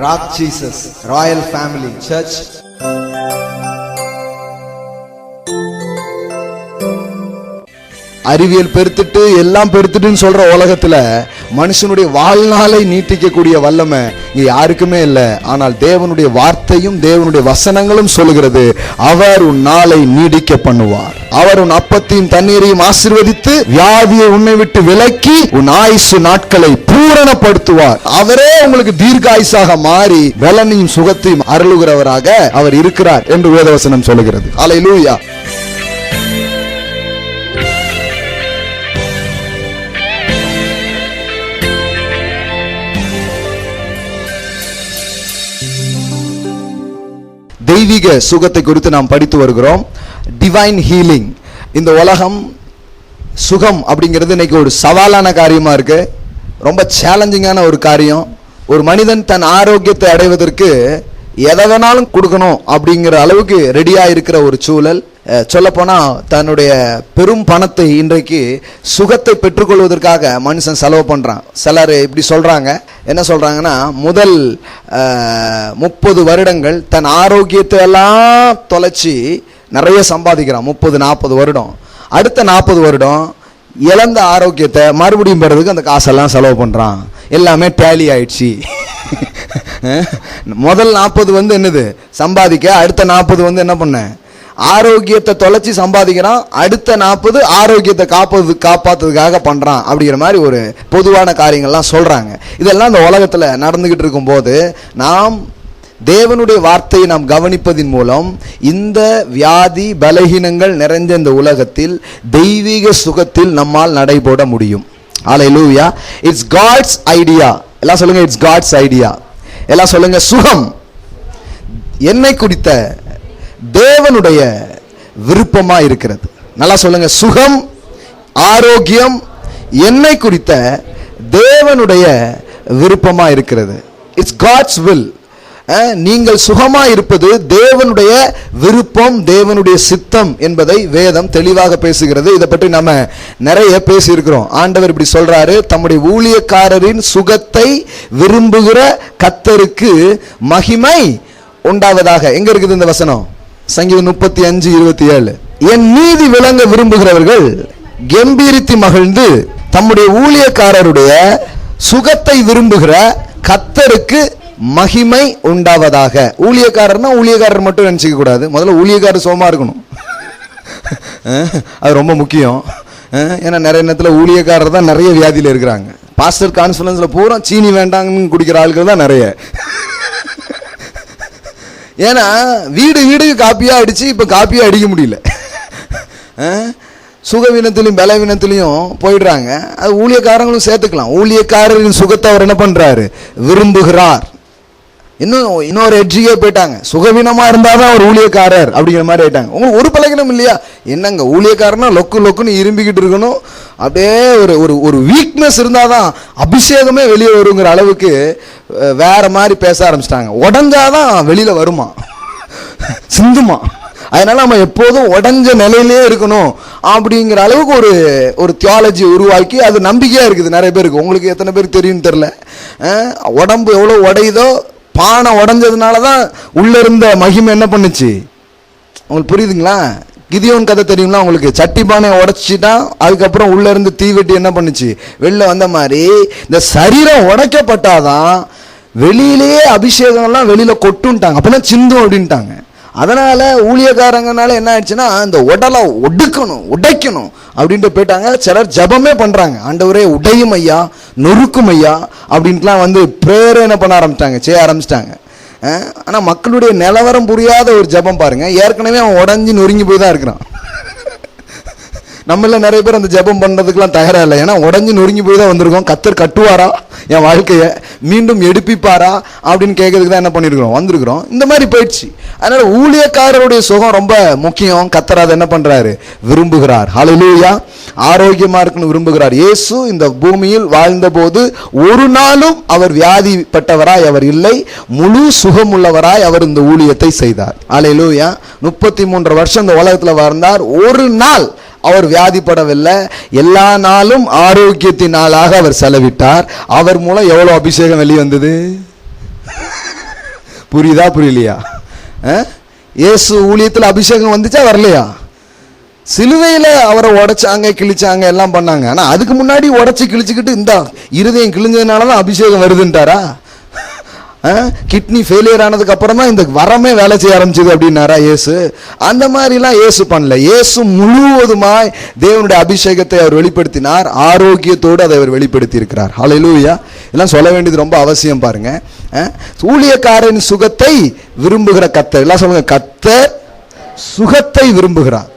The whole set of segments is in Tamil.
Rock Jesus Royal family search. அறிவியல் பெருத்துட்டு எல்லாம் பெருத்துட்டுன்னு சொல்ற உலகத்துல மனுஷனுடைய வாழ்நாளை நீட்டிக்கக்கூடிய வல்லமை இங்க யாருக்குமே இல்லை. ஆனால் தேவனுடைய வார்த்தையும் தேவனுடைய வசனங்களும் சொல்லுகிறது, அவர் உன் நாளை நீடிக்க பண்ணுவார். அவர் உன் அப்பத்தையும் தண்ணீரையும் ஆசீர்வதித்து வியாதியை உன்னை விட்டு விலக்கி உன் ஆயுசு நாட்களை பூரணப்படுத்துவார். அவரே உங்களுக்கு தீர்க்காயுசாக மாறி பலனையும் சுகத்தையும் அருளுகிறவராக அவர் இருக்கிறார் என்று வேதவசனம் சொல்லுகிறது. அல்லேலூயா. தெய்வீக சுகத்தை குறித்து நாம் படித்து வருகிறோம். Divine healing. இந்த உலகம் சுகம் அப்படிங்கிறது இன்னைக்கு ஒரு சவாலான காரியமா இருக்கு, ரொம்ப சேலஞ்சிங்கான ஒரு காரியம். ஒரு மனிதன் தன் ஆரோக்கியத்தை அடைவதற்கு எதை வேணாலும் கொடுக்கணும் அப்படிங்கிற அளவுக்கு ரெடியா இருக்கிற ஒரு சூழல். சொல்லப்போனா தன்னுடைய பெரும் பணத்தை இன்றைக்கு சுகத்தை பெற்றுக்கொள்வதற்காக மனுஷன் செலவு பண்றான். சிலர் இப்படி சொல்றாங்க, என்ன சொல்றாங்கன்னா, முதல் 30 வருடங்கள் தன் ஆரோக்கியத்தை எல்லாம் தொலைச்சி நிறைய சம்பாதிக்கிறான். 30-40 வருடம். அடுத்த 40 வருடம் இழந்த ஆரோக்கியத்தை மறுபடியும் பெறதுக்கு அந்த காசெல்லாம் செலவு பண்றான். எல்லாமே டேலி ஆயிடுச்சு. முதல் 40 என்னது சம்பாதிக்க, அடுத்த 40 என்ன பண்ண ஆரோக்கியத்தை தொலைச்சி சம்பாதிக்கிறான். அடுத்த 40 ஆரோக்கியத்தை காப்பாத்துறதுக்காக பண்றான் அப்படிங்கிற மாதிரி ஒரு பொதுவான காரியங்கள்லாம் சொல்றாங்க. இதெல்லாம் இந்த உலகத்துல நடந்துகிட்டு இருக்கும் போது நாம் தேவனுடைய வார்த்தையை நாம் கவனிப்பதின் மூலம் இந்த வியாதி பலகீனங்கள் நிறைந்த இந்த உலகத்தில் தெய்வீக சுகத்தில் நம்மால் நடைபோட முடியும். அல்லேலூயா. It's God's idea. எல்லாம் சொல்லுங்க, இட்ஸ் காட்ஸ் ஐடியா. எல்லாம் சொல்லுங்க, சுகம் என்னை குறித்த தேவனுடைய விருப்பமா இருக்கிறது. நல்லா சொல்லுங்க, சுகம் ஆரோக்கியம் என்னை குறித்த தேவனுடைய விருப்பமா இருக்கிறது. It's God's will. நீங்கள் சுகமா இருப்பது தேவனுடைய விருப்பம், தேவனுடைய சித்தம் என்பதை வேதம் தெளிவாக பேசுகிறது. இதை பற்றி நம்ம நிறைய பேசி இருக்கிறோம். ஆண்டவர் இப்படி சொல்றாரு, தம்முடைய ஊழியக்காரரின் சுகத்தை விரும்புகிற கர்த்தருக்கு மகிமை உண்டாவதாக. எங்க இருக்குது இந்த வசனம்? சங்கீதம் 35:27. என் நீதி விளங்க விரும்புகிறவர்கள் கம்பீரித்து மகிழ்ந்து தம்முடைய ஊழியக்காரருடைய சுகத்தை விரும்புகிற கர்த்தருக்கு மகிமை உண்டாவதாக. ஊழியக்காரர்னா ஊழியக்காரர் மட்டும் நினைச்சிக்க கூடாது. முதல்ல ஊழியக்காரர் சுகமா இருக்கணும். அது ரொம்ப முக்கியம். ஏன்னா நிறைய நேரத்தில் ஊழியக்காரர் தான் நிறைய வியாதியில் இருக்கிறாங்க. பாஸ்டர் கான்ஃபரன்ஸ்ல பூரா சீனி வேண்டாங்கன்னு குடிக்கிற ஆட்கள் தான் நிறைய. ஏன்னா வீடுக்கு காப்பியா அடிச்சு இப்ப காப்பியா அடிக்க முடியல. சுகவீனத்திலையும் பலவீனத்திலையும் போயிடுறாங்க. அது ஊழியக்காரங்களும் சேர்த்துக்கலாம். ஊழியக்காரரின் சுகத்தை அவர் என்ன பண்றாரு? விரும்புகிறார். இன்னொரு எட்ஜிக்கே போயிட்டாங்க. சுகவீனமா இருந்தாதான் ஒரு ஊழியக்காரர் அப்படிங்கிற மாதிரி ஆயிட்டாங்க. உங்களுக்கு ஒரு பலகீனம் இல்லையா? என்னங்க ஊழியக்காரனா லொக்குன்னு இரும்பிக்கிட்டு இருக்கணும். அப்படியே ஒரு வீக்னஸ் இருந்தாதான் அபிஷேகமே வெளியே வருங்கிற அளவுக்கு வேற மாதிரி பேச ஆரம்பிச்சிட்டாங்க. உடஞ்சாதான் வெளியில வருமா, சிந்துமா. அதனால நம்ம எப்போதும் உடஞ்ச நிலையிலே இருக்கணும் அப்படிங்கிற அளவுக்கு ஒரு தியாலஜி உருவாக்கி அது நம்பிக்கையா இருக்குது நிறைய பேருக்கு. உங்களுக்கு எத்தனை பேருக்கு தெரியும் தெரியல. உடம்பு எவ்வளவு உடையுதோ, பானை உடஞ்சதுனாலதான் உள்ள இருந்த மகிமை என்ன பண்ணுச்சு. உங்களுக்கு புரியுதுங்களா? கிதியோன் கதை தெரியுங்களா உங்களுக்கு? சட்டி பானை உடைச்சிட்டான், அதுக்கப்புறம் உள்ள இருந்து தீவெட்டி என்ன பண்ணுச்சு, வெளில வந்த மாதிரி இந்த சரீரம் உடைக்கப்பட்டாதான் வெளியிலேயே அபிஷேகம்லாம் வெளியில கொட்டுன்ட்டாங்க. அப்பதான் சிந்தும் அப்படின்ட்டாங்க. அதனால ஊழியக்காரங்கனால என்ன ஆயிடுச்சுன்னா, இந்த உடலை உடைக்கணும் அப்படின்ட்டு போயிட்டாங்க. சிலர் ஜபமே பண்றாங்க, ஆண்டவரே உடையும் ஐயா, நொறுக்கும் ஐயா அப்படின்ட்டுலாம் பிரேயர் என்ன பண்ண ஆரம்பிச்சிட்டாங்க, செய்ய ஆரம்பிச்சிட்டாங்க. ஆனா மக்களுடைய நிலவரம் புரியாத ஒரு ஜபம் பாருங்க. ஏற்கனவே அவன் உடஞ்சி நொறுங்கி போய் தான் இருக்கிறான். நம்மள நிறைய பேர் அந்த ஜபம் பண்றதுக்கெல்லாம் தயாரா இல்லை. ஏன்னா உடஞ்சி நொறுங்கி போய் தான் வந்திருக்கோம். கர்த்தர் கட்டுவாரா என் வாழ்க்கைய, மீண்டும் எடுப்பிப்பாரா அப்படின்னு கேட்கறதுக்கு தான் என்ன பண்ணிருக்கிறோம், வந்திருக்கிறோம். இந்த மாதிரி போயிடுச்சு. அதனால ஊழியக்காரருடைய சுகம் ரொம்ப முக்கியம். கர்த்தர் அதை என்ன பண்றாரு, விரும்புகிறார். ஹல்லேலூயா. ஆரோக்கியமா இருக்குன்னு விரும்புகிறார். இயேசு இந்த பூமியில் வாழ்ந்த போது ஒரு நாளும் அவர் வியாதிப்பட்டவராய் அவர் இல்லை. முழு சுகம் உள்ளவராய் அவர் இந்த ஊழியத்தை செய்தார். ஹல்லேலூயா. 33 வருஷம் இந்த உலகத்துல வாழ்ந்தார். ஒரு நாள் அவர் வியாதிப்படவில்லை. எல்லா நாளும் ஆரோக்கியத்தினாலாக அவர் செலவிட்டார். அவர் மூலம் எவ்வளவு அபிஷேகம் வெளியே வந்தது. புரியுதா புரியலையா? இயேசு ஊழியத்தில் அபிஷேகம் வந்துச்சா வரலையா? சிலுவையில் அவரை உடைச்சாங்க, கிழிச்சாங்க, எல்லாம் பண்ணாங்க. ஆனால் அதுக்கு முன்னாடி உடைச்சி கிழிச்சுக்கிட்டு இந்த இருதயம் கிழிஞ்சதுனால தான் அபிஷேகம் வருதுன்ட்டாரா? கிட்னி ஃபெயிலியர் ஆனதுக்கு அப்புறம் தான் இந்த வரமே வேலை செய்ய ஆரம்பிச்சது அப்படின்னாரா இயேசு? அந்த மாதிரிலாம் இயேசு பண்ணல. இயேசு முழுவதுமாய் தேவனுடைய அபிஷேகத்தை அவர் வெளிப்படுத்தினார். ஆரோக்கியத்தோடு அதை அவர் வெளிப்படுத்தி இருக்கிறார். ஹல்லேலூயா. எல்லாம் சொல்ல வேண்டியது ரொம்ப அவசியம். பாருங்க, ஊழியக்காரன் சுகத்தை விரும்புகிற கர்த்தர். எல்லாம் சொல்லுங்க, கர்த்தர் சுகத்தை விரும்புகிறார்.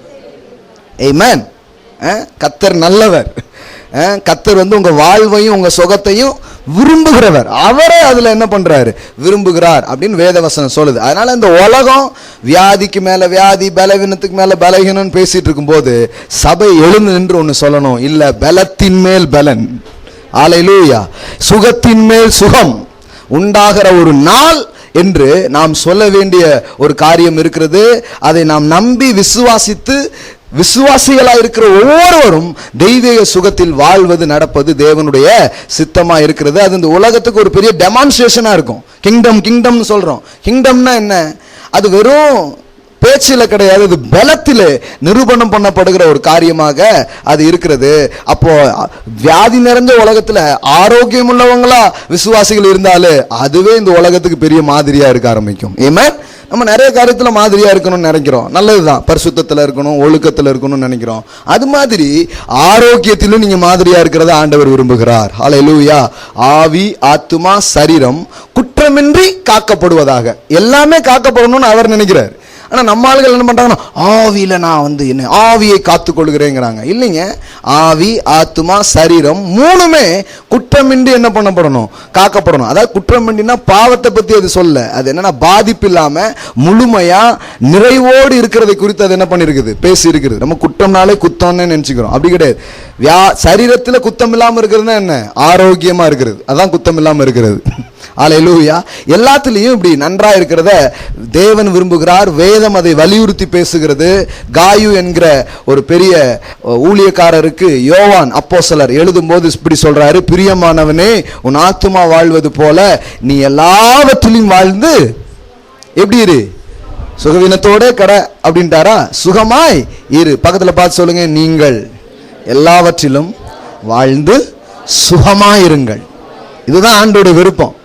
ஆமென். கர்த்தர் நல்லவர். கர்த்தர் உங்க வாழ்வையும் உங்க சுகத்தையும் விரும்புகிறவர். அவரே அதுல என்ன பண்றாரு? விரும்புகிறார் அப்படின்னு வேதவசனம் சொல்லுது. அதனால இந்த உலகம் வியாதிக்கு மேல வியாதி, பலவீனத்துக்கு மேல பலவீனம் பேசிட்டு இருக்கும் போது சபை எழுந்து நின்று ஒண்ணு சொல்லணும், இல்ல பலத்தின் மேல் பலன், ஹல்லேலூயா, சுகத்தின் மேல் சுகம் உண்டாகிற ஒரு நாள் என்று நாம் சொல்ல வேண்டிய ஒரு காரியம் இருக்கிறது. அதை நாம் நம்பி விசுவாசித்து விசுவாசிகளா இருக்கிற ஒவ்வொருவரும் தெய்வீக சுகத்தில் வாழ்வது நடப்பது தேவனுடைய சித்தமா இருக்கிறது. அது இந்த உலகத்துக்கு ஒரு பெரிய டெமான்ஸ்ட்ரேஷனா இருக்கும். கிங்டம் சொல்றோம். கிங்டம்னா என்ன? அது வெறும் பேச்சில கிடையாது, அது பலத்திலே நிரூபணம் பண்ணப்படுகிற ஒரு காரியமாக அது இருக்கிறது. அப்போ வியாதி நிறைஞ்ச உலகத்துல ஆரோக்கியம் உள்ளவங்களா விசுவாசிகள் இருந்தாலே அதுவே இந்த உலகத்துக்கு பெரிய மாதிரியா இருக்க ஆரம்பிக்கும். ஆமென். நம்ம நிறைய காரியத்தில் மாதிரியா இருக்கணும்னு நினைக்கிறோம். நல்லதுதான், பரிசுத்தத்தில் இருக்கணும், ஒழுக்கத்தில் இருக்கணும்னு நினைக்கிறோம். அது மாதிரி ஆரோக்கியத்திலும் நீங்க மாதிரியா இருக்கிறத ஆண்டவர் விரும்புகிறார். ஹல்லேலூயா. ஆவி, ஆத்துமா, சரீரம் குற்றமின்றி காக்கப்படுவதாக. எல்லாமே காக்கப்படணும்னு அவர் நினைக்கிறார். ஆனால் நம்ம ஆளுகள் என்ன பண்றாங்கன்னா, ஆவியில நான் என்ன ஆவியை காத்து கொள்கிறேங்கிறாங்க. இல்லைங்க, ஆவி, ஆத்துமா, சரீரம் மூணுமே குற்றமின்றி என்ன பண்ணப்படணும்? காக்கப்படணும். அதாவது குற்றமின்றினா பாவத்தை பத்தி அது சொல்ல, அது என்னன்னா பாதிப்பு இல்லாம முழுமையா நிறைவோடு இருக்கிறதை குறித்து அது என்ன பண்ணிருக்குது? பேசி இருக்குது. நம்ம குற்றம்னாலே குத்தம்னு நினைச்சுக்கிறோம். அப்படி கிடையாது. சரீரத்துல குத்தம் இல்லாம இருக்கிறது என்ன? ஆரோக்கியமா இருக்கிறது. அதான் குத்தம் இல்லாம இருக்கிறது. ஹல்லேலூயா. எல்லாத்துலயும் இப்படி நன்றா இருக்கிறத தேவன் விரும்புகிறார். வேதம் அதை வலியுறுத்தி பேசுகிறது. காயு என்கிற ஒரு பெரிய ஊழியக்காரருக்கு யோவான் அப்போஸ்தலர் எழுதும் போது இப்படி சொல்றாரு, பிரியமானவனே, உன் ஆத்துமா வாழ்வது போல நீ எல்லாவற்றிலும் வாழ்ந்து எப்படி இரு? சுகவீனத்தோட கடை அப்படின்ட்டாரா? சுகமாய் இரு. பக்கத்துல பார்த்து சொல்லுங்க, நீங்கள் எல்லாவற்றிலும் வாழ்ந்து சுகமாயிருங்கள். இதுதான் ஆண்டோட விருப்பம்.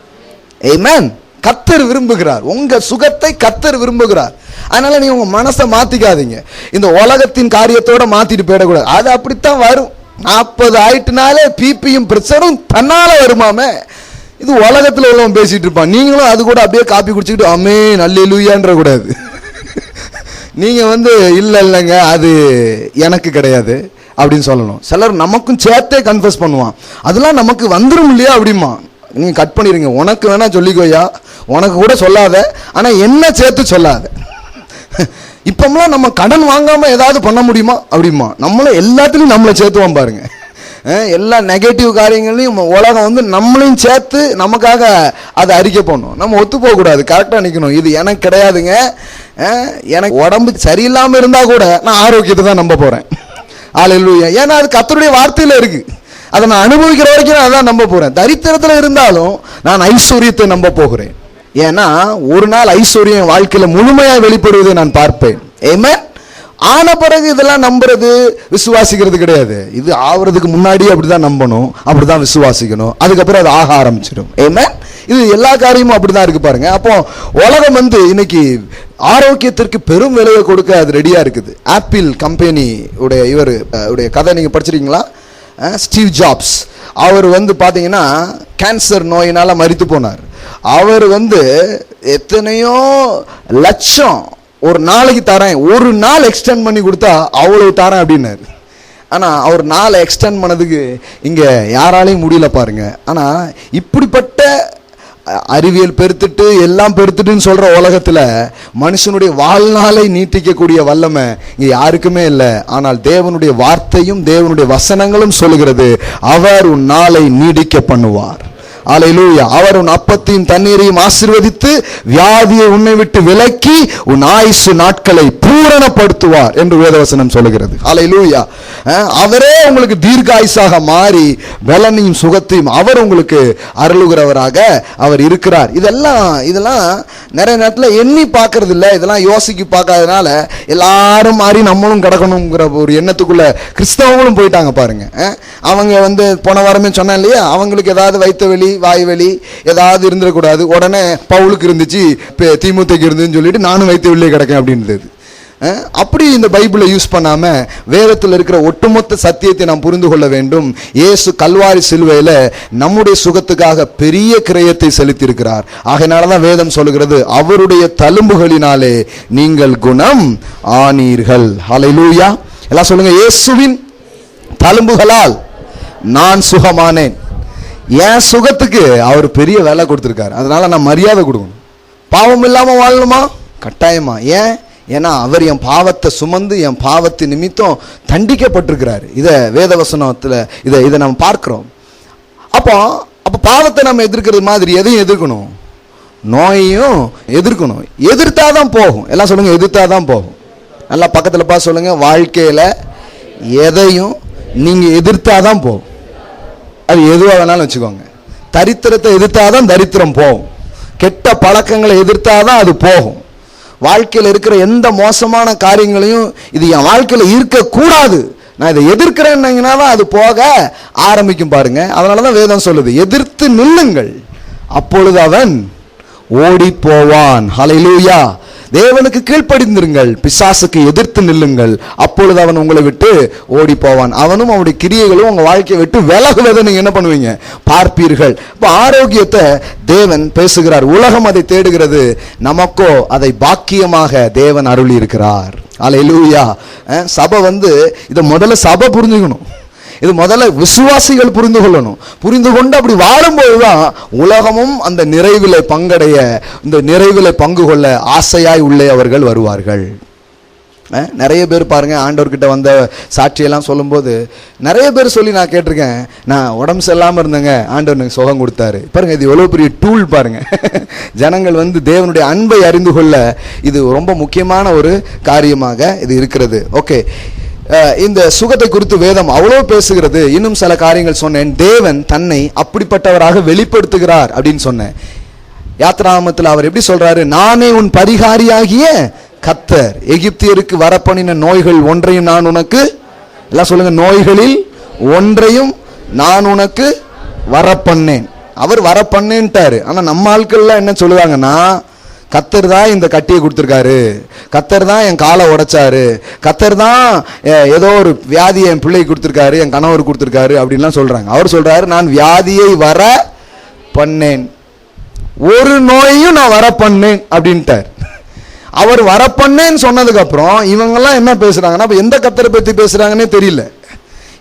ஆமென். கர்த்தர் விரும்புகிறார். உங்க சுகத்தை கர்த்தர் விரும்புகிறார். அதனால நீங்க உங்க மனசை மாத்திக்காதீங்க. இந்த உலகத்தின் காரியத்தோட மாத்திட்டு போயிடக்கூடாது. அது அப்படித்தான் வரும். 40 ஆயிட்டுனாலே பிபியும் பிரஷரும் தன்னால வருமாமே. இது உலகத்துல உள்ளவன் பேசிட்டு இருப்பான். நீங்களும் அது கூட அப்படியே காப்பி குடிச்சுக்கிட்டு ஆமென் அல்லேலூயான்ற கூடாது. நீங்க இல்லைங்க அது எனக்கு கிடையாது அப்படின்னு சொல்லணும். சிலர் நமக்கும் சேர்த்தே கன்ஃபஸ் பண்ணுவான், அதெல்லாம் நமக்கு வந்துடும் இல்லையா அப்படிமா. நீங்க கட் பண்ணிருங்க. உனக்கு வேணா சொல்லிக்கோயா, உனக்கு கூட சொல்லாத, ஆனா என்ன சேர்த்து சொல்லாத. இப்பெல்லாம் நம்ம கடன் வாங்காம ஏதாவது பண்ண முடியுமா அப்படிமா. நம்மள எல்லாத்துலயும் நம்மளை சேர்த்துவோம் பாருங்க. எல்லா நெகட்டிவ் காரியங்களையும் உலகம் நம்மளையும் சேர்த்து நமக்காக அதை அறிக்கை பண்ணும். நம்ம ஒத்து போக கூடாது, கரெக்டா நிக்கணும். இது எனக்கு கிடையாதுங்க, எனக்கு உடம்பு சரியில்லாம இருந்தா கூட நான் ஆரோக்கியத்தை தான் நம்ப போறேன். ஹல்லேலூயா. ஏன்னா அது கர்த்தருடைய வார்த்தையில இருக்கு. அதை நான் அனுபவிக்கிற வரைக்கும் நான் அதான் நம்ப போறேன். தரித்திரத்துல இருந்தாலும் நான் ஐஸ்வர்யத்தை நம்ப போகிறேன். ஏன்னா ஒரு நாள் ஐஸ்வர்யம் வாழ்க்கையில முழுமையா வெளிப்படுவதை நான் பார்ப்பேன். ஆமென். ஆன பிறகு இதெல்லாம் நம்புறது விசுவாசிக்கிறது கிடையாது. இது ஆவறதுக்கு முன்னாடி அப்படிதான் நம்பணும், அப்படிதான் விசுவாசிக்கணும். அதுக்கப்புறம் அது ஆக ஆரம்பிச்சிடும். ஆமென். இது எல்லா காரியமும் அப்படிதான் இருக்கு பாருங்க. அப்போ உலகம் இன்னைக்கு ஆரோக்கியத்திற்கு பெரும் விலையை கொடுக்க அது ரெடியா இருக்குது. ஆப்பிள் கம்பெனி உடைய கதை நீங்க படிச்சிருக்கீங்களா? ஸ்டீவ் ஜாப்ஸ் அவர் பாத்தீங்கன்னா கேன்சர் நோயினால மரித்து போனார். அவர் எத்தனையோ லட்சம் ஒரு நாளைக்கு தரேன், ஒரு நாள் எக்ஸ்டெண்ட் பண்ணி கொடுத்தா அவ்வளவு தரேன் அப்படின்னாரு. ஆனா அவர் நாளை எக்ஸ்டெண்ட் பண்ணதுக்கு இங்க யாராலையும் முடியல பாருங்க. ஆனா இப்படிப்பட்ட அறிவியல் பெருத்துட்டு எல்லாம் பெருத்துட்டுன்னு சொல்ற உலகத்துல மனுஷனுடைய வாழ்நாளை நீட்டிக்கக்கூடிய வல்லமை இங்க யாருக்குமே இல்லை. ஆனால் தேவனுடைய வார்த்தையும் தேவனுடைய வசனங்களும் சொல்லுகிறது, அவர் உன் நாளை நீடிக்க பண்ணுவார். அல்லேலூயா. அவர் உன் அப்பத்தையும் தண்ணீரையும் ஆசீர்வதித்து வியாதியை உன்னை விட்டு விலக்கி உன் ஆயுசு நாட்களை பூரணப்படுத்துவார் என்று வேதவசனம் சொல்லுகிறது. அல்லேலூயா. அவரே உங்களுக்கு தீர்க்காயுசாக மாறி பலனையும் சுகத்தையும் அவர் உங்களுக்கு அருளுகிறவராக அவர் இருக்கிறார். இதெல்லாம் நிறைய நேரத்தில் எண்ணி பார்க்கறது இல்லை, இதெல்லாம் யோசிக்க பார்க்காதனால எல்லாரும் மாறி நம்மளும் கிடக்கணுங்கிற ஒரு எண்ணத்துக்குள்ள கிறிஸ்தவங்களும் போயிட்டாங்க பாருங்க. அவங்க போன வாரமே சொன்னேன் இல்லையா, அவங்களுக்கு ஏதாவது வயிற்று வலி வாய் வலி ஏதாவது இருந்துடக்கூடாது, உடனே பவுலுக்கு இருந்துச்சு தீமுத்தைக்கு இருந்துன்னு சொல்லிட்டு நானும் வயிற்று வலியே கிடக்கேன் அப்படின்றது. அப்படி இந்த பைபிளை யூஸ் பண்ணாம வேதத்தில் இருக்கிற ஒட்டுமொத்த சத்தியத்தை நாம் புரிந்து கொள்ள வேண்டும். இயேசு கல்வாரி சிலுவையில நம்முடைய சுகத்துக்காக பெரிய கிரயத்தை செலுத்தி இருக்கிறார். ஆகையினாலதான் வேதம் சொல்லுகிறது, அவருடைய தழும்புகளினாலே நீங்கள் குணம் ஆனீர்கள். ஹல்லேலூயா. எல்லாம் சொல்லுங்க, இயேசுவின் தழும்புகளால் நான் சுகமானேன். என் சுகத்துக்கு அவர் பெரிய வேலை கொடுத்திருக்காரு, அதனால நான் மரியாதை கொடுக்கணும். பாவம் இல்லாம வாழணுமா? கட்டாயமா. ஏன்னா அவர் என் பாவத்தை சுமந்து என் பாவத்தின் நிமித்தம் தண்டிக்கப்பட்டிருக்கிறாரு. இதை வேதவசனத்தில் இதை நம்ம பார்க்கிறோம். அப்போ பாவத்தை நம்ம எதிர்க்கிறது மாதிரி எதையும் எதிர்க்கணும், நோயையும் எதிர்க்கணும். எதிர்த்தாதான் போகும். எல்லாம் சொல்லுங்க, எதிர்த்தாதான் போகும். நல்லா பக்கத்தில் பார்த்து சொல்லுங்க, வாழ்க்கையில எதையும் நீங்க எதிர்த்தாதான் போகும். அது எதுவாக வேணாலும் வச்சுக்கோங்க. தரித்திரத்தை எதிர்த்தாதான் தரித்திரம் போகும். கெட்ட பழக்கங்களை எதிர்த்தாதான் அது போகும். வாழ்க்கையில் இருக்கிற எந்த மோசமான காரியங்களையும் இது என் வாழ்க்கையில் இருக்கக்கூடாது, நான் இதை எதிர்க்கிறேன்னா தான் அது போக ஆரம்பிக்கும் பாருங்க. அதனாலதான் வேதம் சொல்லுது, எதிர்த்து நில்லுங்கள் அப்பொழுது அவன் ஓடி போவான். ஹல்லேலூயா. தேவனுக்கு கீழ்ப்படிந்திருங்கள், பிசாசுக்கு எதிர்த்து நில்லுங்கள், அப்பொழுது அவன் உங்களை விட்டு ஓடி போவான். அவனும் அவனுடைய கிரியைகளும் உங்க வாழ்க்கையை விட்டு விலகுவதை நீங்க என்ன பண்ணுவீங்க, பார்ப்பீர்கள். இப்போ ஆரோக்கியத்தை தேவன் பேசுகிறார். உலகம் அதை தேடுகிறது, நமக்கோ அதை பாக்கியமாக தேவன் அருளி இருக்கிறார். அல்லேலூயா. சபை இதை முதல்ல சபை புரிஞ்சுக்கணும், இது முதல்ல விசுவாசிகள் புரிந்து கொள்ளணும். புரிந்து கொண்டு அப்படி வாழும்போதுதான் உலகமும் அந்த நிறைவிலை பங்கடைய, இந்த நிறைவிலை பங்கு கொள்ள ஆசையாய் உள்ளே அவர்கள் வருவார்கள். நிறைய பேர் பாருங்க, ஆண்டவர்கிட்ட வந்த சாட்சியெல்லாம் சொல்லும்போது நிறைய பேர் சொல்லி நான் கேட்டிருக்கேன், நான் உடம்பு சரியில்லாமல் இருந்தேங்க, ஆண்டவர் எனக்கு சுகம் கொடுத்தாரு. பாருங்க, இது எவ்வளோ பெரிய டூல் பாருங்க. ஜனங்கள் தேவனுடைய அன்பை அறிந்து கொள்ள இது ரொம்ப முக்கியமான ஒரு காரியமாக இது இருக்கிறது. ஓகே, இந்த சுகத்தை குறித்து வேதம் அவ்வளோ பேசுகிறது. இன்னும் சில காரியங்கள் சொன்னேன். தேவன் தன்னை அப்படிப்பட்டவராக வெளிப்படுத்துகிறார் அப்படின்னு சொன்னேன். யாத்ராகமத்தில் அவர் எப்படி சொல்றாரு, நானே உன் பரிகாரியாகிய கர்த்தர், எகிப்தியருக்கு வரப்பண்ணின நோய்கள் ஒன்றையும் நான் உனக்கு, எல்லாம் சொல்லுங்க, நோய்களில் ஒன்றையும் நான் உனக்கு வரப்பண்ணேன். அவர் வரப்பண்ணேன்ட்டாரு. ஆனா நம்ம ஆட்கள்லாம் என்ன சொல்லுவாங்கன்னா, கத்தர் தான் இந்த கட்டியை கொடுத்துருக்காரு, கத்தர் தான் என் காலை உடைச்சாரு, கத்தர் தான் ஏதோ ஒரு வியாதியை என் பிள்ளைக்கு கொடுத்துருக்காரு, என் கணவர் கொடுத்துருக்காரு அப்படின்லாம் சொல்றாங்க. அவர் சொல்றாரு, நான் வியாதியை வர பண்ணேன், ஒரு நோயையும் நான் வர பண்ணேன் அப்படின்ட்டார். அவர் வர பண்ணேன்னு சொன்னதுக்கு அப்புறம் இவங்கெல்லாம் என்ன பேசுறாங்கன்னா, அப்ப எந்த கத்தரை பத்தி பேசுறாங்கன்னே தெரியல.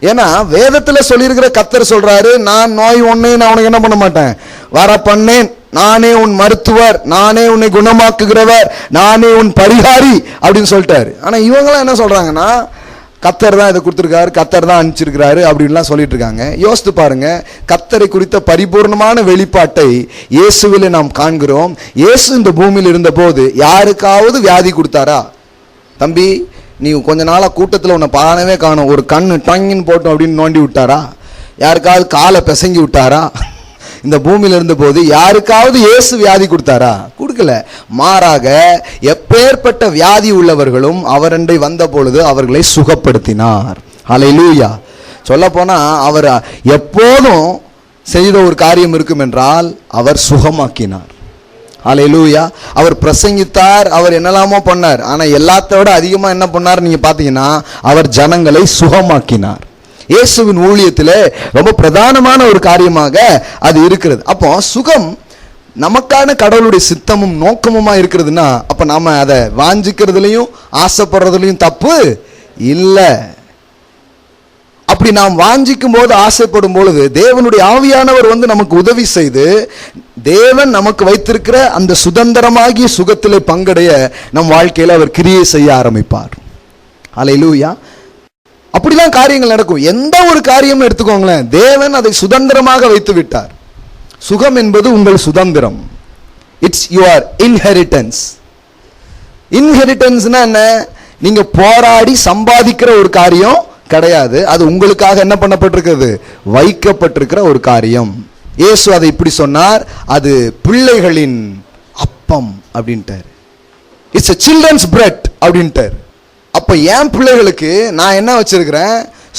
ஏன்னா வேதத்துல சொல்லியிருக்கிற கத்தர் சொல்றாரு, நான் நோய் ஒன்னையும் நான் உனக்கு என்ன பண்ண மாட்டேன், வர பண்ணேன், நானே உன் மருத்துவர், நானே உன்னை குணமாக்குகிறவர், நானே உன் பரிகாரி அப்படின்னு சொல்லிட்டாரு. ஆனா இவங்கெல்லாம் என்ன சொல்றாங்கன்னா, கத்தர் தான் இதை கொடுத்துருக்காரு, கத்தர் தான் அனுப்பிச்சிருக்கிறாரு அப்படின்லாம் சொல்லிட்டு இருக்காங்க. யோசித்து பாருங்க, கத்தரை குறித்த பரிபூர்ணமான வெளிப்பாட்டை இயேசுவிலே நாம் காண்கிறோம். இயேசு இந்த பூமியில் இருந்த போது யாருக்காவது வியாதி கொடுத்தாரா? தம்பி, நீ கொஞ்ச நாளா கூட்டத்தில் உன்னை பானவே காணும், ஒரு கண்ணு டங்கின்னு போட்டோம் அப்படின்னு நோண்டி விட்டாரா? யாருக்காவது காலை பிசங்கி விட்டாரா? இந்த பூமியில் இருந்த போது யாருக்காவது இயேசு வியாதி கொடுத்தாரா? கொடுக்கல. மாறாக எப்பேற்பட்ட வியாதி உள்ளவர்களும் அவரண்டை வந்த பொழுது அவர்களை சுகப்படுத்தினார். ஹல்லேலூயா. சொல்ல போனா அவர் எப்போதும் செய்த ஒரு காரியம் இருக்கும் என்றால் அவர் சுகமாக்கினார். ஹல்லேலூயா. அவர் பிரசங்கித்தார், அவர் என்னெல்லாமோ பண்ணார். ஆனா எல்லாத்தோட அதிகமா என்ன பண்ணார் நீங்க பாத்தீங்கன்னா, அவர் ஜனங்களை சுகமாக்கினார். இயேசுவின் ஊழியத்திலே ரொம்ப பிரதானமான ஒரு காரியமாக அது இருக்கிறது. அப்போ சுகம் நமக்கான கடவுளுடைய சித்தமும் நோக்கமுமா இருக்கிறதுனா, அப்ப நாம அதை வாஞ்சிக்கிறதுலையும் ஆசைப்படுறதுலையும் தப்பு இல்லை. அப்படி நாம் வாஞ்சிக்கும் போது, ஆசைப்படும் பொழுது தேவனுடைய ஆவியானவர் நமக்கு உதவி செய்து தேவன் நமக்கு வைத்திருக்கிற அந்த சுதந்திரமாகிய சுகத்திலே பங்கடைய நம் வாழ்க்கையில் அவர் கிரியை செய்ய ஆரம்பிப்பார். அல்லேலூயா. அப்படிதான் காரியங்கள் நடக்கும். எந்த ஒரு காரியமும் எடுத்துக்கோங்களேன், தேவன் அதை சுதந்திரமாக வைத்து விட்டார். சுகம் என்பது உங்கள் சுதந்திரம். It's your inheritance. இன்ஹெரிட்டன்ஸ்னா என்ன? நீங்க போராடி சம்பாதிக்கிற ஒரு காரியம் கிடையாது. அது உங்களுக்காக என்ன பண்ணப்பட்டிருக்கிறது? வைக்கப்பட்டிருக்கிற ஒரு காரியம். இயேசு அதை இப்படி சொன்னார், அது பிள்ளைகளின் அப்பம் அப்படின்ட்டார். இட்ஸ் a children's bread அப்படின்ட்டார். அப்ப என் பிள்ளைகளுக்கு நான் என்ன வச்சிருக்கிறேன்?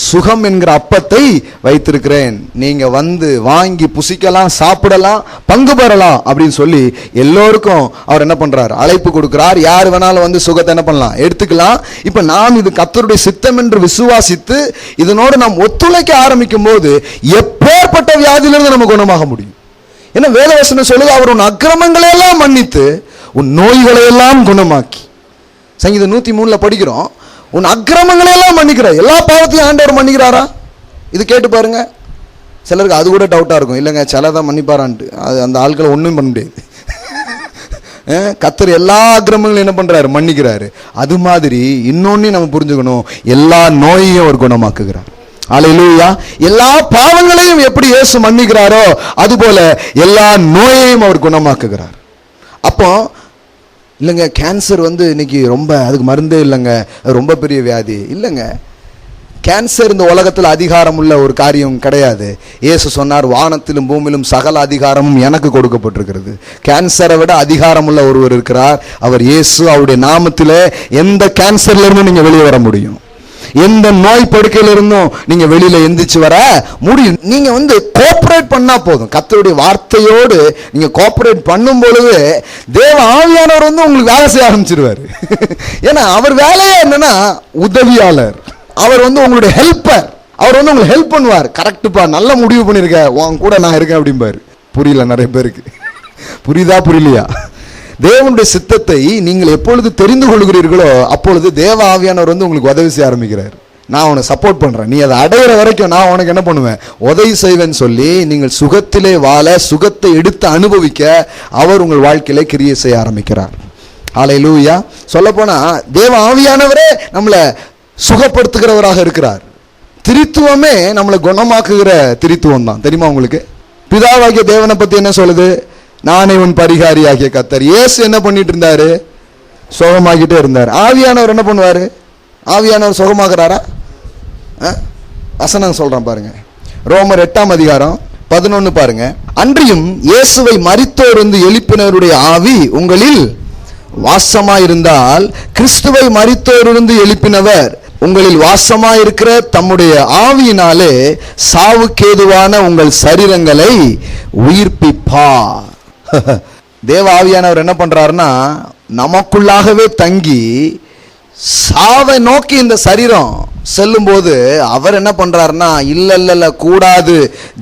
சுகம் என்கிற அப்பத்தை வைத்திருக்கிறேன். நீங்க வந்து வாங்கி புசிக்கலாம், சாப்பிடலாம், பங்கு பெறலாம் அப்படின்னு சொல்லி எல்லோருக்கும் அவர் என்ன பண்றார்? அழைப்பு கொடுக்கிறார். யார் வேணாலும் வந்து சுகத்தை என்ன பண்ணலாம்? எடுத்துக்கலாம். இப்ப நாம் இது கர்த்தருடைய சித்தம் என்று விசுவாசித்து இதனோடு நாம் ஒத்துழைக்க ஆரம்பிக்கும் போது எப்பேற்பட்ட வியாதியிலிருந்து நம்ம குணமாக முடியும். ஏன்னா வேதவசனம் சொல்லுது, அவர் உன் அக்கிரமங்களை எல்லாம் மன்னித்து உன் நோய்களை எல்லாம் குணமாக்கி. சங்கீதம் 103 படிக்கிறோம், உன் அக்கிரமங்களை எல்லாம் மன்னிக்கிறார். எல்லா பாவத்தையும் ஆண்டவர் மன்னிக்கிறாரா? இது கேட்டு பாருங்க. சிலருக்கு அது கூட டவுட்டா இருக்கும். இல்லைங்க, சிலதான் மன்னிப்பாரான்ட்டு. அது அந்த ஆட்களை ஒன்றும் பண்ண முடியாது. கர்த்தர் எல்லா அக்கிரமங்களும் என்ன பண்றாரு? மன்னிக்கிறாரு. அது மாதிரி இன்னொன்னு நம்ம புரிஞ்சுக்கணும், எல்லா நோயையும் அவர் குணமாக்குகிறார். அல்லேலூயா. எல்லா பாவங்களையும் எப்படி இயேசு மன்னிக்கிறாரோ அதுபோல எல்லா நோயையும் அவர் குணமாக்குகிறார். அப்போ இல்லைங்க, கேன்சர் வந்து இன்னைக்கு ரொம்ப, அதுக்கு மருந்தே இல்லைங்க, ரொம்ப பெரிய வியாதி இல்லைங்க. கேன்சர் இந்த உலகத்தில் அதிகாரம் உள்ள ஒரு காரியம் கிடையாது. இயேசு சொன்னார், வானத்திலும் பூமியிலும் சகல அதிகாரமும் எனக்கு கொடுக்கப்பட்டிருக்கிறது. கேன்சரை விட அதிகாரம் உள்ள ஒருவர் இருக்கிறார், அவர் இயேசு. அவருடைய நாமத்திலே எந்த கேன்சர்ல இருந்து நீங்க வெளியே வர முடியும், எந்த நோய் படுக்கையில இருந்தும் நீங்க வெளியில எந்திரிச்சு வர முடியும். நீங்க வந்து கோஆபரேட் பண்ணா போதும். கர்த்தருடைய வார்த்தையோடு நீங்க கோஆபரேட் பண்ணும் பொழுது தேவ ஆவியானவர் வந்து உங்களுக்கு வேலை செய்ய ஆரம்பிச்சிருவாரு. ஏன்னா அவர் வேலையே என்னன்னா உதவியாளர். அவர் வந்து உங்களுடைய ஹெல்ப்பர். அவர் வந்து உங்களுக்கு ஹெல்ப் பண்ணுவார். கரெக்டுப்பா, நல்ல முடிவு பண்ணிருக்க, உன் கூட நான் இருக்கேன் அப்படிம்பாரு. புரியல நிறைய பேருக்கு. புரியுதா புரியலையா? தேவனுடைய சித்தத்தை நீங்கள் எப்பொழுது தெரிந்து கொள்கிறீர்களோ அப்பொழுது தேவ ஆவியானவர் வந்து உங்களுக்கு உதவி செய்ய ஆரம்பிக்கிறார். நான் உனக்கு சப்போர்ட் பண்றேன், நீ அதை அடையிற வரைக்கும் நான் உனக்கு என்ன பண்ணுவேன்? உதவி செய்வேன்னு சொல்லி நீங்கள் சுகத்திலே வாழ, சுகத்தை எடுத்து அனுபவிக்க அவர் உங்கள் வாழ்க்கையில கிரியை செய்ய ஆரம்பிக்கிறார். ஹல்லேலூயா. சொல்ல போனா தேவ ஆவியானவரே நம்மளை சுகப்படுத்துகிறவராக இருக்கிறார். திரித்துவமே நம்மளை குணமாக்குகிற திரித்துவம் தான். தெரியுமா உங்களுக்கு? பிதாவாகிய தேவனை பத்தி என்ன சொல்லுது? நானே உன் பரிகாரி ஆகிய கர்த்தர். இயேசு என்ன பண்ணிட்டு இருந்தாரு? சுகமாக்கிட்டே இருந்தார். ஆவியானவர் என்ன பண்ணுவாரு? ஆவியானவர் சுகமாக்குறாரா? வசனம் சொல்றேன் பாருங்க, ரோமர் 8:11 பாருங்க. அன்றியும் இயேசுவை மரித்தோரிலிருந்து எழுப்பினவருடைய ஆவி உங்களில் வாசமாயிருந்தால் கிறிஸ்துவை மரித்தோரிலிருந்து எழுப்பினவர் உங்களில் வாசமாயிருக்கிற தம்முடைய ஆவியினாலே சாவுக்கேதுவான உங்கள் சரீரங்களை உயிர்ப்பிப்பார். தேவ ஆவியானவர் என்ன பண்றாருன்னா நமக்குள்ளாகவே தங்கி சாவை நோக்கி இந்த சரீரம் செல்லும் போது அவர் என்ன பண்றாருன்னா, இல்ல கூடாது,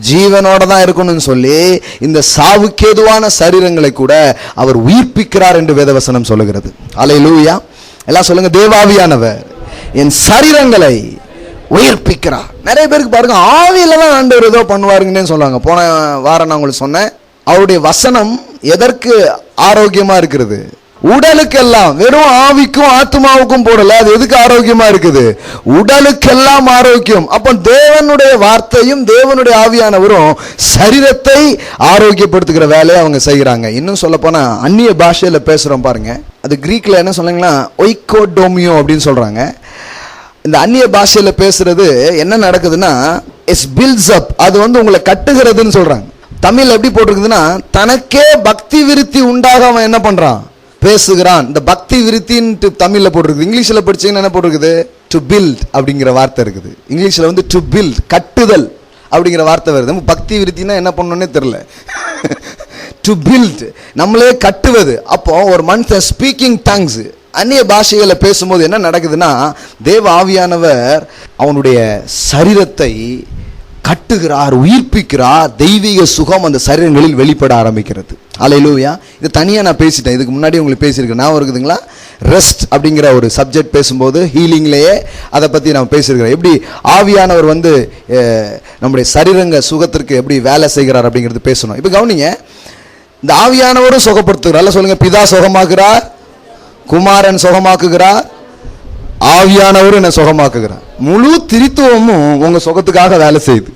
ஜீவனோட தான் இருக்கணும்னு சொல்லி இந்த சாவுக்கேதுவான சரீரங்களை கூட அவர் உயிர்ப்பிக்கிறார் என்று வேதவசனம் சொல்லுகிறது. அல்லேலூயா. எல்லாம் சொல்லுங்க, தேவாவியானவர் என் சரீரங்களை உயிர்ப்பிக்கிறார். நிறைய பேருக்கு பாருங்க, ஆவியில தான் ஆண்டவர் ஏதோ பண்ணுவாருங்கன்னு சொல்லுவாங்க. போன வாரம் நான் உங்களுக்கு சொன்னேன், அவருடைய வசனம் எதற்கு ஆரோக்கியமா இருக்கிறது? உடலுக்கெல்லாம். வெறும் ஆவிக்கும் ஆத்மாவுக்கும் போடல, அது எதுக்கு ஆரோக்கியமா இருக்குது? உடலுக்கெல்லாம் ஆரோக்கியம். அப்ப தேவனுடைய வார்த்தையும் தேவனுடைய ஆவியானவரும் சரீரத்தை ஆரோக்கியப்படுத்துகிற வேலையை அவங்க செய்கிறாங்க. இன்னும் சொல்ல போனா அந்நிய பாஷையில பேசுறோம் பாருங்க, அது கிரீக்ல என்ன சொல்றாங்கன்னா ஒய்கோடோமியோ அப்படின்னு சொல்றாங்க. இந்த அந்நிய பாஷையில பேசுறது என்ன நடக்குதுன்னா, இட்ஸ் பில்ட்ஸ் அப், அது வந்து உங்களை கட்டுகிறதுன்னு சொல்றாங்க. தமிழ் எப்படி போட்டிருக்குதுன்னா, தனக்கே பக்தி விருத்தி உண்டாக அவன் என்ன பண்றான்? பேசுகிறான். இந்த பக்தி விருத்தின்னு தமிழ்ல போட்டிருக்குது. இங்கிலீஷ்ல படிச்சீங்கன்னா என்ன போட்டிருக்குது? டு பில்ட் அப்படிங்கிற வார்த்தை இருக்குது. இங்கிலீஷ்ல வந்து டு பில்ட், கட்டுதல் அப்படிங்கிற வார்த்தை வருது. பக்தி விருத்தினா என்ன பண்ணணும்னே தெரியல. டு பில்ட், நம்மளே கட்டுவது. அப்போ ஒரு மனுஷன் ஸ்பீக்கிங் டங்ஸ், அந்நிய பாஷைகளை பேசும்போது என்ன நடக்குதுன்னா, தேவ ஆவியானவர் அவனுடைய சரீரத்தை கட்டுகிறார், உயிர்ப்பிக்கிறார். தெய்வீக சுகம் அந்த சரீரங்களில் வெளிப்பட ஆரம்பிக்கிறது. அல்லேலூயா. இது தனியா நான் பேசிட்டேன், இதுக்கு முன்னாடி உங்களுக்கு பேசியிருக்கேன், நான் இருக்குதுங்களா? ரெஸ்ட் அப்படிங்கிற ஒரு சப்ஜெக்ட் பேசும்போது ஹீலிங்லேயே அதை பற்றி நான் பேசியிருக்கிறேன். எப்படி ஆவியானவர் வந்து நம்முடைய சரீரங்க சுகத்திற்கு எப்படி வேலை செய்கிறார் அப்படிங்கிறது பேசணும். இப்போ கவனிங்க, இந்த ஆவியானவரும் சுகப்படுத்துகிறார். சொல்லுங்க, பிதா சுகமாக்குறார், குமாரன் சுகமாக்குகிறார், ஆவியானவரும் என்ன சுகமாக்குகிறார். முழு திரித்துவமும் உங்க சுகத்துக்காக வேலை செய்யுது,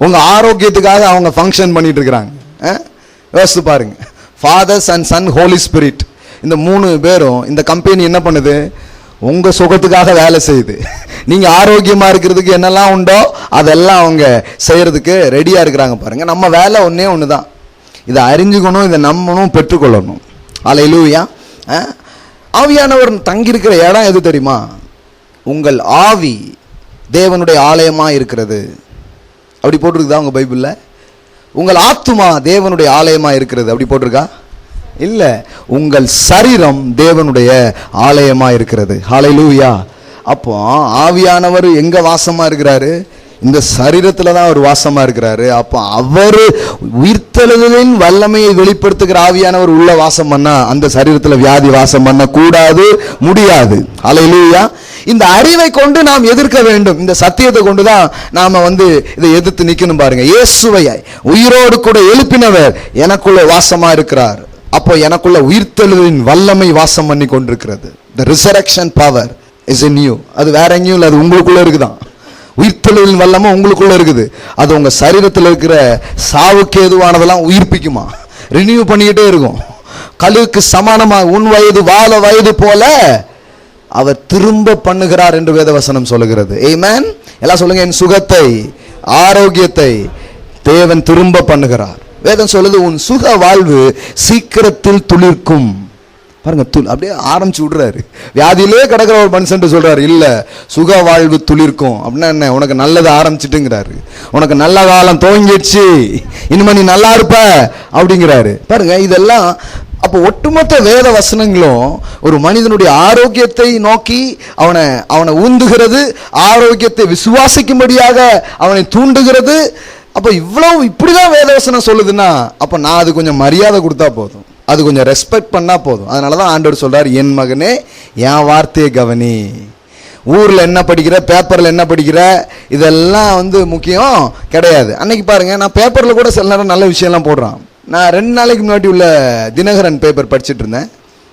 உங்க ஆரோக்கியத்துக்காக அவங்க ஃபங்க்ஷன் பண்ணிட்டு இருக்கிறாங்க. யோசித்து பாருங்க. Father and son holy spirit, இந்த 3 பேரும் இந்த கம்பெனி என்ன பண்ணுது? உங்க சுகத்துக்காக வேலை செய்யுது. நீங்க ஆரோக்கியமா இருக்கிறதுக்கு என்னெல்லாம் உண்டோ அதெல்லாம் அவங்க செய்யறதுக்கு ரெடியா இருக்கிறாங்க பாருங்க. நம்ம வேலை ஒன்னே ஒண்ணுதான், இதை அறிஞ்சுக்கணும், இதை நம்பணும், பெற்றுக்கொள்ளணும். அல்லேலூயா. ஆவியானவர் தங்கியிருக்கிற இடம் எது தெரியுமா? உங்கள் ஆவி தேவனுடைய ஆலயமா இருக்கிறது. அப்படி போட்டிருக்குதா உங்க பைபிள்ல? உங்கள் ஆத்துமா தேவனுடைய ஆலயமா இருக்கிறது, அப்படி போட்டிருக்கா? இல்ல, உங்கள் சரீரம் தேவனுடைய ஆலயமா இருக்கிறது. ஹல்லேலூயா. அப்போ ஆவியானவர் எங்க வாசமா இருக்கிறாரு? இந்த சரீரத்துல தான் அவர் வாசமா இருக்கிறாரு. அப்போ அவர் உயிர்த்தெழுதலின் வல்லமையை வெளிப்படுத்துகிற ஆவியானவர் உள்ள வாசம் பண்ணா அந்த சரீரத்துல வியாதி வாசம் பண்ண கூடாது, முடியாது. ஹல்லேலூயா. இந்த அறிவை கொண்டு நாம் எதிர்க்க வேண்டும். இந்த சத்தியத்தை கொண்டுதான் நாம இதை எதிர்த்து நிக்கணும் பாருங்க. இயேசுவை உயிரோடு கூட எழுப்பினவர் எனக்குள்ள வாசமா இருக்கிறார். அப்போ எனக்குள்ள உயிர்த்தெழுதலின் வல்லமை வாசம் பண்ணி கொண்டிருக்கிறது. The resurrection power is in you. அது வேற எங்கேயும் இல்லை, அது உங்களுக்குள்ள இருக்குதான். உயிர்த்தெழுதலின் வல்லமை உங்களுக்குள்ள இருக்குது. அது உங்க சரீரத்தில் இருக்கிற சாவுக்கு ஏதுவானதெல்லாம் உயிர்ப்பிக்குமா, ரினியூ பண்ணிக்கிட்டே இருக்கும். கழுகுக்கு சமானமா உன் வயது வாழ வயது போல அவர் திரும்ப பண்ணுகிறார் என்று வேதவசனம் சொல்லுகிறது. ஆமென். எல்லாம் சொல்லுங்க, என் சுகத்தை ஆரோக்கியத்தை தேவன் திரும்ப பண்ணுகிறார். வேதம் சொல்லுது, உன் சுக வாழ்வு சீக்கிரத்தில் துளிர்க்கும். பாருங்க, அப்படியே ஆரம்பிச்சு விடுறாரு. வியாதியிலே கிடக்கிற ஒரு மனுஷன் சொல்றாரு, இல்ல சுக வாழ்வு துளிர்க்கும். அப்படின்னா என்ன? உனக்கு நல்லது ஆரம்பிச்சுட்டுங்கிறாரு. உனக்கு நல்ல காலம் துவங்கிடுச்சு, இனிமே நீ நல்லா இருப்ப அப்படிங்கிறாரு. பாருங்க, இதெல்லாம் அப்போ ஒட்டுமொத்த வேத வசனங்களும் ஒரு மனிதனுடைய ஆரோக்கியத்தை நோக்கி அவனை ஊந்துகிறது, ஆரோக்கியத்தை விசுவாசிக்கும்படியாக அவனை தூண்டுகிறது. அப்போ இவ்வளவு இப்படிதான் வேதவசனம் சொல்லுதுன்னா அப்போ நான் அது கொஞ்சம் மரியாதை கொடுத்தா போதும், அது கொஞ்சம் ரெஸ்பெக்ட் பண்ணா போதும். அதனாலதான் ஆண்டவர் சொல்றாரு, என் மகனே என் வார்த்தையை கவனி. ஊர்ல என்ன படிக்கிற, பேப்பர்ல என்ன படிக்கிற, இதெல்லாம் முக்கியம் கிடையாது. அன்னைக்கு பாருங்க, நான் பேப்பர்ல கூட சில நேரம் நல்ல விஷயம்லாம் போடுறான். நான் 2 நாளைக்கு முன்னாடி உள்ள தினகரன் பேப்பர் படிச்சுட்டு இருந்தேன்.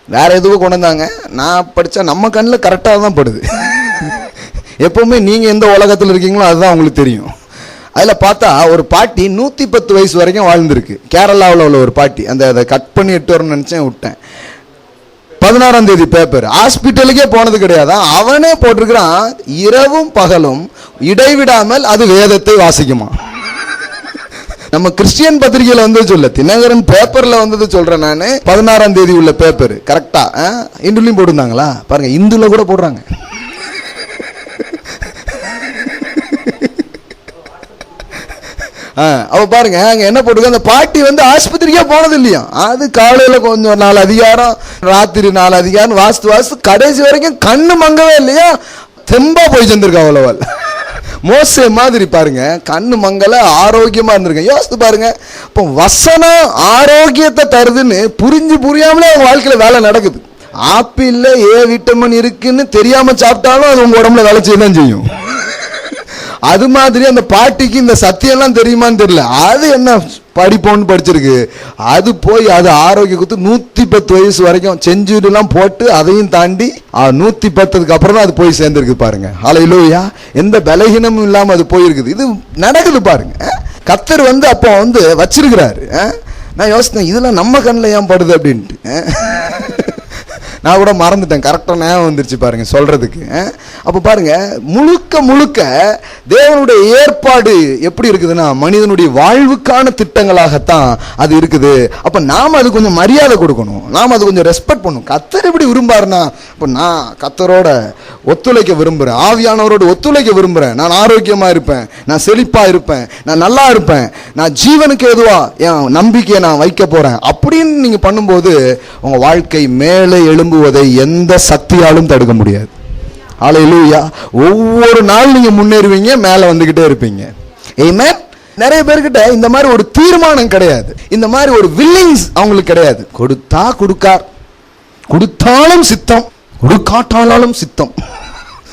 வேற எதுவும் கொண்டு வந்தாங்க. நான் படிச்சா நம்ம கண்ணில் கரெக்டாக தான் படுது. எப்பவுமே நீங்க எந்த உலகத்தில் இருக்கீங்களோ அதுதான் உங்களுக்கு தெரியும். அதில் பார்த்தா ஒரு பாட்டி 110 வயசு வரைக்கும் வாழ்ந்துருக்கு. கேரளாவில் உள்ள ஒரு பாட்டி. அதை கட் பண்ணி எட்டு வரணும்னு நினச்சேன், விட்டேன். 16ஆம் தேதி பேப்பர். ஹாஸ்பிட்டலுக்கே போனது கிடையாது, அவனே போட்டிருக்கிறான், இரவும் பகலும் இடைவிடாமல் அது வேதத்தை வாசிக்குமா. நம்ம கிறிஸ்டியன் பத்திரிகையில சொல்ல, தினகரன் பேப்பர்ல சொல்றேன் நான். 16ஆம் தேதி உள்ள பேப்பர் கரெக்டா இந்துலயும் போட்டிருந்தாங்களா பாருங்க, இந்துல கூட போடுறாங்க. அவ பாருங்க அங்க என்ன போட்டுருக்க, அந்த பாட்டி ஆஸ்பத்திரிக்கே போனது இல்லையா. அது காலையில கொஞ்சம் 4 அதிகாரம், ராத்திரி 4 அதிகாரம் வாசித்து கடைசி வரைக்கும் கண்ணு மங்கவே இல்லையா, தெம்பா போய் சேர்ந்திருக்கா. அவ்வளவல் மோசே மாதிரி பாருங்க, கண்ணு மங்கல ஆரோக்கியமா இருந்திருக்கேன். யோசித்து பாருங்க, இப்போ வசனம் ஆரோக்கியத்தை தருதுன்னு புரியாமலே அவங்க வாழ்க்கையில வேலை நடக்குது. ஆப்பிள்ல ஏ விட்டமின் இருக்குன்னு தெரியாம சாப்பிட்டாலும் அது உங்க உடம்புல வேலை செய்யதான் செய்யும். அது மாதிரி அந்த பாட்டிக்கு இந்த சத்தியம்லாம் தெரியுமான்னு தெரியல. அது என்ன படிப்போன்னு படிச்சிருக்கு, அது போய் அது ஆரோக்கிய குத்து 110 வயசு வரைக்கும் செஞ்சுரிலாம் போட்டு அதையும் தாண்டி 110க்கு அப்புறம் தான் அது போய் சேர்ந்துருக்கு பாருங்க. ஹல்லேலூயா. எந்த பலகீனமும் இல்லாம அது போயிருக்குது. இது நடக்குது பாருங்க. கர்த்தர் அப்போ வச்சிருக்கிறாரு. நான் யோசித்தேன், இதெல்லாம் நம்ம கண்ணில் ஏன் படுது அப்படின்ட்டு. நான் கூட மறந்துட்டேன், கரெக்டாக ஞாபகம் வந்துருச்சு பாருங்க சொல்றதுக்கு. அப்போ பாருங்க, முழுக்க தேவனுடைய ஏற்பாடு எப்படி இருக்குதுன்னா மனிதனுடைய வாழ்வுக்கான திட்டங்களாகத்தான் அது இருக்குது. அப்ப நாம அது கொஞ்சம் மரியாதை கொடுக்கணும், நாம அது கொஞ்சம் ரெஸ்பெக்ட் பண்ணணும். கர்த்தர் எப்படி விரும்பாருன்னா, இப்போ நான் கர்த்தரோட ஒத்துழைக்க விரும்புறேன், ஆவியானவரோட ஒத்துழைக்க விரும்புறேன், நான் ஆரோக்கியமா இருப்பேன், நான் செழிப்பா இருப்பேன், நான் நல்லா இருப்பேன், நான் ஜீவனுக்கு எதுவா என் நம்பிக்கையை நான் வைக்க போறேன் அப்படின்னு நீங்க பண்ணும்போது உங்க வாழ்க்கை மேலே எழும்புவதை எந்த சக்தியாலும் தடுக்க முடியாது. ஹல்லேலூயா. ஒவ்வொரு நாள் நீங்க முன்னேறுவீங்க, மேல வந்துகிட்டே இருப்பீங்க. ஆமென். நிறைய பேர்கிட்ட இந்த மாதிரி ஒரு தீர்மானம் கிடையாது, இந்த மாதிரி ஒரு வில்லிங்ஸ் அவங்களுக்கு கிடையாது. கொடுத்தா கொடுக்கார், கொடுத்தாலும் சித்தம், கொடுக்காட்டாலும் சித்தம்.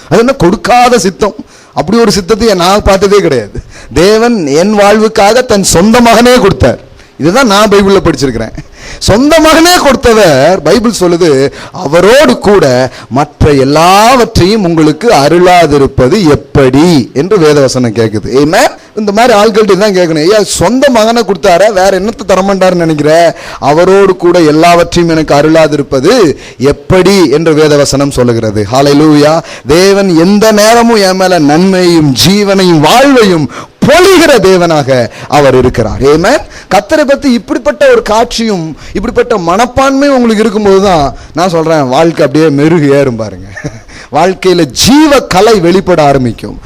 அது என்ன கொடுக்காத சித்தம்? அப்படி ஒரு சித்தத்தை நான் பார்த்ததே கிடையாது. தேவன் என் வாழ்வுக்காக தன் சொந்த மகனே கொடுத்தார். இதுதான் நான் பைபிள்ல படிச்சிருக்கிறேன். சொந்த மகனே கொடுத்தவர், பைபிள் சொல்லுது, அவரோடு கூட மற்ற எல்லாவற்றையும் உங்களுக்கு அருளாதிருப்பது எப்படி என்று வேதவசனம் கேட்குது. ஆமென். இந்த மாதிரி ஆட்கள்கிட்ட தான் கேட்கணும், ஐயா சொந்த மகனை கொடுத்தார, வேற என்னத்தை தரமாட்டாருன்னு நினைக்கிற? அவரோடு கூட எல்லாவற்றையும் எனக்கு அருளாதிருப்பது எப்படி என்று வேதவசனம் சொல்லுகிறது. ஹல்லேலூயா. தேவன் எந்த நேரமும் என் மேல நன்மையும் ஜீவனையும் வாழ்வையும் பொழிகிற தேவனாக அவர் இருக்கிறார். ஆமென். கர்த்தரை பத்தி இப்படிப்பட்ட ஒரு காட்சியும் இப்படிப்பட்ட மனப்பான்மை உங்களுக்கு இருக்கும்போது தான் நான் சொல்றேன், வாழ்க்கை அப்படியே மெருகு ஏறும் பாருங்க. வாழ்க்கையில ஜீவ கலை வெளிப்பட ஆரம்பிக்கும்.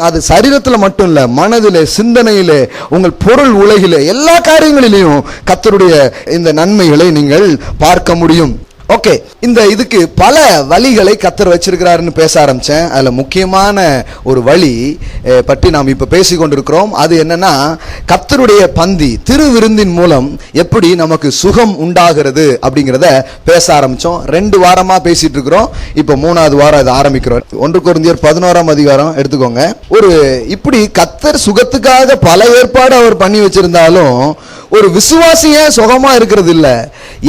அது சரீரத்தில் மட்டும் இல்ல, மனதிலே, சிந்தனையிலே, உங்கள் பொருள் உலகிலே, எல்லா காரியங்களிலையும் கர்த்தருடைய இந்த நன்மைகளை நீங்கள் பார்க்க முடியும். ஓகே, இந்த இதுக்கு பல வழிகளை கர்த்தர் வச்சிருக்கிறாருன்னு பேச ஆரம்பிச்சேன். அதுல முக்கியமான ஒரு வழி பற்றி நாம் இப்ப பேசிக் கொண்டிருக்கிறோம். அது என்னன்னா, கர்த்தருடைய பந்தி திருவிருந்தின் மூலம் எப்படி நமக்கு சுகம் உண்டாகிறது அப்படிங்கிறத பேச ஆரம்பிச்சோம். 2 வாரமா பேசிட்டு இருக்கிறோம். இப்ப 3வது வாரம் அதை ஆரம்பிக்கிறோம். 1 கொரிந்தியர் 11ஆம் அதிகாரம் எடுத்துக்கோங்க. ஒரு இப்படி கர்த்தர் சுகத்துக்காக பல ஏற்பாடு அவர் பண்ணி வச்சிருந்தாலும் ஒரு விசுவாசி ஏன் சுகமா இருக்கிறது இல்ல?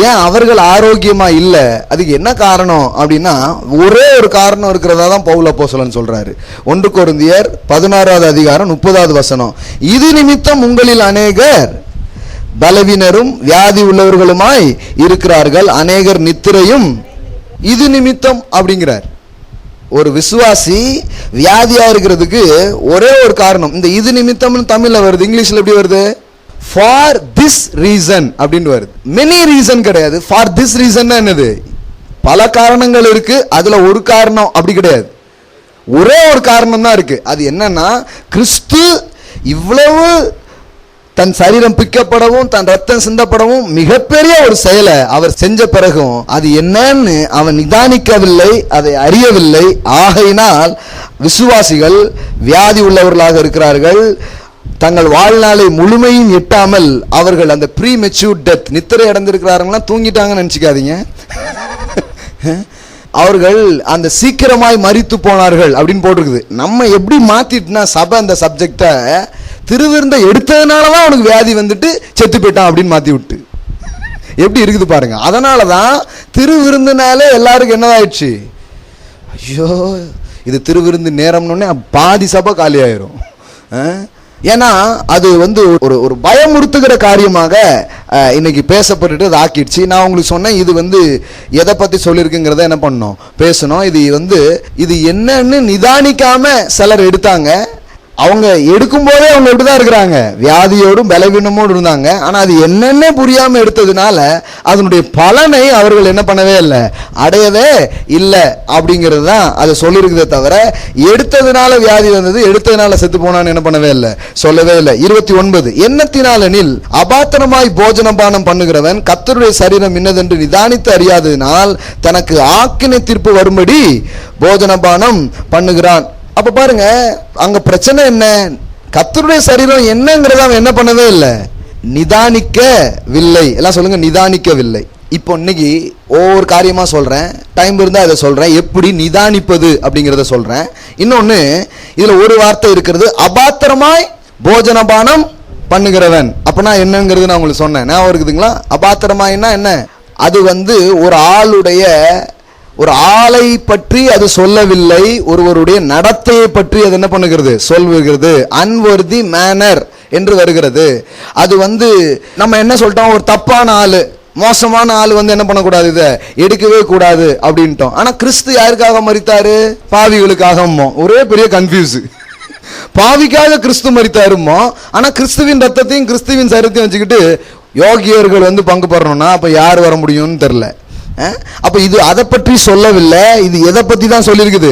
ஏன் அவர்கள் ஆரோக்கியமா இல்ல? அதுக்கு என்ன காரணம் அப்படின்னா, ஒரே ஒரு காரணம் இருக்கிறதா தான் பவுல் அப்போஸ்தலன் சொல்றாரு. 1 கொரிந்தியர் 16வது அதிகாரம் 30வது வசனம், இது நிமித்தம் உங்களில் அநேகர் பலவீனரும் வியாதி உள்ளவர்களுமாய் இருக்கிறார்கள், அநேகர் நித்திரையும். இது நிமித்தம் அப்படிங்கிறார். ஒரு விசுவாசி வியாதியா இருக்கிறதுக்கு ஒரே ஒரு காரணம். இந்த இது நிமித்தம் தமிழ்ல வருது, இங்கிலீஷ்ல எப்படி வருது? ஃபார் திஸ் ரீசன் அப்படின்னு வருது. மெனி ரீசன் கிடையாது. ஃபார் திஸ் ரீசன் என்னது? பல காரணங்கள் இருக்கு, அதுல ஒரு காரணம் அப்படி கிடையாது. ஒரே ஒரு காரணம் தான் இருக்கு. அது என்னன்னா, கிறிஸ்து இவ்வளவு தன் சரீரம் பிக்கப்படவும் தன் ரத்தம் சிந்தப்படவும் மிகப்பெரிய ஒரு செயலை அவர் செஞ்ச பிறகும் அது என்னன்னு அவன் நிதானிக்கவில்லை, அதை அறியவில்லை. ஆகையினால் விசுவாசிகள் வியாதி உள்ளவர்களாக இருக்கிறார்கள். தங்கள் வாழ்நாளை முழுமையும் எட்டாமல் அவர்கள் அந்த ப்ரீ மெச்சூர் டெத், நித்திரை அடைந்திருக்கிறார்கள்லாம் தூங்கிட்டாங்கன்னு நினைச்சுக்காதீங்க. அவர்கள் அந்த சீக்கிரமாய் மரித்து போனார்கள் அப்படின்னு போட்டிருக்குது. நம்ம எப்படி மாத்திட்டுனா, சபை அந்த சப்ஜெக்டை திருவிருந்தை எடுத்ததுனாலதான் அவனுக்கு வியாதி வந்துட்டு செத்து போயிட்டான் அப்படின்னு மாத்தி விட்டு எப்படி இருக்குது பாருங்க. அதனாலதான் திருவிருந்தினாலே எல்லாருக்கும் என்னதாயிடுச்சு, ஐயோ இது திருவிருந்து நேரம்னு பாதி சபை காலி ஆயிரும். ஏன்னா அது ஒரு பயமுறுத்துகிற காரியமாக இன்னைக்கு பேசப்பட்டுட்டு அது ஆக்கிடுச்சு. நான் உங்களுக்கு சொன்னேன், இது எதை பத்தி சொல்லியிருக்குங்கிறத என்ன பண்ணோம், பேசணும். இது என்னன்னு நிதானிக்காம சிலர் எடுத்தாங்க. அவங்க எடுக்கும் போதே அவங்க எப்படிதான் இருக்கிறாங்க, வியாதியோடும் பலவீனமோடு இருந்தாங்க. ஆனா அது என்னென்ன புரியாம எடுத்ததுனால அதனுடைய பலனை அவர்கள் என்ன பண்ணவே இல்லை, அடையவே இல்லை அப்படிங்கிறது தான் அதை சொல்லியிருக்குதே தவிர, எடுத்ததுனால வியாதி வந்தது, எடுத்ததுனால செத்து போனான்னு என்ன பண்ணவே இல்லை, சொல்லவே இல்லை. 29, எண்ணத்தினாலெனில் அபாத்திரமாய் போஜனபானம் பண்ணுகிறவன் கர்த்தருடைய சரீரம் இன்னதென்று நிதானித்து அறியாததினால் தனக்கு ஆக்கினை தீர்ப்பு வரும்படி போஜனபானம் பண்ணுகிறான். அப்ப பாருங்க, அங்க பிரச்சனை என்ன, கர்த்தருடைய சரீரம் என்னங்கிறத அவன் என்ன பண்ணவே இல்லை, நிதானிக்கவில்லை. எல்லாம் சொல்லுங்க, நிதானிக்கவில்லை. இப்போ இன்னைக்கு ஒவ்வொரு காரியமா சொல்றேன், டைம் இருந்தா இதை சொல்றேன், எப்படி நிதானிப்பது அப்படிங்கிறத சொல்றேன். இன்னொன்னு இதுல ஒரு வார்த்தை இருக்கிறது, அபாத்திரமாய் போஜனபானம் பண்ணுகிறவன். அப்பனா என்னங்கிறது நான் உங்களுக்கு சொன்னேன், ஞாபகம் இருக்குதுங்களா? அபாத்திரமாய்னா என்ன, அது ஒரு ஆளை பற்றி அது சொல்லவில்லை, ஒருவருடைய நடத்தையை பற்றி அது என்ன பண்ணுகிறது, சொல்லுகிறது. அன்வர்தி மேனர் என்று வருகிறது. அது நம்ம என்ன சொல்லிட்டோம், ஒரு தப்பான ஆளு, மோசமான ஆளு என்ன பண்ணக்கூடாது, இதை எடுக்கவே கூடாது அப்படின்ட்டோம். ஆனா கிறிஸ்து யாருக்காக மரித்தாரு, பாவிகளுக்காக. ஒரே பெரிய கன்ஃபியூஸ். பாவிக்காக கிறிஸ்து மரித்தாருமோ, ஆனா கிறிஸ்துவின் ரத்தத்தையும் கிறிஸ்துவின் சரீரத்தையும் வச்சுக்கிட்டு யோகியர்கள் பங்கு பெறணும்னா அப்ப யார் வர முடியும்னு தெரியல. அப்ப இது அதை பற்றி சொல்லவில்லை, இது எதை பத்தி தான் சொல்லியிருக்குது,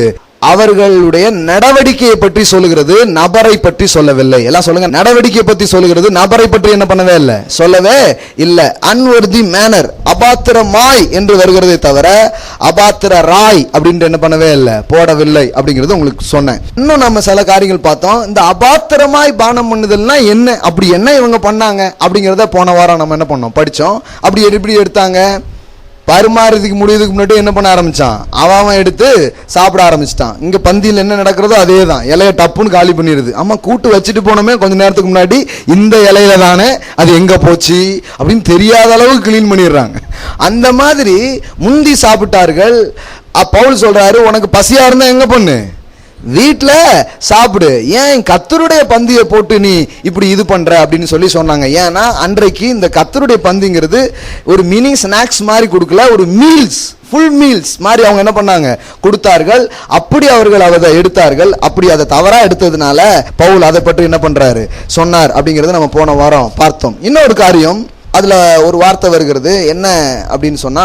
அவர்களுடைய நடவடிக்கையை பற்றி சொல்லுகிறது, நபரை பற்றி சொல்லவில்லை. எல்லாம் சொல்லுங்க, நடவடிக்கையை பற்றி சொல்லுகிறது, நபரை பற்றி என்ன பண்ணவே இல்லை, சொல்லவே இல்லை. அன்வர்தி மேனர், அபாத்திரமாய் என்று வருகிறதே தவிர அபாத்திர ராய் அப்படின்ட்டு என்ன பண்ணவே இல்லை, போடவில்லை அப்படிங்கிறது உங்களுக்கு சொன்னேன். இன்னும் நம்ம சில காரியங்கள் பார்த்தோம். இந்த அபாத்திரமாய் பானம் பண்ணுதல்னா என்ன, அப்படி என்ன இவங்க பண்ணாங்க அப்படிங்கிறத போன வாரம் நம்ம என்ன பண்ணோம், படிச்சோம். அப்படி எப்படி எடுத்தாங்க, பரிமாறதுக்கு முடியதுக்கு முன்னாடி என்ன பண்ண ஆரம்பிச்சான், அவன் எடுத்து சாப்பிட ஆரம்பிச்சிட்டான். இங்க பந்தியில் என்ன நடக்கிறதோ அதே தான், இலைய டப்புன்னு காலி பண்ணிடுது. ஆமா, கூட்டு வச்சுட்டு போனோமே கொஞ்ச நேரத்துக்கு முன்னாடி இந்த இலையில தானே, அது எங்க போச்சு அப்படின்னு தெரியாத அளவுக்கு கிளீன் பண்ணிடுறாங்க. அந்த மாதிரி முந்தி சாப்பிட்டார்கள். பவுல் சொல்றாரு, உனக்கு பசியா இருந்தா எங்க பண்ணு, வீட்டில் சாப்பிடு, ஏன் கர்த்தருடைய பந்தியை போட்டு நீ இப்படி இது பண்ற அப்படின்னு சொல்லி சொன்னாங்க. ஏன்னா அன்றைக்கு இந்த கர்த்தருடைய பந்திங்கிறது ஒரு மினி ஸ்நாக்ஸ் மாதிரி கொடுக்கல, ஒரு மீல்ஸ், ஃபுல் மீல்ஸ் மாதிரி அவங்க என்ன பண்ணாங்க, கொடுத்தார்கள். அப்படி அவர்கள் அதை எடுத்தார்கள். அப்படி அதை தவறா எடுத்ததுனால பவுல் அதை பற்றி என்ன பண்றாரு சொன்னார் அப்படிங்கறத நம்ம போன வாரம் பார்த்தோம். இன்னொரு காரியம் அதுல ஒரு வார்த்தை வருகிறது, என்ன அப்படின்னு சொன்னா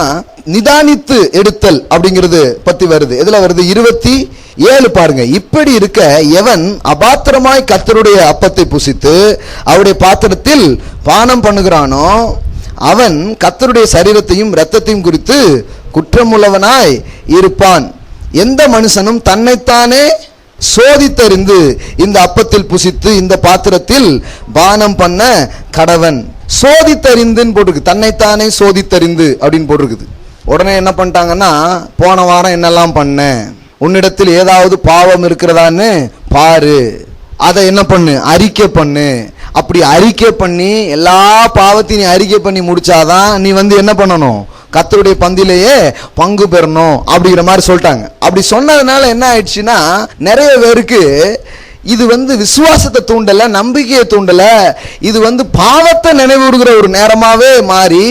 நிதானித்து எடுத்தல் அப்படிங்கிறது பத்தி வருது. எதுல வருது, 27 பாருங்க. இப்படி இருக்க எவன் அபாத்திரமாய் கர்த்தருடைய அப்பத்தை புசித்து அவருடைய பாத்திரத்தில் பானம் பண்ணுகிறானோ அவன் கர்த்தருடைய சரீரத்தையும் இரத்தத்தையும் குறித்து குற்றமுள்ளவனாய் இருப்பான். எந்த மனுஷனும் தன்னைத்தானே சோதித்தறிந்து இந்த அப்பத்தில் புசித்து இந்த பாத்திரத்தில் பானம் பண்ண கடவன். சோதித்தறிந்துன்னு போட்டிருக்கு, தன்னைத்தானே சோதித்தறிந்து அப்படின்னு போட்டிருக்குது. உடனே என்ன பண்ணிட்டாங்கன்னா, போன வாரம் என்னெல்லாம் பண்ண, உன்னிடத்தில் ஏதாவது பாவம் இருக்கிறதான்னு பாரு, அதை என்ன பண்ணு, அறிக்கை பண்ணு. அப்படி அறிக்கை பண்ணி எல்லா பாவத்தையும் நீ அறிக்கை பண்ணி முடிச்சாதான் நீ என்ன பண்ணணும், கர்த்தருடைய பந்திலேயே பங்கு பெறணும் அப்படிங்கிற மாதிரி சொல்லிட்டாங்க. அப்படி சொன்னதுனால என்ன ஆயிடுச்சுன்னா, நிறைய பேருக்கு இது விசுவாசத்தை தூண்டல, நம்பிக்கையை தூண்டல, இது பாவத்தை நினைவுறுகிற ஒரு நேரமாவே மாறி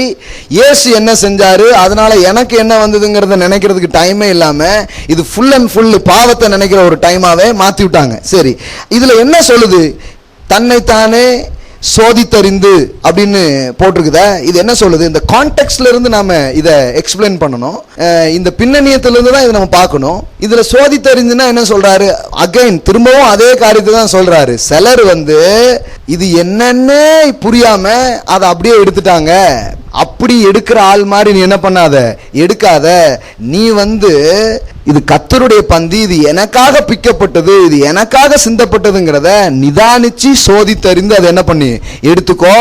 இயேசு என்ன செஞ்சாரு, அதனால எனக்கு என்ன வந்ததுங்கிறத நினைக்கிறதுக்கு டைமே இல்லாம இது ஃபுல் அண்ட் ஃபுல் பாவத்தை நினைக்கிற ஒரு டைமாவே மாத்தி விட்டாங்க. சரி, இதுல என்ன சொல்லுது, தன்னைத்தானே சோதித்தறிந்து அப்படின்னு போட்டிருக்குத. இது என்ன சொல்லுது, இந்த கான்டெக்ட்ல இருந்து நாம இதை எக்ஸ்பிளைன் பண்ணணும், இந்த பின்னணியத்திலிருந்து தான் இதை நம்ம பார்க்கணும். இதுல சோதித்தறிந்துன்னா என்ன சொல்றாரு, அகைன் திரும்பவும் அதே காரியத்தை தான் சொல்றாரு. சிலர் இது என்னன்னு புரியாம அதை அப்படியே எடுத்துட்டாங்க. அப்படி எடுக்கிற ஆள் மாதிரி நீ என்ன பண்ணாத, எடுக்காத. நீ இது கர்த்தருடைய பந்தி, இது எனக்காக பிக்கப்பட்டது, இது எனக்காக சிந்தப்பட்டதுங்கிறத நிதானிச்சு சோதித்தறிந்து அதை என்ன பண்ணி எடுத்துக்கோ.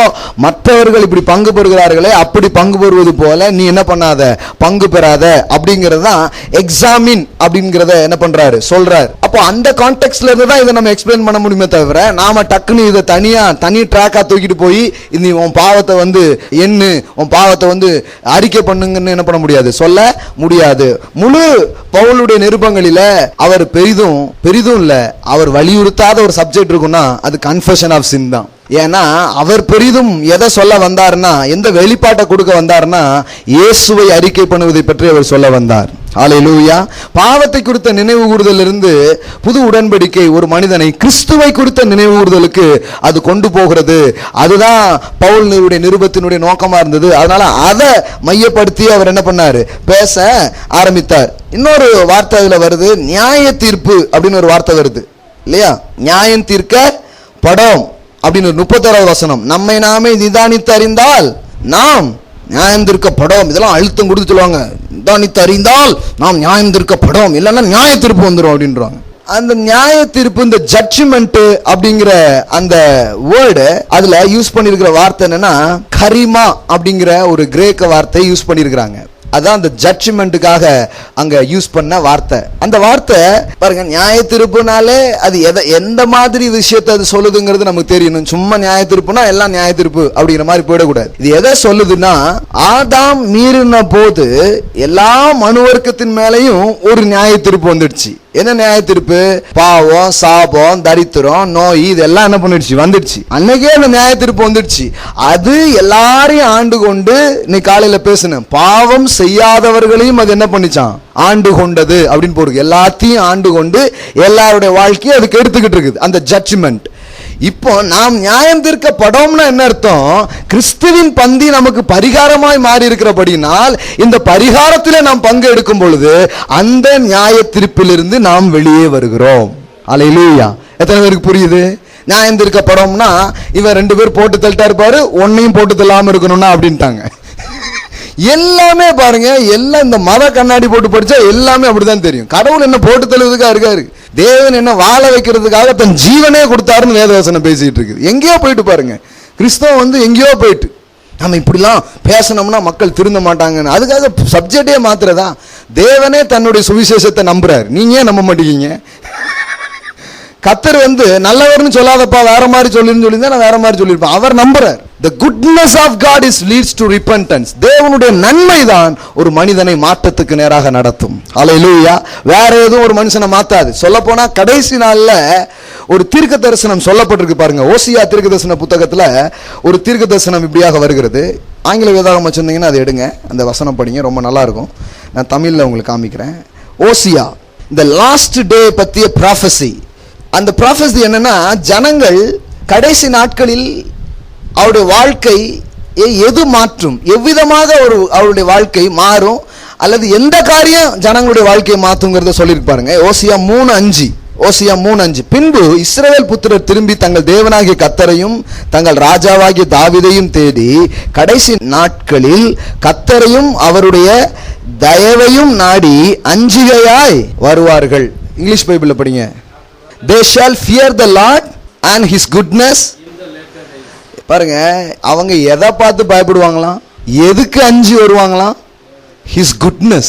மற்றவர்கள் இப்படி பங்கு பெறுகிறார்களே அப்படி பங்கு பெறுவது போல நீ என்ன பண்ணாத, பங்கு பெறாத அப்படிங்கிறது தான் எக்ஸாமின் அப்படிங்கிறத என்ன பண்றாரு சொல்றாரு. அப்போ அந்த கான்டெக்ட்ல இருந்து தான் இதை நம்ம எக்ஸ்பிளைன் பண்ண முடியுமே தவிர நாம டக்குன்னு இதை தனி ட்ராக்கா தூக்கிட்டு போய் நீ உன் பாவத்தை எண்ணு, உன் பாவத்தை அறிக்கை பண்ணுங்கன்னு என்ன பண்ண முடியாது, சொல்ல முடியாது. முழு பவுலுடைய நிருபங்களில அவர் பெரிதும் இல்ல, அவர் வலியுறுத்தாத ஒரு சப்ஜெக்ட் இருக்குன்னா அது கன்ஃபெஷன் ஆஃப் சின் தான். ஏன்னா அவர் பெரிதும் எதை சொல்ல வந்தார்னா, எந்த வெளிப்பாட்டை கொடுக்க வந்தார்னா, இயேசுவை அறிக்கை பண்ணுவதை பற்றி அவர் சொல்ல வந்தார். ஹல்லேலூயா. பாவத்தை குறித்த நினைவு கூறுதல் இருந்து புது உடன்படிக்கை ஒரு மனிதனை கிறிஸ்துவை குறித்த நினைவு கூறுதலுக்கு அது கொண்டு போகிறது. அதுதான் பவுலுடைய நிருபத்தினுடைய நோக்கமா இருந்தது. அதனால அதை மையப்படுத்தி அவர் என்ன பண்ணாரு, பேச ஆரம்பித்தார். இன்னொரு வார்த்தை அதுல வருது, நியாய தீர்ப்பு அப்படின்னு ஒரு வார்த்தை வருது இல்லையா. நியாயம் தீர்க்க படம் அப்படின்னு 36வது வசனம், நம்மை நாமே நிதானித்து அறிந்தால் நாம் நியாயம் தீர்க்கப்படும். இதெல்லாம் அழுத்தம் கொடுத்து சொல்லுவாங்க, நிதானித்து அறிந்தால் நாம் நியாயம் தீர்க்கப்படும், இல்லைன்னா நியாய தீர்ப்பு வந்துடும் அப்படின்றாங்க. அந்த நியாய தீர்ப்பு, இந்த ஜட்ஜ்மெண்ட் அப்படிங்கிற அந்த வேர்டு அதுல யூஸ் பண்ணிருக்கிற வார்த்தை என்னன்னா கரிமா அப்படிங்கிற ஒரு கிரேக்க வார்த்தை யூஸ் பண்ணிருக்கிறாங்க. அதான் அந்த ஜட்ஜ்மெண்ட்டுக்காக அங்க யூஸ் பண்ண வார்த்தை. அந்த வார்த்தை பாருங்க, நியாய தீர்ப்புனாலே அது எந்த மாதிரி விஷயத்தை அது சொல்லுதுங்கிறது நமக்கு தெரியணும். சும்மா நியாய தீர்ப்புனா எல்லாம் நியாய தீர்ப்பு அப்படிங்கிற மாதிரி போயிடக்கூடாது. இது எதை சொல்லுதுன்னா, ஆதாம் மீறின போது எல்லா மனுவர்க்கத்தின் மேலையும் ஒரு நியாய தீர்ப்பு வந்துடுச்சு. என்ன நியாய தீர்ப்பு, பாவம், சாபம், தரித்திரம், நோய், இதெல்லாம் என்ன பண்ணிடுச்சு, வந்துடுச்சு. அன்னைக்கே அந்த நியாய தீர்ப்பு வந்துடுச்சு. அது எல்லாரையும் ஆண்டு கொண்டு, இன்னைக்கு காலையில பேசுனேன், பாவம் செய்யாதவர்களையும் அது என்ன பண்ணிச்சான், ஆண்டு கொண்டது அப்படின்னு போடுது. எல்லாத்தையும் ஆண்டு கொண்டு எல்லாருடைய வாழ்க்கையை அதுக்கு எடுத்துக்கிட்டு இருக்குது அந்த ஜட்ஜ்மெண்ட். இப்போ நாம் நியாயம் தீர்க்கப்படோம்னா என்ன அர்த்தம், கிறிஸ்துவின் பந்தி நமக்கு பரிகாரமாய் மாறி இருக்கிறபடினால் இந்த பரிகாரத்தில் நாம் பங்கு எடுக்கும் பொழுது அந்த நியாய தீர்ப்பிலிருந்து நாம் வெளியே வருகிறோம். அல்லேலூயா. எத்தனை பேருக்கு புரியுது? நியாயம் தீர்க்கப்படோம்னா இவன் 2 பேர் போட்டு தள்ளிட்டா இருப்பாரு, ஒன்னையும் போட்டு தள்ளாம இருக்கணும்னா அப்படின்ட்டாங்க. எல்லாமே பாருங்க, எல்லாம் இந்த மத கண்ணாடி போட்டு படிச்சா எல்லாமே அப்படிதான் தெரியும். கடவுள் என்ன போட்டு தள்ளுவதுக்காக இருக்காரு, தேவன் என்ன வாழ வைக்கிறதுக்காக தன் ஜீவனே கொடுத்தாருன்னு வேதவசனம் பேசிட்டு இருக்குது. எங்கேயோ போயிட்டு பாருங்க, கிறிஸ்தவம் எங்கேயோ போயிட்டு நம்ம இப்படிலாம் பேசணும்னா மக்கள் திருந்த மாட்டாங்கன்னு. அதுக்காக சப்ஜெக்டே மாத்துறதா? தேவனே தன்னுடைய சுவிசேஷத்தை நம்புறாரு, நீங்க ஏன் நம்ப மாட்டேங்க? கர்த்தர் நல்லவர்னு சொல்லாதப்பா வேற மாதிரி சொல்லியிருந்தா நான் வேற மாதிரி சொல்லியிருப்பேன். அவர் நம்புறார். The goodness of God is leads to repentance. தேவனுடைய நன்மை தான் ஒரு மனிதனை மாற்றத்துக்கு நேராக நடத்தும். ஹல்லேலூயா. வேற எதுவும் ஒரு மனுஷனை மாத்தாது. சொல்ல போனா கடைசி நாள்ல ஒரு தீர்க்க தரிசனம் சொல்லப்பட்டிருக்கு பாருங்க. ஓசியா தீர்க்க தரிசன புத்தகத்துல ஒரு தீர்க்க தரிசனம் இப்படியாக வருகிறது. ஆங்கில வேதாகம் வச்சிருந்தீங்கன்னா அதை எடுங்க, அந்த வசனம் படிங்க, ரொம்ப நல்லா இருக்கும். நான் தமிழ்ல உங்களுக்கு காமிக்கிறேன். ஓசியா இந்த லாஸ்ட் டே பத்திய ப்ராஃபஸி. அந்த ப்ராஃபஸி என்னன்னா, ஜனங்கள் கடைசி நாட்களில் அவருடைய வாழ்க்கை எது மாற்றும், எவ்விதமாக அவருடைய வாழ்க்கை மாறும், அல்லது எந்த காரியம் ஜனங்களுடைய வாழ்க்கையை மாற்றுங்கிறத சொல்லியிருப்பாருங்க. ஓசியா 3:5. ஓசியா 3:5. பின்பு இஸ்ரவேல் புத்திரர் திரும்பி தங்கள் தேவனாகிய கர்த்தரையும் தங்கள் ராஜாவாகிய தாவீதையும் தேடி கடைசி நாட்களில் கர்த்தரையும் அவருடைய தயவையும் நாடி அஞ்சிகையாய் வருவார்கள். இங்கிலீஷ் பைபிள்ல படிங்க. They shall fear the Lord and his goodness. பாருங்க, அவங்க எதை பார்த்து பயப்படுவாங்களாம், எதுக்கு அஞ்சி வருவாங்களாம்? his goodness,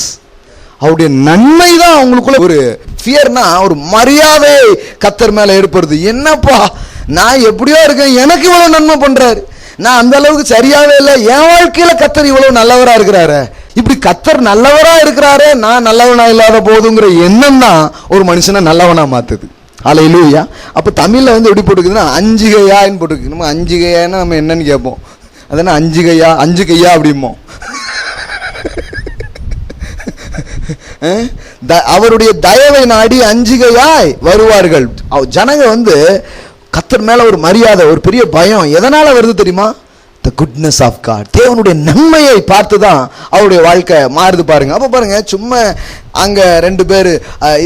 அவருடைய நன்மை தான் அவங்களுக்குள்ள. ஒரு ஃபியர்னா ஒரு மரியாதை கர்த்தர் மேல ஏற்படுது. என்னப்பா நான் எப்படியோ இருக்கேன், எனக்கு இவ்வளவு நன்மை பண்றாரு, நான் அந்த அளவுக்கு சரியாவே இல்லை, என் வாழ்க்கையில கர்த்தர் இவ்வளவு நல்லவரா இருக்கிறாரு, இப்படி கர்த்தர் நல்லவரா இருக்கிறாரு, நான் நல்லவனா இல்லாத போதுங்கிற எண்ணம் தான் ஒரு மனுஷனை நல்லவனா மாத்துது. ஹல்லேலூயா. அப்ப தமிழ்ல எப்படி போட்டுக்குதுன்னா அஞ்சுகையான்னு போட்டுருக்கு. நம்ம அஞ்சுகையான்னா நம்ம என்னன்னு கேட்போம், அதனா அஞ்சுகையா, அஞ்சு கையா அப்படிமோ. அவருடைய தயவை நாடி அஞ்சுகையாய் வருவார்கள். ஜனங்க கர்த்தர் மேல ஒரு மரியாதை, ஒரு பெரிய பயம் எதனால வருது தெரியுமா? the goodness of God. தேவனுடைய நன்மையை பார்த்து தான் அவருடைய வாழ்க்கை மாறுது பாருங்க. அப்ப பாருங்க, சும்மா அங்க 2 பேர்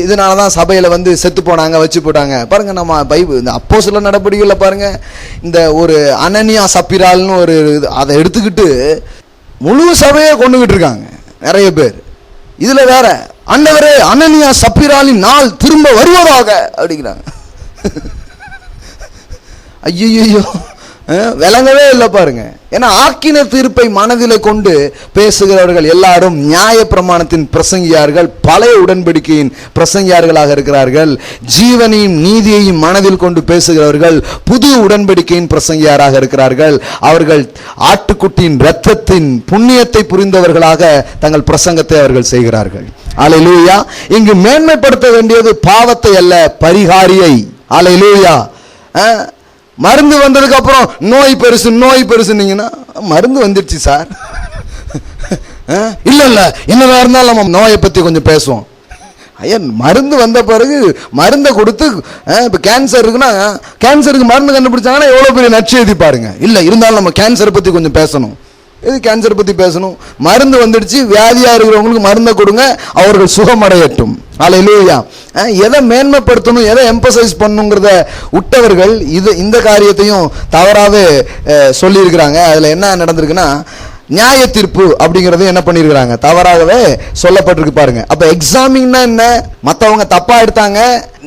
இதனாலதான் சபையில செத்து போனாங்க, வச்சு போட்டாங்க பாருங்க. நம்ம பைபிள் இந்த அப்போஸ்தலர் நடபடிகள்ல பாருங்க, இந்த ஒரு அனனியா சப்பிரால்னு ஒரு அதை எடுத்துக்கிட்டு முழு சபையை கொண்டுகிட்டு இருக்காங்க நிறைய பேர். இதுல வேற ஆண்டவரே அனனியா சப்பிராலின் நாள் திரும்ப வருவதாக அப்படிங்கிறாங்க. ஐயோ, விளங்கவே இல்லை பாருங்க. ஏன்னா ஆக்கின தீர்ப்பை மனதிலே கொண்டு பேசுகிறவர்கள் எல்லாரும் நியாய பிரமாணத்தின் பிரசங்கியார்கள், பழைய உடன்படிக்கையின் பிரசங்கியார்களாக இருக்கிறார்கள். ஜீவனையும் நீதியையும் மனதில் கொண்டு பேசுகிறவர்கள் புது உடன்படிக்கையின் பிரசங்கியாராக இருக்கிறார்கள். அவர்கள் ஆட்டுக்குட்டியின் இரத்தத்தின் புண்ணியத்தை புரிந்தவர்களாக தங்கள் பிரசங்கத்தை அவர்கள் செய்கிறார்கள். அல்லேலூயா. இங்கு மேன்மைப்படுத்த வேண்டியது பாவத்தை அல்ல, பரிகாரியை. அல்லேலூயா. மருந்து வந்ததுக்கு அப்புறம் நோய் பெருசு நோய் பெருசுன்னீங்கன்னா மருந்து வந்துடுச்சு சார். இல்ல என்னதான் இருந்தாலும் நம்ம நோயை பத்தி கொஞ்சம் பேசுவோம். ஐயா, மருந்து வந்த பிறகு மருந்தை கொடுத்து, இப்ப கேன்சர் இருக்குன்னா கேன்சருக்கு மருந்து கண்டுபிடிச்சாங்கன்னா எவ்வளவு பெரிய நற்செய்தி பாருங்க. இல்ல இருந்தாலும் நம்ம கேன்சரை பத்தி கொஞ்சம் பேசணும். எது கேன்சர் பத்தி பேசணும்? மருந்து வந்துடுச்சு, வியாதியா இருக்கிறவங்களுக்கு மருந்தை கொடுங்க, அவர்கள் சுகமடையட்டும். அல்லேலூயா. எதை மேன்மைப்படுத்தணும், எதை எம்பசைஸ் பண்ணுங்கிறத விட்டவர்கள் இந்த காரியத்தையும் தவறாவே சொல்லி இருக்கிறாங்க. அதுல என்ன நடந்திருக்குன்னா, நியாய தீர்ப்பு அப்படிங்கறது என்ன பண்ணிருக்காங்க, தவறாகவே சொல்லப்பட்டிருக்கு பாருங்க. அப்ப எக்ஸாமின்னா என்ன, மத்தவங்க தப்பா எடுத்தாங்க,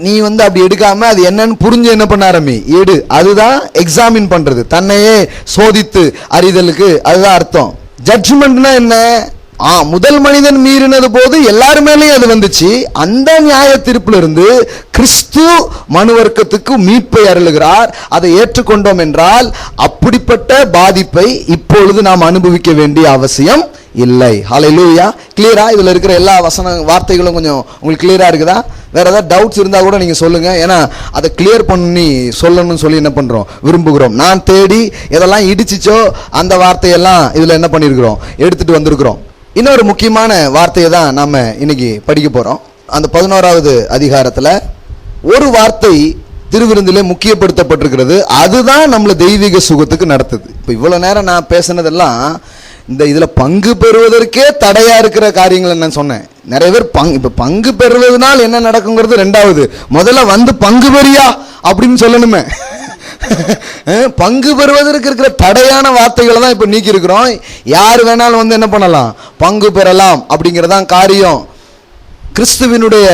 நீ அப்படி எடுக்காம அது என்னன்னு புரிஞ்சு என்ன பண்ண ஆரம்பி எடு. அதுதான் எக்ஸாமின் பண்றது, தன்னையே சோதித்து அறிதலுக்கு அதுதான் அர்த்தம். ஜட்ஜ்மெண்ட்னா என்ன, முதல் மனிதன் மீறினது போது எல்லாரு மேலேயும் அது வந்துச்சு. அந்த நியாய தீர்ப்புல இருந்து கிறிஸ்து மனுவர்க்கத்துக்கு மீட்பை அருளுகிறார். அதை ஏற்றுக்கொண்டோம் என்றால் அப்படிப்பட்ட பாதிப்பை இப்பொழுது நாம் அனுபவிக்க வேண்டிய அவசியம் இல்லை. ஹல்லேலூயா. கிளியரா? இதுல இருக்கிற எல்லா வார்த்தைகளும் கொஞ்சம் உங்களுக்கு கிளியரா இருக்குதா? வேற ஏதாவது டவுட்ஸ் இருந்தா கூட நீங்க சொல்லுங்க. ஏன்னா அதை கிளியர் பண்ணி சொல்லணும்னு சொல்லி என்ன பண்றோம், விரும்புகிறோம். நான் தேடி எதெல்லாம் இடிச்சிச்சோ அந்த வார்த்தையெல்லாம் இதுல என்ன பண்ணிருக்கிறோம், எடுத்துட்டு வந்திருக்கிறோம். இன்னொரு முக்கியமான வார்த்தையை தான் நாம இன்னைக்கு படிக்க போறோம். அந்த 11வது அதிகாரத்துல ஒரு வார்த்தை திருவிருந்திலே முக்கியப்படுத்தப்பட்டிருக்கிறது. அதுதான் நம்மள தெய்வீக சுகத்துக்கு நடத்துது. இப்ப இவ்வளவு நேரம் நான் பேசினதெல்லாம் இதுல பங்கு பெறுவதற்கே தடையா இருக்கிற காரியங்கள் நான் சொன்னேன். நிறைய பேர் இப்ப பங்கு பெறுவதனால் என்ன நடக்குங்கிறது ரெண்டாவது. முதல்ல பங்கு பெறியா அப்படின்னு சொல்லணுமே. பங்கு பெறுவதற்கு இருக்கிற தடையான வார்த்தைகளை தான் இப்ப நீக்கி இருக்கிறோம். யார் வேணாலும் என்ன பண்ணலாம், பங்கு பெறலாம் அப்படிங்கறதான் காரியம். கிறிஸ்துவினுடைய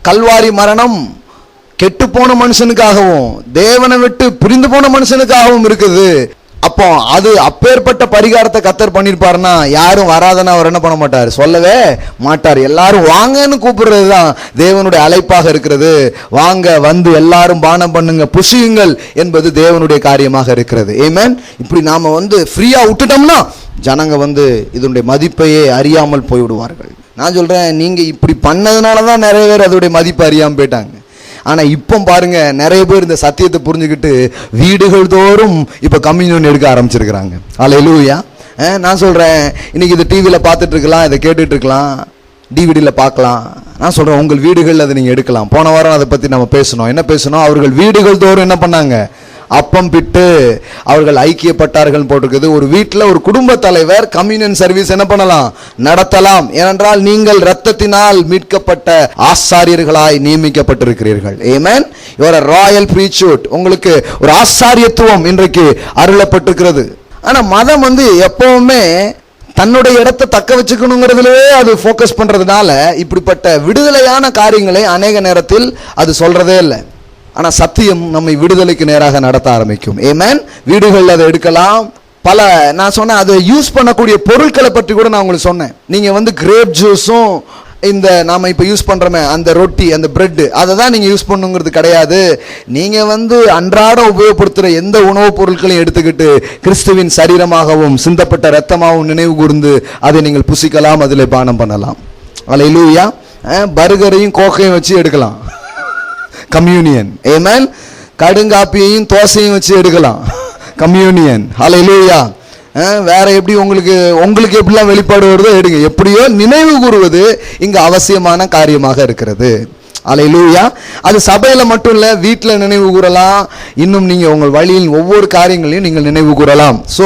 கல்வாரி மரணம் கெட்டு போன மனுஷனுக்காகவும் தேவனை விட்டு பிரிந்து போன மனுஷனுக்காகவும் இருக்குது. அப்போ அது அப்பேற்பட்ட பரிகாரத்தை கர்த்தர் பண்ணிருப்பாருன்னா யாரும் வராதனா அவர் என்ன பண்ண மாட்டார், சொல்லவே மாட்டார். எல்லாரும் வாங்கன்னு கூப்பிடுறது தான் தேவனுடைய அழைப்பாக இருக்கிறது. வாங்க, வந்து எல்லாரும் பானம் பண்ணுங்க, புசியுங்கள் என்பது தேவனுடைய காரியமாக இருக்கிறது. ஆமென். இப்படி நாம ஃப்ரீயா விட்டுட்டோம்னா ஜனங்க இதனுடைய மதிப்பையே அறியாமல் போய்விடுவார்கள். நான் சொல்றேன், நீங்க இப்படி பண்ணதுனாலதான் நிறைய பேர் அதோடைய மதிப்பு அறியாமல் போயிட்டாங்க. ஆனா இப்போ பாருங்க, நிறைய பேர் இந்த சத்தியத்தை புரிஞ்சுக்கிட்டு வீடுகள் தோறும் இப்ப கம்யூனியன் எடுக்க ஆரம்பிச்சிருக்கிறாங்க. அல்லேலூயா. நான் சொல்றேன், இன்னைக்கு இது டிவியில பார்த்துட்டு இருக்கலாம், இதை கேட்டுட்டு இருக்கலாம், டிவிடியில் பார்க்கலாம். நான் சொல்றேன், உங்கள் வீடுகள் அதை நீங்க எடுக்கலாம். போன வாரம் அதை பத்தி நம்ம பேசணும். என்ன பேசணும்? அவர்கள் வீடுகள் தோறும் என்ன பண்ணாங்க? அப்பம் பிட்டு அவர்கள் ஐக்கியப்பட்டார்கள் போட்டிருக்குது. ஒரு வீட்டில் ஒரு குடும்ப தலைவர் கம்யூனியன் சர்வீஸ் என்ன பண்ணலாம்? நடத்தலாம். ஏனென்றால் நீங்கள் இரத்தத்தினால் மீட்கப்பட்ட ஆசாரியர்களாய் நியமிக்கப்பட்டிருக்கிறீர்கள். ஆமென். Your a royal priesthood. உங்களுக்கு ஒரு ஆசாரியத்துவம் இன்றைக்கு அருளப்பட்டிருக்கிறது. ஆனா மதம் எப்பவுமே தன்னுடைய இடத்தை தக்க வச்சுக்கணுங்கிறதுலயே அது போக்கஸ் பண்றதுனால இப்படிப்பட்ட விடுதலையான காரியங்களை அநேக நேரத்தில் அது சொல்றதே இல்லை. ஆனா சத்தியம் நம்மை விடுதலைக்கு நேராக நடத்த ஆரம்பிக்கும். ஆமென். வீடுகள் அதை எடுக்கலாம். பல நான் சொன்னேன், அதை யூஸ் பண்ணக்கூடிய பொருட்களை பற்றி கூட நான் உங்களுக்கு சொன்னேன். நீங்க கிரேப் ஜூஸும் இந்த நாம இப்ப யூஸ் பண்றோமே அந்த ரொட்டி, அந்த பிரெட், அதை தான் நீங்க யூஸ் பண்ணுங்கிறது கிடையாது. நீங்க அன்றாட உபயோகப்படுத்துற எந்த உணவுப் பொருட்களையும் எடுத்துக்கிட்டு கிறிஸ்துவின் சரீரமாகவும் சிந்தப்பட்ட இரத்தமாகவும் நினைவு கூர்ந்து அதை நீங்கள் புசிக்கலாம், அதில் பானம் பண்ணலாம். அல்லேலூயா. பர்கரையும் கோக்கையும் வச்சு எடுக்கலாம், கம்யூனியன். ஆமென். கடுங்காப்பியையும் தோசையும் வச்சு எடுக்கலாம், கம்யூனியன். ஹல்லேலூயா. வேற எப்படி உங்களுக்கு எப்படிலாம் வெளிப்பாடு வருதோ எடுங்க. எப்படியோ நினைவு கூறுவது இங்க அவசியமான காரியமாக இருக்கிறது. அல்லேலூயா. அது சபையில மட்டும் இல்ல, வீட்டில் நினைவு கூறலாம். இன்னும் நீங்க உங்கள் வழியில் ஒவ்வொரு காரியங்களையும் நீங்கள் நினைவு கூறலாம். சோ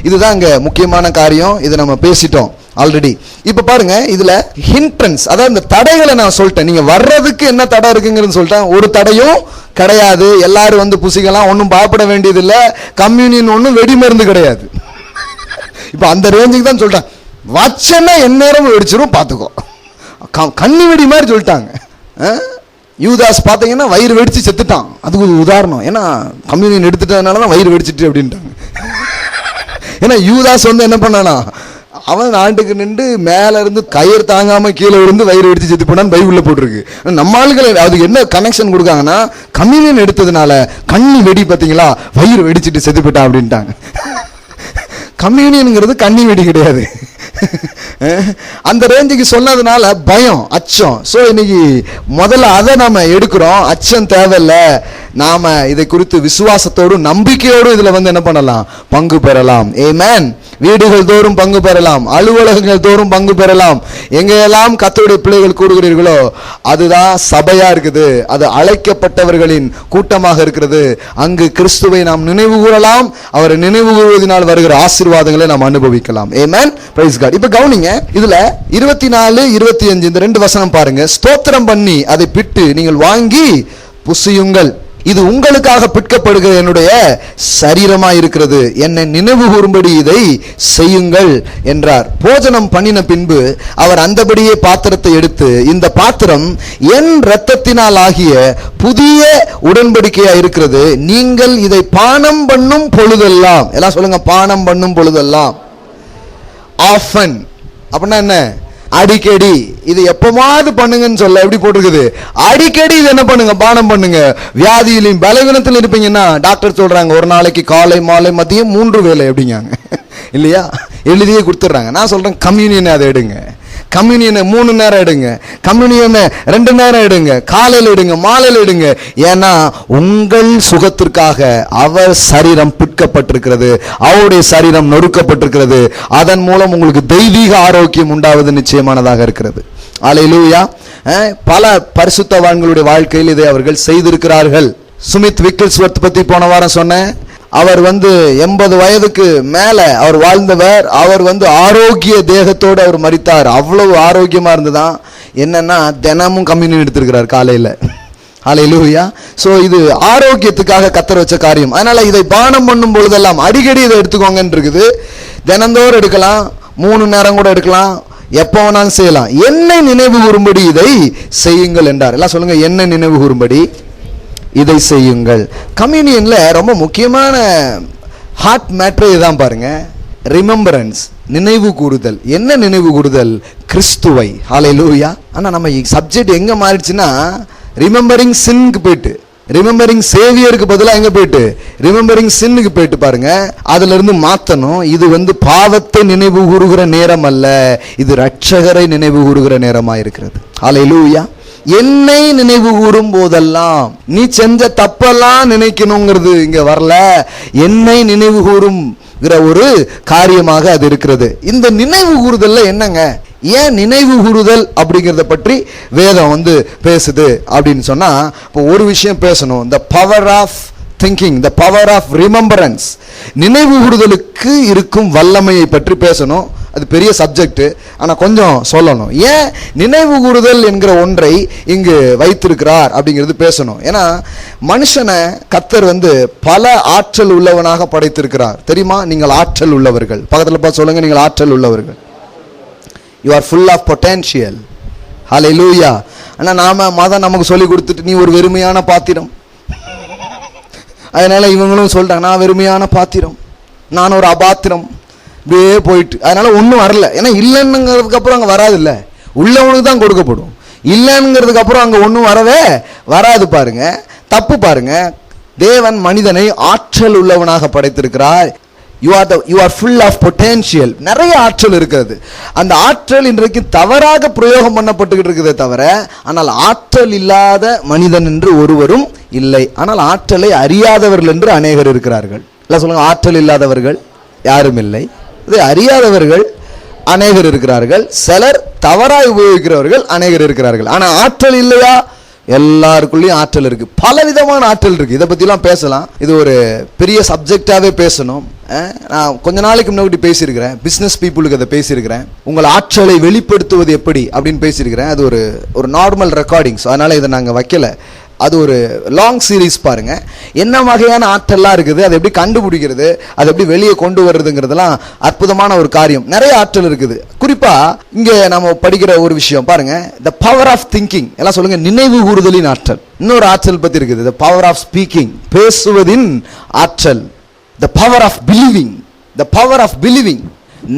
இதுதான் இங்க முக்கியமான காரியம். இதை நம்ம பேசிட்டோம் ஆல்ரெடி. இப்ப பாருங்க, இதுல ஹிண்ட்ரன்ஸ், அதாவது இந்த தடைகளை நான் சொல்லிட்டேன். நீங்க வர்றதுக்கு என்ன தடை இருக்குங்கிறது சொல்லிட்டேன். ஒரு தடையும் கிடையாது. எல்லாரும் புசிக்கலாம், ஒன்னும் பயப்பட வேண்டியது இல்ல. கம்யூனியன் ஒன்னும் வெடி மருந்து கிடையாது. இப்ப அந்த ரேஞ்சுக்கு தான் சொல்லிட்டேன். வச்சனா எந்நேரம் வெடிச்சிரும், பாத்துக்கோ. கண்ணி வெடி மாதிரி சொல்லிட்டாங்க. யூதாஸ் பாத்தீங்கன்னா வயிறு வெடிச்சு செத்துட்டான். அதுக்கு ஒரு உதாரணம். ஏன்னா கம்யூனியன் எடுத்துட்டதுனாலதான் வயிறு வெடிச்சிட்டு அப்படின்ட்டாங்க. ஏன்னா யூதாஸ் என்ன பண்ணானா, அவன் ஆண்டுக்கு நின்று மேல இருந்து கயிறு தாங்காம கீழே விழுந்து வயிறு வெடிச்சு செத்து போனான்னு பைபிள்ல போட்டிருக்கு. நம்ம ஆளுகள் அதுக்கு என்ன கனெக்ஷன் கொடுக்காங்கன்னா, கம்யூனியன் எடுத்ததுனால கண்ணி வெடி பாத்தீங்களா, வயிறு வெடிச்சிட்டு செத்து போட்டான் அப்படின்ட்டாங்க. கம்யூனியன்ங்கிறது கண்ணி வெடி கிடையாது. அந்த ரேஞ்சுக்கு சொன்னதுனால பயம், அச்சம். சோ இன்னைக்கு முதல்ல அதை நாம எடுக்கிறோம். அச்சம் தேவையில்லை. நாம இதை குறித்து விசுவாசத்தோடும் நம்பிக்கையோடும் இதுல என்ன பண்ணலாம்? பங்கு பெறலாம். ஆமென். வீடுகள் தோறும் பங்கு பெறலாம், அலுவலகங்கள் தோறும் பங்கு பெறலாம். எங்கெல்லாம் கர்த்தருடைய பிள்ளைகள் கூடுகிறீர்களோ அதுதான் சபையா இருக்குது. அது அழைக்கப்பட்டவர்களின் கூட்டமாக இருக்கிறது. அங்கு கிறிஸ்துவை நாம் நினைவு கூறலாம். அவரை நினைவு கூறுவதனால் வருகிற ஆசீர்வாதங்களை நாம் அனுபவிக்கலாம். ஆமென். Praise God. இப்ப கவனிங்க, இதுல 24, 25 இந்த 2 வசனம் பாருங்க. ஸ்தோத்திரம் பண்ணி அதை பிட்டு நீங்கள் வாங்கி புசியுங்கள், இது உங்களுக்காக பிற்கப்படுகிற என்னுடைய சரீரமாய் இருக்கிறது, என்னை நினைவு கூறும்படி இதை செய்யுங்கள் என்றார். போஜனம் பண்ணின பின்பு அவர் அந்தபடியே பாத்திரத்தை எடுத்து, இந்த பாத்திரம் என் இரத்தத்தினால் ஆகிய புதிய உடன்படிக்கையா இருக்கிறது, நீங்கள் இதை பானம் பண்ணும் பொழுதெல்லாம், எல்லாம் சொல்லுங்க, பானம் பண்ணும் பொழுதெல்லாம். ஆஃபன் அப்படின்னா என்ன? அடிக்கடி. இது எப்பமாவது பண்ணுங்கன்னு சொல்ல எப்படி போட்டிருக்குது? அடிக்கடி இது என்ன பண்ணுங்க? பானம் பண்ணுங்க. வியாதியிலையும் பலவீனத்தில் இருப்பீங்கன்னா டாக்டர் சொல்றாங்க ஒரு நாளைக்கு காலை மாலை மதியம் 3 வேளை அப்படிங்காங்க இல்லையா? எழுதியே கொடுத்துட்றாங்க. நான் சொல்றேன் கம்யூனியனை அதை எடுங்க. கம்யூனியனை 3 நேரம் எடுங்க, கம்யூனியனை 2 நேரம் எடுங்க, காலையில் எடுங்க, மாலையில் எடுங்க. ஏன்னா உங்கள் சுகத்திற்காக அவர் சரீரம் பிற்கப்பட்டிருக்கிறது, அவருடைய சரீரம் நொறுக்கப்பட்டிருக்கிறது. அதன் மூலம் உங்களுக்கு தெய்வீக ஆரோக்கியம் உண்டாவது நிச்சயமானதாக இருக்கிறது. அல்லேலூயா. பல பரிசுத்தவான்களுடைய வாழ்க்கையில் இதை அவர்கள் செய்திருக்கிறார்கள். சுமித் விக்கில்ஸ்வர்த் பத்தி போன வாரம் சொன்னேன். அவர் 80 வயதுக்கு மேல அவர் வாழ்ந்தவர். அவர் ஆரோக்கிய தேகத்தோடு அவர் மரித்தார். அவ்வளவு ஆரோக்கியமா இருந்துதான். என்னன்னா தினமும் கம்யூனியன் எடுத்திருக்கிறார் காலையில. ஹல்லேலூயா. சோ இது ஆரோக்கியத்துக்காக கர்த்தர் வச்ச காரியம். அதனால இதை பானம் பண்ணும் பொழுதெல்லாம் அடிக்கடி இதை எடுத்துக்கோங்கன்னு இருக்குது. தினந்தோறும் எடுக்கலாம், 3 நேரம் கூட எடுக்கலாம், எப்ப வேணாலும் செய்யலாம். என்னை நினைவு கூறும்படி இதை செய்யுங்கள் என்றார். எல்லாம் சொல்லுங்க, என்னை நினைவு கூறும்படி இதை செய்யுங்கள். கம்யூனியன்ல ரொம்ப முக்கியமான ஹார்ட் மேட்டர் இதுதான் பாருங்க. ரிமெம்பரன்ஸ், நினைவு கூறுதல். என்ன நினைவு கூறுதல்? கிறிஸ்துவை. ஹல்லேலூயா. ஆனா நம்ம சப்ஜெக்ட் எங்க மாறிடுச்சுன்னா, ரிமெம்பரிங் சின்னுக்கு போயிட்டு, ரிமெம்பரிங் சேவியருக்கு பதிலாக எங்க போயிட்டு, ரிமெம்பரிங் சின்னுக்கு போயிட்டு பாருங்க. அதுல இருந்து மாத்தணும். இது பாவத்தை நினைவு கூறுகிற நேரம் அல்ல, இது ரட்சகரை நினைவு கூறுகிற நேரமா இருக்கிறது. ஹல்லேலூயா. என்னை நினைவு கூறும் போதெல்லாம் நீ செஞ்ச தப்பெல்லாம் நினைக்கணுங்கிறது இங்க வரல, என்னை நினைவு கூறும் ஒரு காரியமாக அது இருக்கிறது. இந்த நினைவு கூறுதல்ல என்னங்க, ஏன் நினைவு கூறுதல் அப்படிங்கிறத பற்றி வேதம் பேசுது அப்படின்னு சொன்னா, இப்போ ஒரு விஷயம் பேசணும். the power of thinking, the power of remembrance, நினைவு கூறுதலுக்கு இருக்கும் வல்லமையை பற்றி பேசணும். அது பெரிய சப்ஜெக்ட், ஆனா கொஞ்சம் சொல்லணும். ஏன் நினைவு கூறுதல் என்கிற ஒன்றை இங்கு வைத்திருக்கிறார் அப்படிங்கிறது பேசணும். ஏன்னா மனுஷனை கர்த்தர் பல ஆற்றல் உள்ளவனாக படைத்திருக்கிறார். தெரியுமா? நீங்கள் ஆற்றல் உள்ளவர்கள். பக்கத்துல பார்த்து சொல்லுங்க, நீங்கள் ஆற்றல் உள்ளவர்கள். You are full of potential. Hallelujah. ஆனா நாம மதம் நமக்கு சொல்லி கொடுத்துட்டு, நீ ஒரு வெறுமையான பாத்திரம். அதனால இவங்களும் சொல்றாங்க, நான் வெறுமையான பாத்திரம், நான் ஒரு அபாத்திரம், இப்படியே போயிட்டு. அதனால ஒன்றும் வரல. ஏன்னா இல்லைன்னுங்கிறதுக்கு அப்புறம் அங்கே வராது. இல்லை, உள்ளவனுக்கு தான் கொடுக்கப்படும். இல்லைங்கிறதுக்கு அப்புறம் அங்கே ஒன்றும் வரவே வராது. பாருங்க, தப்பு பாருங்க. தேவன் மனிதனை ஆற்றல் உள்ளவனாக படைத்திருக்கிறார். You are full of potential. நிறைய ஆற்றல் இருக்கிறது. அந்த ஆற்றல் இன்றைக்கு தவறாக பிரயோகம் பண்ணப்பட்டுக்கிட்டு இருக்கிறதே தவிர, ஆனால் ஆற்றல் இல்லாத மனிதன் என்று ஒருவரும் இல்லை. ஆனால் ஆற்றலை அறியாதவர்கள் என்று அநேகர் இருக்கிறார்கள். இல்லை சொல்லுங்க, ஆற்றல் இல்லாதவர்கள் யாரும் இல்லை, இது அறியாதவர்கள் அநேகர் இருக்கிறார்கள். சிலர் தவறாய் உபயோகிக்கிறவர்கள் அநேகர் இருக்கிறார்கள். ஆனா ஆற்றல் இல்லையா? எல்லாருக்குள்ளேயும் ஆற்றல் இருக்கு. பல விதமான ஆற்றல் இருக்கு. இதை பத்திலாம் பேசலாம். இது ஒரு பெரிய சப்ஜெக்டாவே பேசணும். நான் கொஞ்ச நாளைக்கு முன்னாடி பேசியிருக்கிறேன், பிசினஸ் பீப்புளுக்கு அதை பேசியிருக்கிறேன். உங்கள் ஆற்றலை வெளிப்படுத்துவது எப்படி அப்படின்னு பேசியிருக்கிறேன். அது ஒரு நார்மல் ரெக்கார்டிங்ஸ், அதனால இதை நாங்கள் வைக்கல. அது ஒரு லாங் சீரீஸ். பாருங்க, என்ன வகையான ஆற்றல்லாம் இருக்குது, அதை எப்படி கண்டுபிடிக்கிறது, அதை எப்படி வெளியே கொண்டு வர்றதுங்கிறதுலாம் அற்புதமான ஒரு காரியம். நிறைய ஆற்றல் இருக்குது. குறிப்பா இங்க நம்ம படிக்கிற ஒரு விஷயம் பாருங்க, த பவர் ஆஃப் திங்கிங். எல்லாம் சொல்லுங்க, நினைவு கூறுதலின் ஆற்றல். இன்னொரு ஆற்றல் பத்தி இருக்குது, த பவர் ஆஃப் ஸ்பீக்கிங், பேசுவதின் ஆற்றல். The power of believing, the power of believing,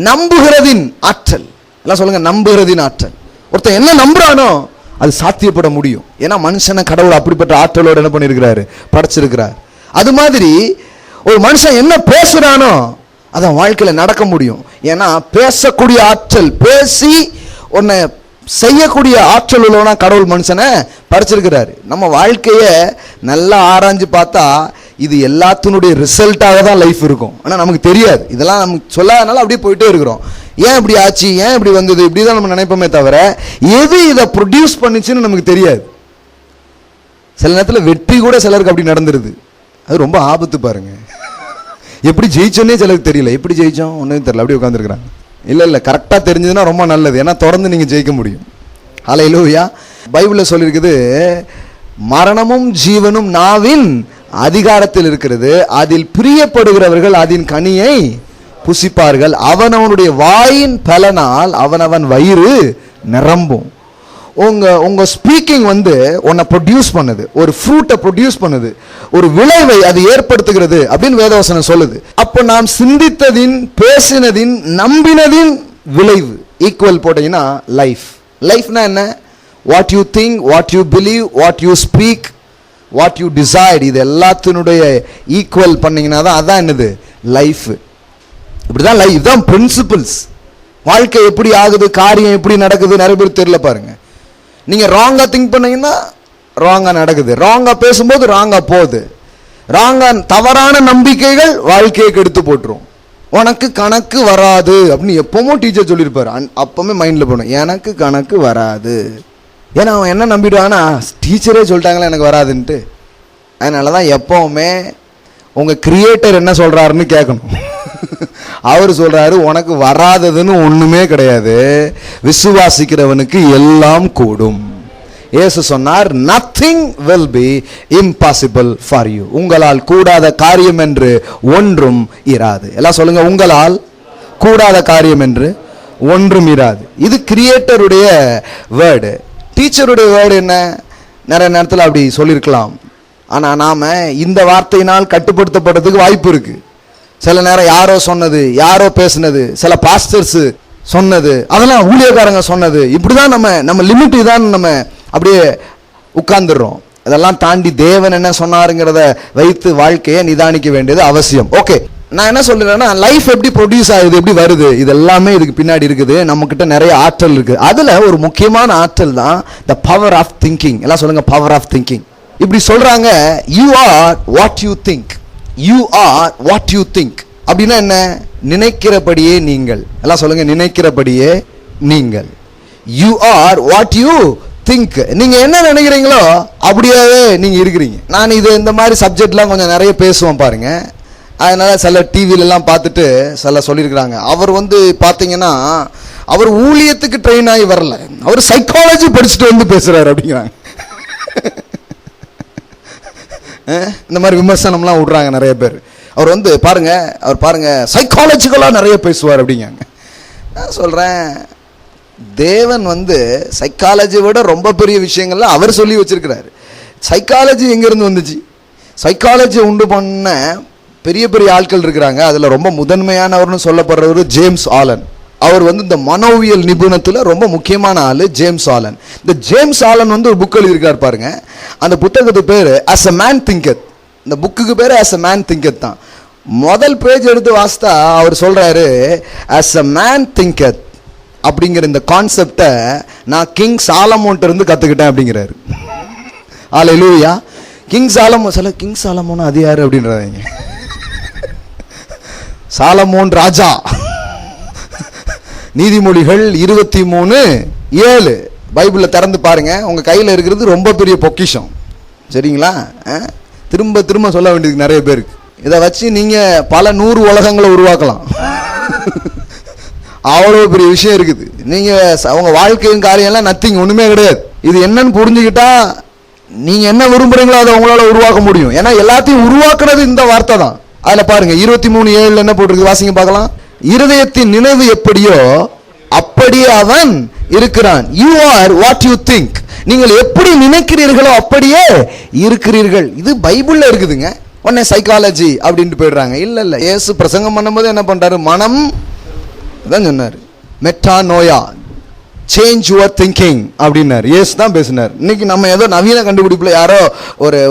நம்புகிறதின் ஆற்றல். எல்லாம் சொல்லுங்க, நம்புகிறதின் ஆற்றல். ஒருத்தன் என்ன நம்புறானோ அது சாத்தியப்பட முடியும். ஏன்னா மனுஷனை கடவுள் அப்படிப்பட்ட ஆற்றலோடு என்ன பண்ணியிருக்கிறாரு, படைச்சிருக்கிறார். அது மாதிரி ஒரு மனுஷன் என்ன பேசுறானோ அதான் வாழ்க்கையில நடக்க முடியும். ஏன்னா பேசக்கூடிய ஆற்றல், பேசி ஒன்ன செய்யக்கூடிய ஆற்றல் உள்ளவனா கடவுள் மனுஷனை படைச்சிருக்கிறாரு. நம்ம வாழ்க்கைய நல்லா ஆராய்ஞ்சு பார்த்தா இது எல்லாத்தினுடைய ரிசல்ட்டாக தான் லைஃப் இருக்கும். ஆனால் நமக்கு தெரியாது. இதெல்லாம் நமக்கு சொல்லாதனால அப்படியே போயிட்டே இருக்கிறோம். ஏன் இப்படி ஆச்சு, ஏன் இப்படி வந்தது, இப்படி தான் நம்ம நினைப்போமே தவிர எது இதை ப்ரொடியூஸ் பண்ணிச்சுன்னு நமக்கு தெரியாது. சில நேரத்தில் வெற்றி கூட சிலருக்கு அப்படி நடந்துருது. அது ரொம்ப ஆபத்து. பாருங்க, எப்படி ஜெயிச்சோன்னே சிலருக்கு தெரியல. எப்படி ஜெயிச்சோம் ஒன்றும் தெரியல, அப்படியே உட்காந்துருக்குறாங்க. இல்லை, கரெக்டாக தெரிஞ்சதுன்னா ரொம்ப நல்லது. ஏன்னா தொடர்ந்து நீங்கள் ஜெயிக்க முடியும். ஹல்லேலூயா. பைபிளில் சொல்லியிருக்குது, மரணமும் ஜீவனும் நாவின் அதிகாரத்தில் இருக்கிறது, அதில் பிரியப்படுகிறவர்கள் அதன் கனியை புசிப்பார்கள், அவனவனுடைய வாயின் பலனால் அவனவன் வயிறு நிரம்பும். உங்க ஸ்பீக்கிங் உன்னை ப்ரொடியூஸ் பண்ணுது, ஒரு ஃப்ரூட்டை ப்ரொடியூஸ் பண்ணுது, ஒரு விளைவை அது ஏற்படுத்துகிறது அப்படின்னு வேதவசனம் சொல்லுது. அப்போ நாம் சிந்தித்ததின், பேசினதின், நம்பினதின் விளைவு ஈக்குவல் போட்டீங்கன்னா லைஃப். லைஃப்னா என்ன? What you think, what you believe, what you speak, what you decide, இது எல்லாத்தினுடைய ஈக்குவல் பண்ணீங்கன்னா தான் அதான் என்னது லைஃப். இப்படிதான் லைஃப், இதுதான் பிரின்சிபிள்ஸ். வாழ்க்கை எப்படி ஆகுது, காரியம் எப்படி நடக்குது நிறைய பேர் தெரியல. பாருங்க, நீங்க ராங்கா திங்க் பண்ணீங்கன்னா ராங்கா நடக்குது, ராங்கா பேசும்போது ராங்கா போகுது, ராங்கா தவறான நம்பிக்கைகள் வாழ்க்கையை கெடுத்து போட்டுரும். உனக்கு கணக்கு வராது அப்படின்னு எப்பவும் டீச்சர் சொல்லியிருப்பாரு. அப்பவுமே மைண்ட்ல போகணும், எனக்கு கணக்கு வராது. ஏன்னா அவன் என்ன நம்பிடுவானா, டீச்சரே சொல்லிட்டாங்களா எனக்கு வராதுன்ட்டு. அதனாலதான் எப்பவுமே உங்க கிரியேட்டர் என்ன சொல்றாருன்னு கேட்கணும். அவர் சொல்றாரு, உனக்கு வராததுன்னு ஒண்ணுமே கிடையாது, விசுவாசிக்கிறவனுக்கு எல்லாம் கூடும். இயேசு சொன்னார், nothing will be impossible for you. உங்களால் கூடாத காரியம் என்று ஒன்றும் இராது. எல்லாம் சொல்லுங்க, உங்களால் கூடாத காரியம் என்று ஒன்றும் இராது. இது கிரியேட்டருடைய வேர்டு. டீச்சருடைய வேர்டு என்ன? நிறைய நேரத்தில் அப்படி சொல்லியிருக்கலாம். ஆனால் நாம இந்த வார்த்தையினால் கட்டுப்படுத்தப்படுறதுக்கு வாய்ப்பு இருக்கு. சில நேரம் யாரோ சொன்னது, யாரோ பேசுனது, சில பாஸ்டர்ஸ் சொன்னது, அதெல்லாம் ஊழியக்காரங்க சொன்னது, இப்படிதான் நம்ம லிமிட் தான் நம்ம அப்படியே உட்கார்ந்துடுறோம். அதெல்லாம் தாண்டி தேவன் என்ன சொன்னாருங்கிறத வைத்து வாழ்க்கையை நிதானிக்க வேண்டியது அவசியம். ஓகே, நான் என்ன சொல்றேன்னா, லைஃப் எப்படி ப்ரொடியூஸ் ஆகுது, எப்படி வருது, இது எல்லாமே இதுக்கு பின்னாடி இருக்குது. நம்ம கிட்ட நிறைய ஆற்றல் இருக்கு. அதுல ஒரு முக்கியமான ஆற்றல் தான் த பவர் ஆஃப் திங்கிங். எல்லாம் சொல்லுங்க, பவர் ஆஃப் திங்கிங். இப்படி சொல்றாங்க, you are what you think. You are what you think அப்படின்னா என்ன? நினைக்கிறபடியே நீங்கள். எல்லாம் சொல்லுங்க, நினைக்கிறபடியே நீங்கள். You are what you think. நீங்க என்ன நினைக்கிறீங்களோ அப்படியே நீங்க இருக்கிறீங்க. நான் இது இந்த மாதிரி சப்ஜெக்ட்லாம் கொஞ்சம் நிறைய பேசுவேன் பாருங்க. அதனால சில டிவிலெல்லாம் பார்த்துட்டு சில சொல்லியிருக்கிறாங்க, அவர் பார்த்தீங்கன்னா அவர் ஊழியத்துக்கு ட்ரெயின் ஆகி வரல, அவர் சைக்காலஜி படிச்சுட்டு வந்து பேசுறாரு அப்படிங்கிறாங்க. இந்த மாதிரி விமர்சனம்லாம் விடுறாங்க நிறைய பேர். அவர் பாருங்க சைக்காலஜிக்கலாக நிறைய பேசுவார் அப்படிங்காங்க. நான் சொல்கிறேன், தேவன் சைக்காலஜியை விட ரொம்ப பெரிய விஷயங்கள்லாம் அவர் சொல்லி வச்சிருக்கிறாரு. சைக்காலஜி எங்கேருந்து வந்துச்சு? சைக்காலஜியை உண்டு பண்ண பெரிய பெரிய ஆட்கள் இருக்கிறாங்க. அதில் ரொம்ப முதன்மையானவர்னு சொல்லப்படுறவர் ஜேம்ஸ் ஆலன். அவர் இந்த மனோவியல் நிபுணத்தில் ரொம்ப முக்கியமான ஆள் ஜேம்ஸ் ஆலன். இந்த ஜேம்ஸ் ஆலன் ஒரு புக் எழுதியிருக்கார் பாருங்க. அந்த புத்தகத்து பேர் As a Man Thinketh. இந்த புக்குக்கு பேர் As a Man Thinketh தான். முதல் பேஜ் எடுத்து வாசித்தா அவர் சொல்றாரு, As a Man Thinketh அப்படிங்கிற இந்த கான்செப்டை நான் கிங் சாலமோன்ட்ட இருந்து கத்துக்கிட்டேன் அப்படிங்கிறாரு. அல்லேலூயா. கிங் சாலமோன் அது யாரு அப்படின்றாங்க. சாலமோன் ராஜா. நீதிமொழிகள் 23:7 பைபிள்ல திறந்து பாருங்க. உங்க கையில இருக்கிறது ரொம்ப பெரிய பொக்கிஷம். சரிங்களா? திரும்ப திரும்ப சொல்ல வேண்டியது நிறைய பேருக்கு. இதை வச்சு நீங்க பல 100 உலகங்களை உருவாக்கலாம். அவ்வளவு பெரிய விஷயம் இருக்குது. நீங்க அவங்க வாழ்க்கையின் காரியம்லாம் நத்திங், ஒண்ணுமே கிடையாது. இது என்னன்னு புரிஞ்சுக்கிட்டா நீங்க என்ன விரும்புறீங்களோ அதை உங்களால உருவாக்க முடியும். ஏன்னா எல்லாத்தையும் உருவாக்குறது இந்த வார்த்தை தான். அதுல பாருங்க 23:7 என்ன போட்டிருக்கு, வாசிங்க பார்க்கலாம். இருதயத்தின் நினைவு எப்படியோ அப்படியே அவன் இருக்கிறான். You are what you think. நீங்கள் எப்படி நினைக்கிறீர்களோ அப்படியே இருக்கிறீர்கள். இது பைபிள்ல இருக்குதுங்க. உடனே சைக்காலஜி அப்படின்ட்டு போயிடுறாங்க. இல்ல, இயேசு பிரசங்கம் பண்ணும்போது என்ன பண்றாரு? மனம் தான் சொன்னார். மெட்டானோயா, சேஞ்ச் யுவர் திங்கிங் அப்படின்னாரு. இயேசு தான் பேசினார். இன்னைக்கு நம்ம ஏதோ நவீன கண்டுபிடிப்புல யாரோ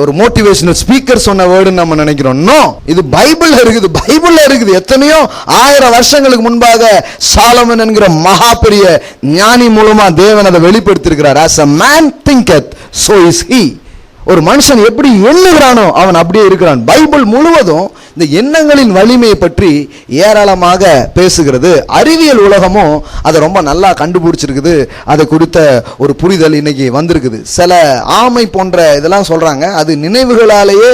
ஒரு மோட்டிவேஷனல் ஸ்பீக்கர் சொன்ன வேர்டுன்னு நம்ம நினைக்கிறோம். நோ, இது பைபிள்ல இருக்குது. பைபிள்ல இருக்குது. எத்தனையோ 1000 வருஷங்களுக்கு முன்பாக சாலமன் என்கிற மகா பெரிய ஞானி மூலமா தேவன் அதை வெளிப்படுத்தியிருக்கிறார். As a man thinketh, so is he. ஒரு மனுஷன் எப்படி எண்ணுகிறானோ அவன் அப்படியே இருக்கிறான். பைபிள் முழுவதும் இந்த எண்ணங்களின் வலிமையை பற்றி ஏராளமாக பேசுகிறது. அறிவியல் உலகமும் அதை ரொம்ப நல்லா கண்டுபிடிச்சிருக்குது. அதை குறித்த ஒரு புரிதல் இன்னைக்கு வந்திருக்குது. சில ஆமை போன்ற இதெல்லாம் சொல்றாங்க, அது நினைவுகளாலேயே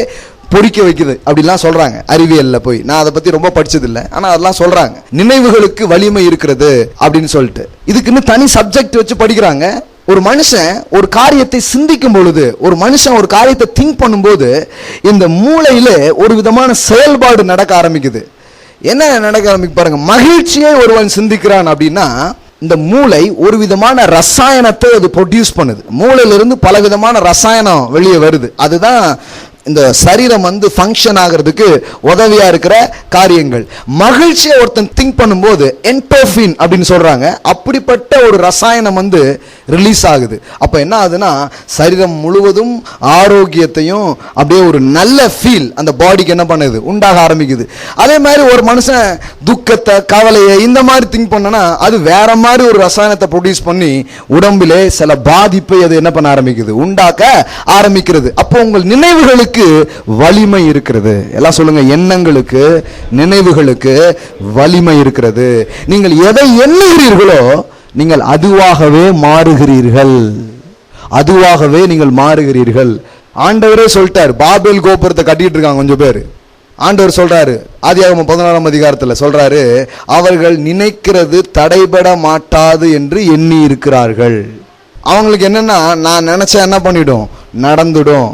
பொறிக்க வைக்குது அப்படிலாம் சொல்றாங்க அறிவியல்ல. போய் நான் அதை பத்தி ரொம்ப படிச்சது இல்லை, ஆனா அதெல்லாம் சொல்றாங்க நினைவுகளுக்கு வலிமை இருக்கிறது அப்படின்னு சொல்லிட்டு. இதுக்குன்னு தனி சப்ஜெக்ட் வச்சு படிக்கிறாங்க. ஒரு மனுஷன் ஒரு காரியத்தை சிந்திக்கும் பொழுது, ஒரு மனுஷன் ஒரு காரியத்தை திங்க் பண்ணும்போது இந்த மூளையில ஒரு விதமான செயல்பாடு நடக்க ஆரம்பிக்குது. என்ன நடக்க ஆரம்பிக்கு பாருங்க. மகிழ்ச்சியை ஒருவன் சிந்திக்கிறான் அப்படின்னா இந்த மூளை ஒரு விதமான ரசாயனத்தை அது ப்ரொடியூஸ் பண்ணுது. மூளையிலிருந்து பல விதமான ரசாயனம் வெளியே வருது. அதுதான் இந்த சரீரம் ஃபங்க்ஷன் ஆகிறதுக்கு உதவியா இருக்கிற காரியங்கள். மகிழ்ச்சியை ஒருத்தன் திங்க் பண்ணும்போது என்டோஃபின் அப்படின்னு சொல்றாங்க, அப்படிப்பட்ட ஒரு ரசாயனம் ரிலீஸ் ஆகுது. அப்ப என்ன ஆகுதுன்னா சரீரம் முழுவதும் ஆரோக்கியத்தையும் அப்படியே ஒரு நல்ல ஃபீல் அந்த பாடிக்கு என்ன பண்ணுது, உண்டாக ஆரம்பிக்குது. அதே மாதிரி ஒரு மனுஷன் துக்கத்தை, கவலையை இந்த மாதிரி திங்க் பண்ணனா அது வேற மாதிரி ஒரு ரசாயனத்தை ப்ரொடியூஸ் பண்ணி உடம்பிலே சில பாதிப்பை அது என்ன பண்ண ஆரம்பிக்குது, உண்டாக்க ஆரம்பிக்கிறது. அப்போ உங்கள் நினைவுகளுக்கு வலிமை இருக்கிறது. எல்லாம் சொல்லுங்க, எண்ணங்களுக்கு, நினைவுகளுக்கு வலிமை இருக்கிறது. நீங்கள் எதை எண்ணுகிறீர்களோ நீங்கள் அதுவாகவே மாறுகிறீர்கள். அதுவாகவே நீங்கள் மாறுகிறீர்கள். ஆண்டவரே சொல்லிட்டார். பாபேல் கோபுரத்தை கட்டிட்டு இருக்காங்க கொஞ்சம் பேர். ஆண்டவர் சொல்றாரு, ஆதியாகமம் 16ஆம் அதிகாரத்தில் சொல்றாரு, அவர்கள் நினைக்கிறது தடைபட மாட்டாது என்று எண்ணி இருக்கிறார்கள். அவங்களுக்கு என்னன்னா, நான் நினைச்சா என்ன பண்ணிடும், நடந்துடும்.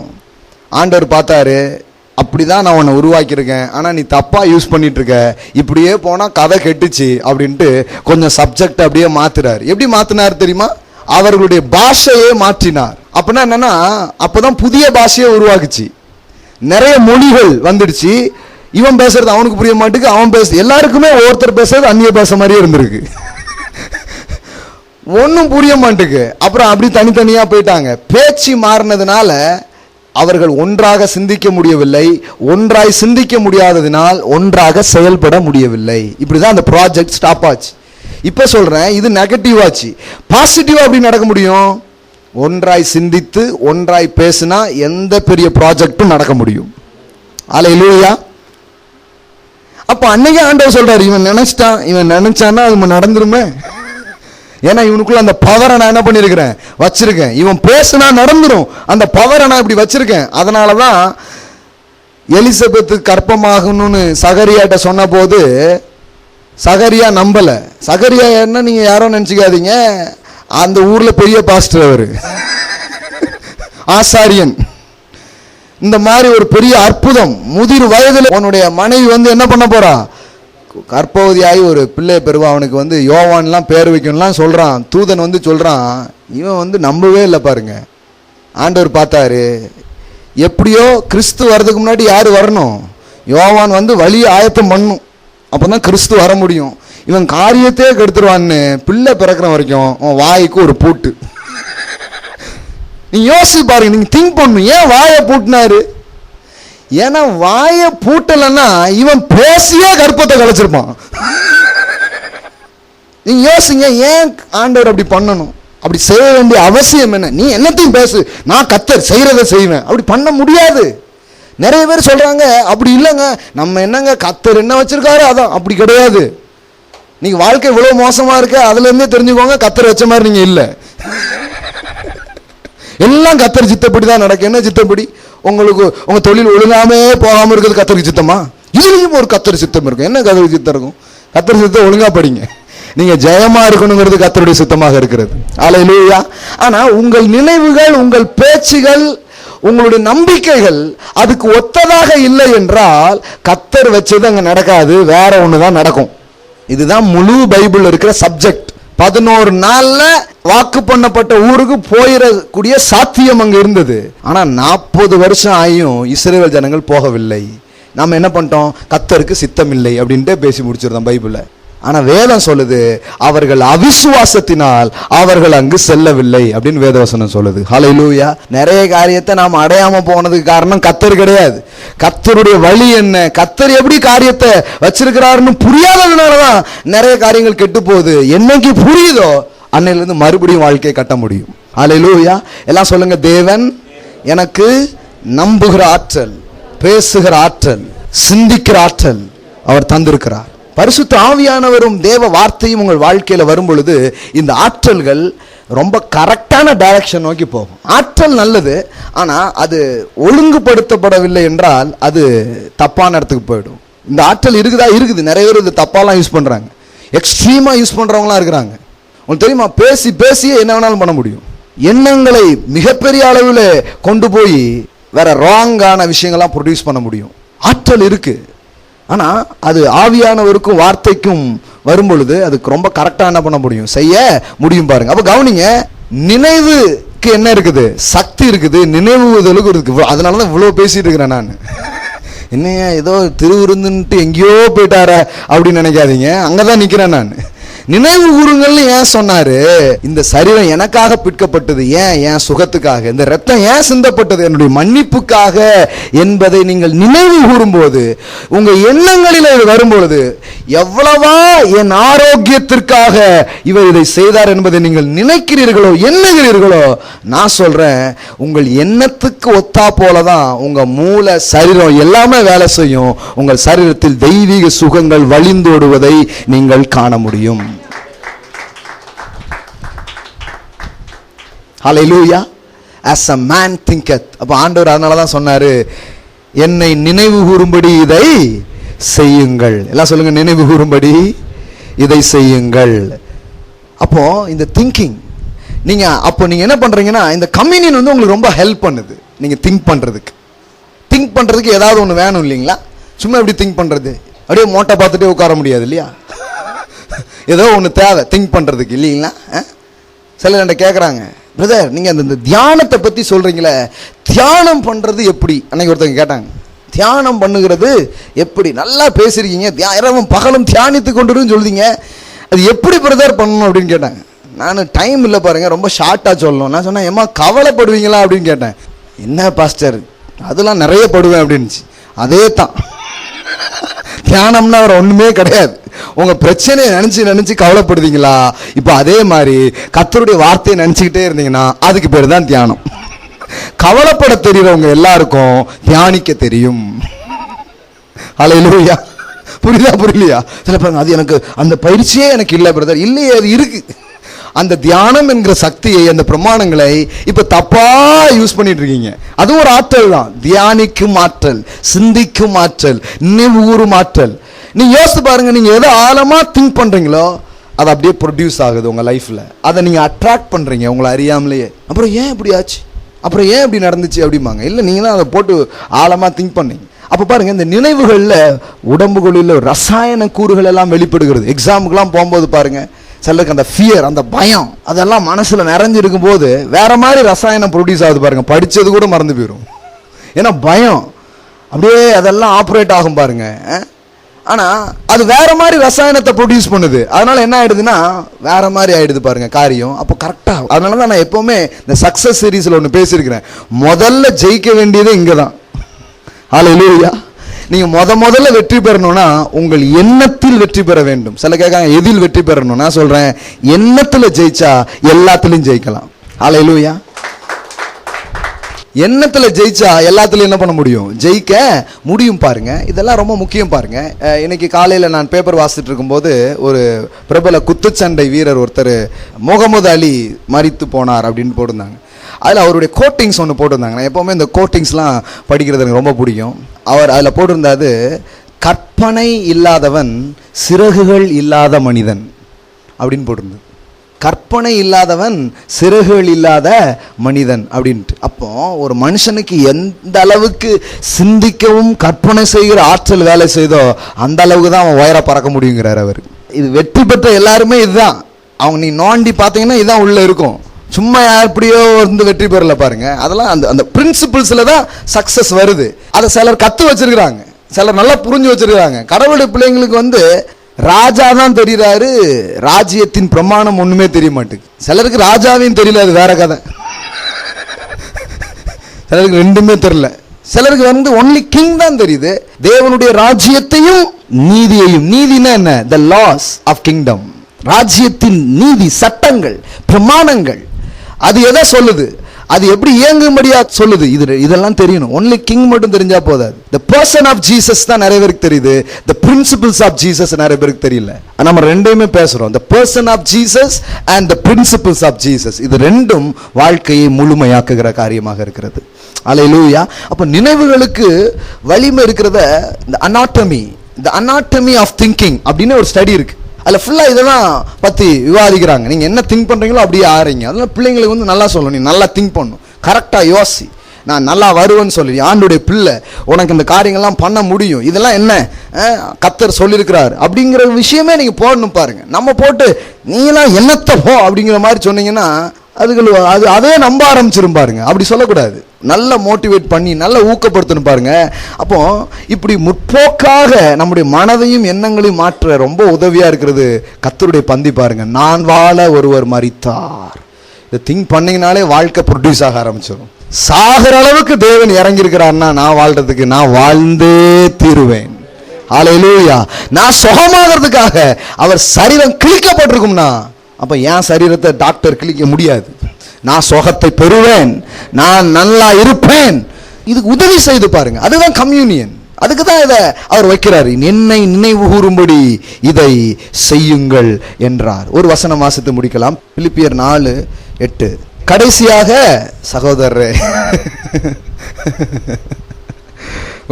ஆண்டவர் பார்த்தாரு, அப்படிதான் நான் உன்னை உருவாக்கியிருக்கேன், ஆனால் நீ தப்பாக யூஸ் பண்ணிட்டு இருக்க, இப்படியே போனால் கதை கெட்டுச்சு அப்படின்ட்டு கொஞ்சம் சப்ஜெக்ட் அப்படியே மாத்துறாரு. எப்படி மாத்தினார் தெரியுமா? அவர்களுடைய பாஷையே மாற்றினார். அப்படின்னா என்னன்னா, அப்போதான் புதிய பாஷையை உருவாக்குச்சு. நிறைய மொழிகள் வந்துடுச்சு. இவன் பேசுறது அவனுக்கு புரிய மாட்டுக்கு, அவன் எல்லாருக்குமே ஒருத்தர் பேசுறது அந்நிய பேச மாதிரியே இருந்திருக்கு. ஒன்றும் புரிய மாட்டுக்கு. அப்புறம் அப்படி தனித்தனியா போயிட்டாங்க. பேச்சு மாறினதுனால அவர்கள் ஒன்றாக சிந்திக்க முடியவில்லை. ஒன்றாய் சிந்திக்க முடியாததினால் ஒன்றாக செயல்பட முடியவில்லை. இப்படிதான் அந்த ப்ராஜெக்ட் ஸ்டாப் ஆச்சு. இப்ப சொல்றேன், இது நெகட்டிவ் ஆச்சு. பாசிட்டிவா அப்படி நடக்க முடியும். ஒன்றாய் சிந்தித்து ஒன்றாய் பேசினா எந்த பெரிய ப்ராஜெக்டும் நடக்க முடியும். அல்லேலூயா. அப்ப அன்னைக்கு ஆண்டவர் சொல்றாரு, இவன் நினைச்சான்னா அது நடந்துருமே. ஏன்னா இவனுக்குள்ள அந்த பவரை நான் என்ன பண்ணிருக்கிறேன், வச்சிருக்கேன். இவன் பேசினா நடந்துரும், அந்த பவரை நான் இப்படி வச்சிருக்கேன். அதனாலதான் எலிசபெத்து கர்ப்பமாகணும்னு சகரியாட்ட சொன்ன போது சகரியா நம்பல. சகரியா என்ன நீங்க யாரோ நினைச்சுக்காதீங்க, அந்த ஊர்ல பெரிய பாஸ்டர், அவரு ஆசாரியன். இந்த மாதிரி ஒரு பெரிய அற்புதம், முதிர் வயதில் உன்னுடைய மனைவி என்ன பண்ண போறா, கர்ப்பவதியாகி ஒரு பிள்ளை பெறுவா, அவனுக்கு யோவான்லாம் பேர் வைக்கணும்லாம் சொல்றான். தூதன் சொல்றான். இவன் நம்பவே இல்லை பாருங்க. ஆண்டவர் பார்த்தாரு, எப்படியோ கிறிஸ்து வர்றதுக்கு முன்னாடி யாரு வரணும், யோவான் வழியை ஆயத்தம் பண்ணும், அப்பதான் கிறிஸ்து வர முடியும். இவன் காரியத்தையே கெடுத்துருவான்னு பிள்ளை பிறக்கிற வரைக்கும் அவன் வாய்க்கு ஒரு பூட்டு. நீங்க யோசிச்சு பாருங்க, நீங்க திங்க் பண்ணணும், ஏன் வாயை பூட்டினாரு? ஏன்னா வாயை பூட்டலன்னா இவன் பேசியே கர்ப்பத்தை கலைச்சிருப்பான். நீங்க யோசிங்க, ஏன் ஆண்டவர் அப்படி பண்ணணும்? அப்படி செய்ய வேண்டிய அவசியம் என்ன? நீ என்னத்தையும் பேசு, நான் கர்த்தர் செய்யறதை செய்வேன், அப்படி பண்ண முடியாது. நிறைய பேர் சொல்றாங்க அப்படி இல்லைங்க, நம்ம என்னங்க கர்த்தர் என்ன வச்சிருக்காரு அதான். அப்படி கிடையாது. நீங்க வாழ்க்கை இவ்வளவு மோசமா இருக்கு, அதுல இருந்தே தெரிஞ்சுக்கோங்க கர்த்தர் வச்ச மாதிரி நீங்க இல்ல. எல்லாம் கர்த்தர் சித்தப்படி தான் நடக்கும். என்ன சித்தப்படி? உங்களுக்கு உங்க தொழில் ஒழுங்காமே போகாம இருக்கிறது கர்த்தருக்கு சித்தமா? இதுலயும் ஒரு கர்த்தர் சித்தம் இருக்கும். என்ன கர்த்தருக்கு சித்தம் இருக்கும்? கர்த்தர் சித்தம் ஒழுங்கா படிங்க. நீங்க ஜெயமா இருக்கணுங்கிறது கர்த்தருடைய சித்தமாக இருக்கிறது. அல்லேலூயா. ஆனா உங்கள் நினைவுகள், உங்கள் பேச்சுகள், உங்களுடைய நம்பிக்கைகள் அதுக்கு ஒத்ததாக இல்லை என்றால் கர்த்தர் வச்சது அங்க நடக்காது, வேற ஒண்ணுதான் நடக்கும். இதுதான் முழு பைபிள் இருக்கிற சப்ஜெக்ட். 11 நாள்ல வாக்கு பண்ணப்பட்ட ஊருக்கு போயிடக்கூடிய சாத்தியம் அங்க இருந்தது. ஆனா 40 வருஷம் ஆகியும் இஸ்ரவேல் ஜனங்கள் போகவில்லை. நாம என்ன பண்ணிட்டோம், கர்த்தருக்கு சித்தம் இல்லை அப்படின்ட்டு பேசி முடிச்சிருந்தோம் பைபிள்ல. ஆனா வேதம் சொல்லுது, அவர்கள் அவிசுவாசத்தினால் அவர்கள் அங்கு செல்லவில்லை அப்படின்னு வேதவசனம் சொல்லுது. ஹல்லேலூயா. நிறைய காரியத்தை நாம் அடையாம போனதுக்கு காரணம் கர்த்தர் கிடையாது. கர்த்தருடைய வழி என்ன, கர்த்தர் எப்படி காரியத்தை வச்சிருக்கிறாருன்னு புரியாததுனாலதான் நிறைய காரியங்கள் கெட்டு போகுது. என்னைக்கு புரியுதோ அன்னையில இருந்து மறுபடியும் வாழ்க்கையை கட்ட முடியும். ஹல்லேலூயா. எல்லாம் சொல்லுங்க, தேவன் எனக்கு நம்புகிற ஆற்றல், பேசுகிற ஆற்றல், சிந்திக்கிற ஆற்றல் அவர் தந்திருக்கிறார். பரிசுத்த ஆவியானவரும் தேவ வார்த்தையும் உங்கள் வாழ்க்கையில வரும் பொழுது இந்த ஆற்றல்கள் ரொம்ப கரெக்டான டைரக்ஷன் நோக்கி போகும். ஆற்றல் நல்லது, ஆனா அது ஒழுங்குபடுத்தப்படவில்லை என்றால் அது தப்பான இடத்துக்கு போயிடும். இந்த ஆற்றல் இருக்குது. நிறைய பேர் இது தப்பாலாம் யூஸ் பண்றாங்க, எக்ஸ்ட்ரீமா யூஸ் பண்றவங்களாம் இருக்கிறாங்க. உங்களுக்கு தெரியுமா, பேசியே என்ன வேணாலும் பண்ண முடியும். எண்ணங்களை மிகப்பெரிய அளவில் கொண்டு போய் வேற ராங்கான விஷயங்கள்லாம் ப்ரொடியூஸ் பண்ண முடியும். ஆற்றல் இருக்கு, ஆனா அது ஆவியானவருக்கும் வார்த்தைக்கும் வரும் பொழுது அதுக்கு ரொம்ப கரெக்டா என்ன பண்ண முடியும், செய்ய முடியும். பாருங்க. அப்ப கவனிங்க, நினைவுக்கு என்ன இருக்குது, சக்தி இருக்குது, நினைவுதலுக்கு இருக்கு. அதனாலதான் இவ்வளவு பேசிட்டு இருக்கிறேன் நான். என்னையா ஏதோ திருவிருந்துன்ட்டு எங்கேயோ போயிட்டார அப்படின்னு நினைக்காதீங்க, அங்கதான் நிக்கிறேன் நான். நினைவு கூறுங்கள்னு ஏன் சொன்னாரு? இந்த சரீரம் எனக்காக பிற்கப்பட்டது, ஏன் சுகத்துக்காக. இந்த ரத்தம் ஏன் சிந்தப்பட்டது, என்னுடைய மன்னிப்புக்காக என்பதை நீங்கள் நினைவு கூறும்போது, உங்க எண்ணங்களில் இது வரும்பொழுது, எவ்வளவா என் ஆரோக்கியத்திற்காக இவர் இதை செய்தார் என்பதை நீங்கள் நினைக்கிறீர்களோ, எண்ணுகிறீர்களோ, நான் சொல்றேன், உங்கள் எண்ணத்துக்கு ஒத்தா போலதான் உங்க மூளை, சரீரம் எல்லாமே வேலை செய்யும். உங்கள் சரீரத்தில் தெய்வீக சுகங்கள் வழிந்தோடுவதை நீங்கள் காண முடியும். ஹல்லேலூயா. as a man thinketh. அப்ப ஆண்டவர் அதனால தான் சொன்னாரு, என்னை நினைவு கூறும்படி இதை செய்யுங்கள். எல்லாம் சொல்லுங்க, நினைவு கூறும்படி இதை செய்யுங்கள். அப்போ இந்த திங்கிங் நீங்க என்ன பண்றீங்கன்னா, இந்த கம்யூனியன் உங்களுக்கு ரொம்ப ஹெல்ப் பண்ணுது. நீங்க திங்க் பண்றதுக்கு ஏதாவது ஒன்று வேணும் இல்லைங்களா? சும்மா எப்படி திங்க் பண்றது, அப்படியே மோட்டை பார்த்துட்டே உட்கார முடியாது இல்லையா? ஏதோ ஒன்று தேவை திங்க் பண்றதுக்கு இல்லைங்களா? சிலர் என்கிட்ட கேட்குறாங்க, பிரதர் நீங்க அந்த தியானத்தை பத்தி சொல்றீங்களே, தியானம் பண்றது எப்படி? அன்னைக்கு ஒருத்தங்க கேட்டாங்க, தியானம் பண்ணுகிறது எப்படி? நல்லா பேசியிருக்கீங்க, இரவும் பகலும் தியானித்து கொண்டுருன்னு சொல்லுதீங்க, அது எப்படி பிரதர் பண்ணணும் அப்படின்னு கேட்டாங்க. நான் டைம் இல்லை பாருங்க, ரொம்ப ஷார்ட்டாக சொல்லணும். நான் சொன்னேன், ஏம்மா கவலைப்படுவீங்களா அப்படின்னு கேட்டேன். என்ன பாஸ்டர், அதெல்லாம் நிறைய படுவேன் அப்படின்னுச்சு. அதே தான், தியானம்னா வேற ஒன்றுமே கிடையாது. உங்கள் பிரச்சனையை நினச்சி கவலைப்படுவீங்களா? இப்போ அதே மாதிரி கர்த்தருடைய வார்த்தையை நினச்சிக்கிட்டே இருந்தீங்கன்னா அதுக்கு பேர் தான் தியானம். கவலைப்பட தெரியுறவங்க எல்லாருக்கும் தியானிக்க தெரியும். ஹல்லேலூயா. புரியலையா? சில பேர் அது எனக்கு அந்த பயிற்சியே எனக்கு இல்லை பிரதர். இல்லையே, அது இருக்கு. அந்த தியானம் என்கிற சக்தியை, அந்த பிரமாணங்களை இப்ப தப்பா யூஸ் பண்ணிட்டு இருக்கீங்க. அதுவும் ஒரு ஆற்றல் தான். தியானிக்கும் ஆற்றல், சிந்திக்கும் ஆற்றல், நினைவுகூரும் ஆற்றல். நீங்க யோசித்து பாருங்க, நீங்க எதை ஆழமா திங்க் பண்றீங்களோ அது அப்படியே ப்ரொடியூஸ் ஆகுது உங்க லைஃப்ல. அதை நீங்க அட்ராக்ட் பண்றீங்க உங்களை அறியாமலேயே. அப்புறம் ஏன் இப்படி ஆச்சு, அப்புறம் ஏன் இப்படி நடந்துச்சு அப்படிம்பாங்க. இல்லை, நீங்க தான் அதை போட்டு ஆழமா திங்க் பண்ணீங்க. அப்போ பாருங்க, இந்த நினைவுகளில் உடம்புகளில் ரசாயன கூறுகள் எல்லாம் வெளிப்படுகிறது. எக்ஸாமுக்கெல்லாம் போகும்போது பாருங்க, சிலருக்கு அந்த ஃபியர், அந்த பயம் அதெல்லாம் மனசுல நிறைஞ்சிருக்கும் போது வேற மாதிரி ரசாயனம் ப்ரொடியூஸ் ஆகுது பாருங்க. படிச்சது கூட மறந்து போயிடும். ஏன்னா பயம் அப்படியே அதெல்லாம் ஆப்ரேட் ஆகும் பாருங்க. ஆனா அது வேற மாதிரி ரசாயனத்தை ப்ரொடியூஸ் பண்ணுது. அதனால என்ன ஆயிடுதுன்னா வேற மாதிரி ஆயிடுது பாருங்க காரியம். அப்போ கரெக்டா. அதனாலதான் நான் எப்பவுமே இந்த சக்சஸ் சீரீஸ்ல ஒன்று பேசியிருக்கிறேன். முதல்ல ஜெயிக்க வேண்டியது இங்கதான். ஹல்லேலூயா. நீங்க முதல்ல வெற்றி பெறணும்னா உங்கள் எண்ணத்தில் வெற்றி பெற வேண்டும். சில கேட்காங்க எதில் வெற்றி பெறணும். நான் சொல்றேன், எண்ணத்துல ஜெயிச்சா எல்லாத்திலையும் ஜெயிக்கலாம். ஹல்லேலூயா. எண்ணத்துல ஜெயிச்சா எல்லாத்துலயும் என்ன பண்ண முடியும்? ஜெயிக்க முடியும். பாருங்க, இதெல்லாம் ரொம்ப முக்கியம். பாருங்க, இன்னைக்கு காலையில நான் பேப்பர் வாசிட்டு இருக்கும்போது ஒரு பிரபல குத்துச்சண்டை வீரர் ஒருத்தர் முகமது அலி மரித்து போனார் அப்படின்னு போட்டிருந்தாங்க. அதில் அவருடைய கோட்டிங்ஸ் ஒன்று போட்டிருந்தாங்க. நான் எப்போவுமே இந்த கோட்டிங்ஸ்லாம் படிக்கிறது எனக்கு ரொம்ப பிடிக்கும். அவர் அதில் போட்டிருந்தாது, கற்பனை இல்லாதவன் சிறகுகள் இல்லாத மனிதன் அப்படின்னு போட்டிருந்தது. கற்பனை இல்லாதவன் சிறகுகள் இல்லாத மனிதன் அப்படின்ட்டு. அப்போ ஒரு மனுஷனுக்கு எந்த அளவுக்கு சிந்திக்கவும் கற்பனை செய்கிற ஆற்றல் வேலை செய்தோ அந்த அளவுக்கு தான் அவன் உயர பறக்க முடியுங்கிறார் அவர். இது வெற்றி பெற்ற எல்லாருமே இதுதான். அவங்க நீ நோண்டி பார்த்தீங்கன்னா இதுதான் உள்ள இருக்கும். சும்மா எப்படியோ வந்து வெற்றி பெறல பாருங்க. அதெல்லாம் அந்த அந்த பிரின்சிபிள்ஸ்ல தான் சக்சஸ் வருது. அதை சிலர் கத்து வச்சிருக்கிறாங்க, சிலர் நல்லா புரிஞ்சு வச்சிருக்காங்க. கடவுளுடைய பிள்ளைங்களுக்கு வந்து ராஜா தான் தெரியுறாரு, ராஜ்யத்தின் பிரமாணம் ஒண்ணுமே தெரிய மாட்டேங்குது. சிலருக்கு ராஜாவையும் தெரியல, அது வேற கதை. சிலருக்கு ரெண்டுமே தெரியல. சிலருக்கு வந்து ஒன்லி கிங் தான் தெரியுது. தேவனுடைய ராஜ்யத்தையும் நீதியையும். நீதினா என்ன? த லாஸ் ஆஃப் கிங்டம். ராஜ்யத்தின் நீதி, சட்டங்கள், பிரமாணங்கள். அது எதை சொல்லுது, அது எப்படி இயங்கும்படியா சொல்லுது, இதெல்லாம் தெரியணும். ஒன்லி கிங் மட்டும் தெரிஞ்சா போதாது. the person of Jesus தான் நிறைய பேருக்கு தெரியுது, the principles of Jesus நிறைய பேருக்கு தெரியல. நம்ம ரெண்டையுமே பேசுறோம், the person of Jesus and the principles of Jesus. இது ரெண்டும் வாழ்க்கையை முழுமையாக்குகிற காரியமாக இருக்கிறது. அல்லேலூயா. அப்ப நினைவுகளுக்கு வலிமை இருக்கிறத இந்த anatomy of thinking அப்படின்னு ஒரு ஸ்டடி இருக்கு. அதில் ஃபுல்லாக இதெல்லாம் பற்றி விவாதிக்கிறாங்க. நீங்கள் என்ன திங்க் பண்ணுறீங்களோ அப்படியே ஆறீங்க. அதெல்லாம் பிள்ளைங்களுக்கு வந்து நல்லா சொல்லணும், நீ நல்லா திங்க் பண்ணணும், கரெக்டாக யோசி, நான் நல்லா வருவேன்னு சொல்லி. ஆண்டுடைய பிள்ளை, உனக்கு இந்த காரியங்கள்லாம் பண்ண முடியும், இதெல்லாம் என்ன கர்த்தர் சொல்லியிருக்கிறார் அப்படிங்கிற விஷயமே நீங்கள் போடணும். பாருங்கள், நம்ம போட்டு நீலாம் என்னத்தை போ அப்படிங்கிற மாதிரி சொன்னீங்கன்னா அதே நம்ப ஆரம்பிச்சிரும் பாருங்க. அப்படி சொல்லக்கூடாது. நல்ல மோட்டிவேட் பண்ணி நல்ல ஊக்கப்படுத்தணும் பாருங்க. அப்போ இப்படி முற்போக்காக நம்முடைய மனதையும் எண்ணங்களையும் மாற்ற ரொம்ப உதவியா இருக்கிறது கர்த்தருடைய பந்தி பாருங்க. நான் வாழ ஒருவர் மரித்தார். இதை திங்க் பண்ணீங்கனாலே வாழ்க்கை ப்ரொடியூஸ் ஆக ஆரம்பிச்சிடும். சாகிற அளவுக்கு தேவன் இறங்கி இருக்கிறார்னா நான் வாழ்றதுக்கு நான் வாழ்ந்தே தீருவேன். ஹல்லேலூயா. நான் சுகமாகிறதுக்காக அவர் சரீரம் கிழிக்கப்பட்டிருக்கும்னா அப்ப என் சரீரத்தை டாக்டர் கிழிக்க முடியாது. நான் சுகத்தை பெறுவேன், நான் நல்லா இருப்பேன். இதுக்கு உதவி செய்து பாருங்க. அதுதான் கம்யூனியன். அதுக்கு தான் இதை அவர் வைக்கிறார். என்னை நினைவு கூறும்படி இதை செய்யுங்கள் என்றார். ஒரு வசனம் வாசித்து முடிக்கலாம். பிலிப்பியர் 4:8. கடைசியாக சகோதரரே,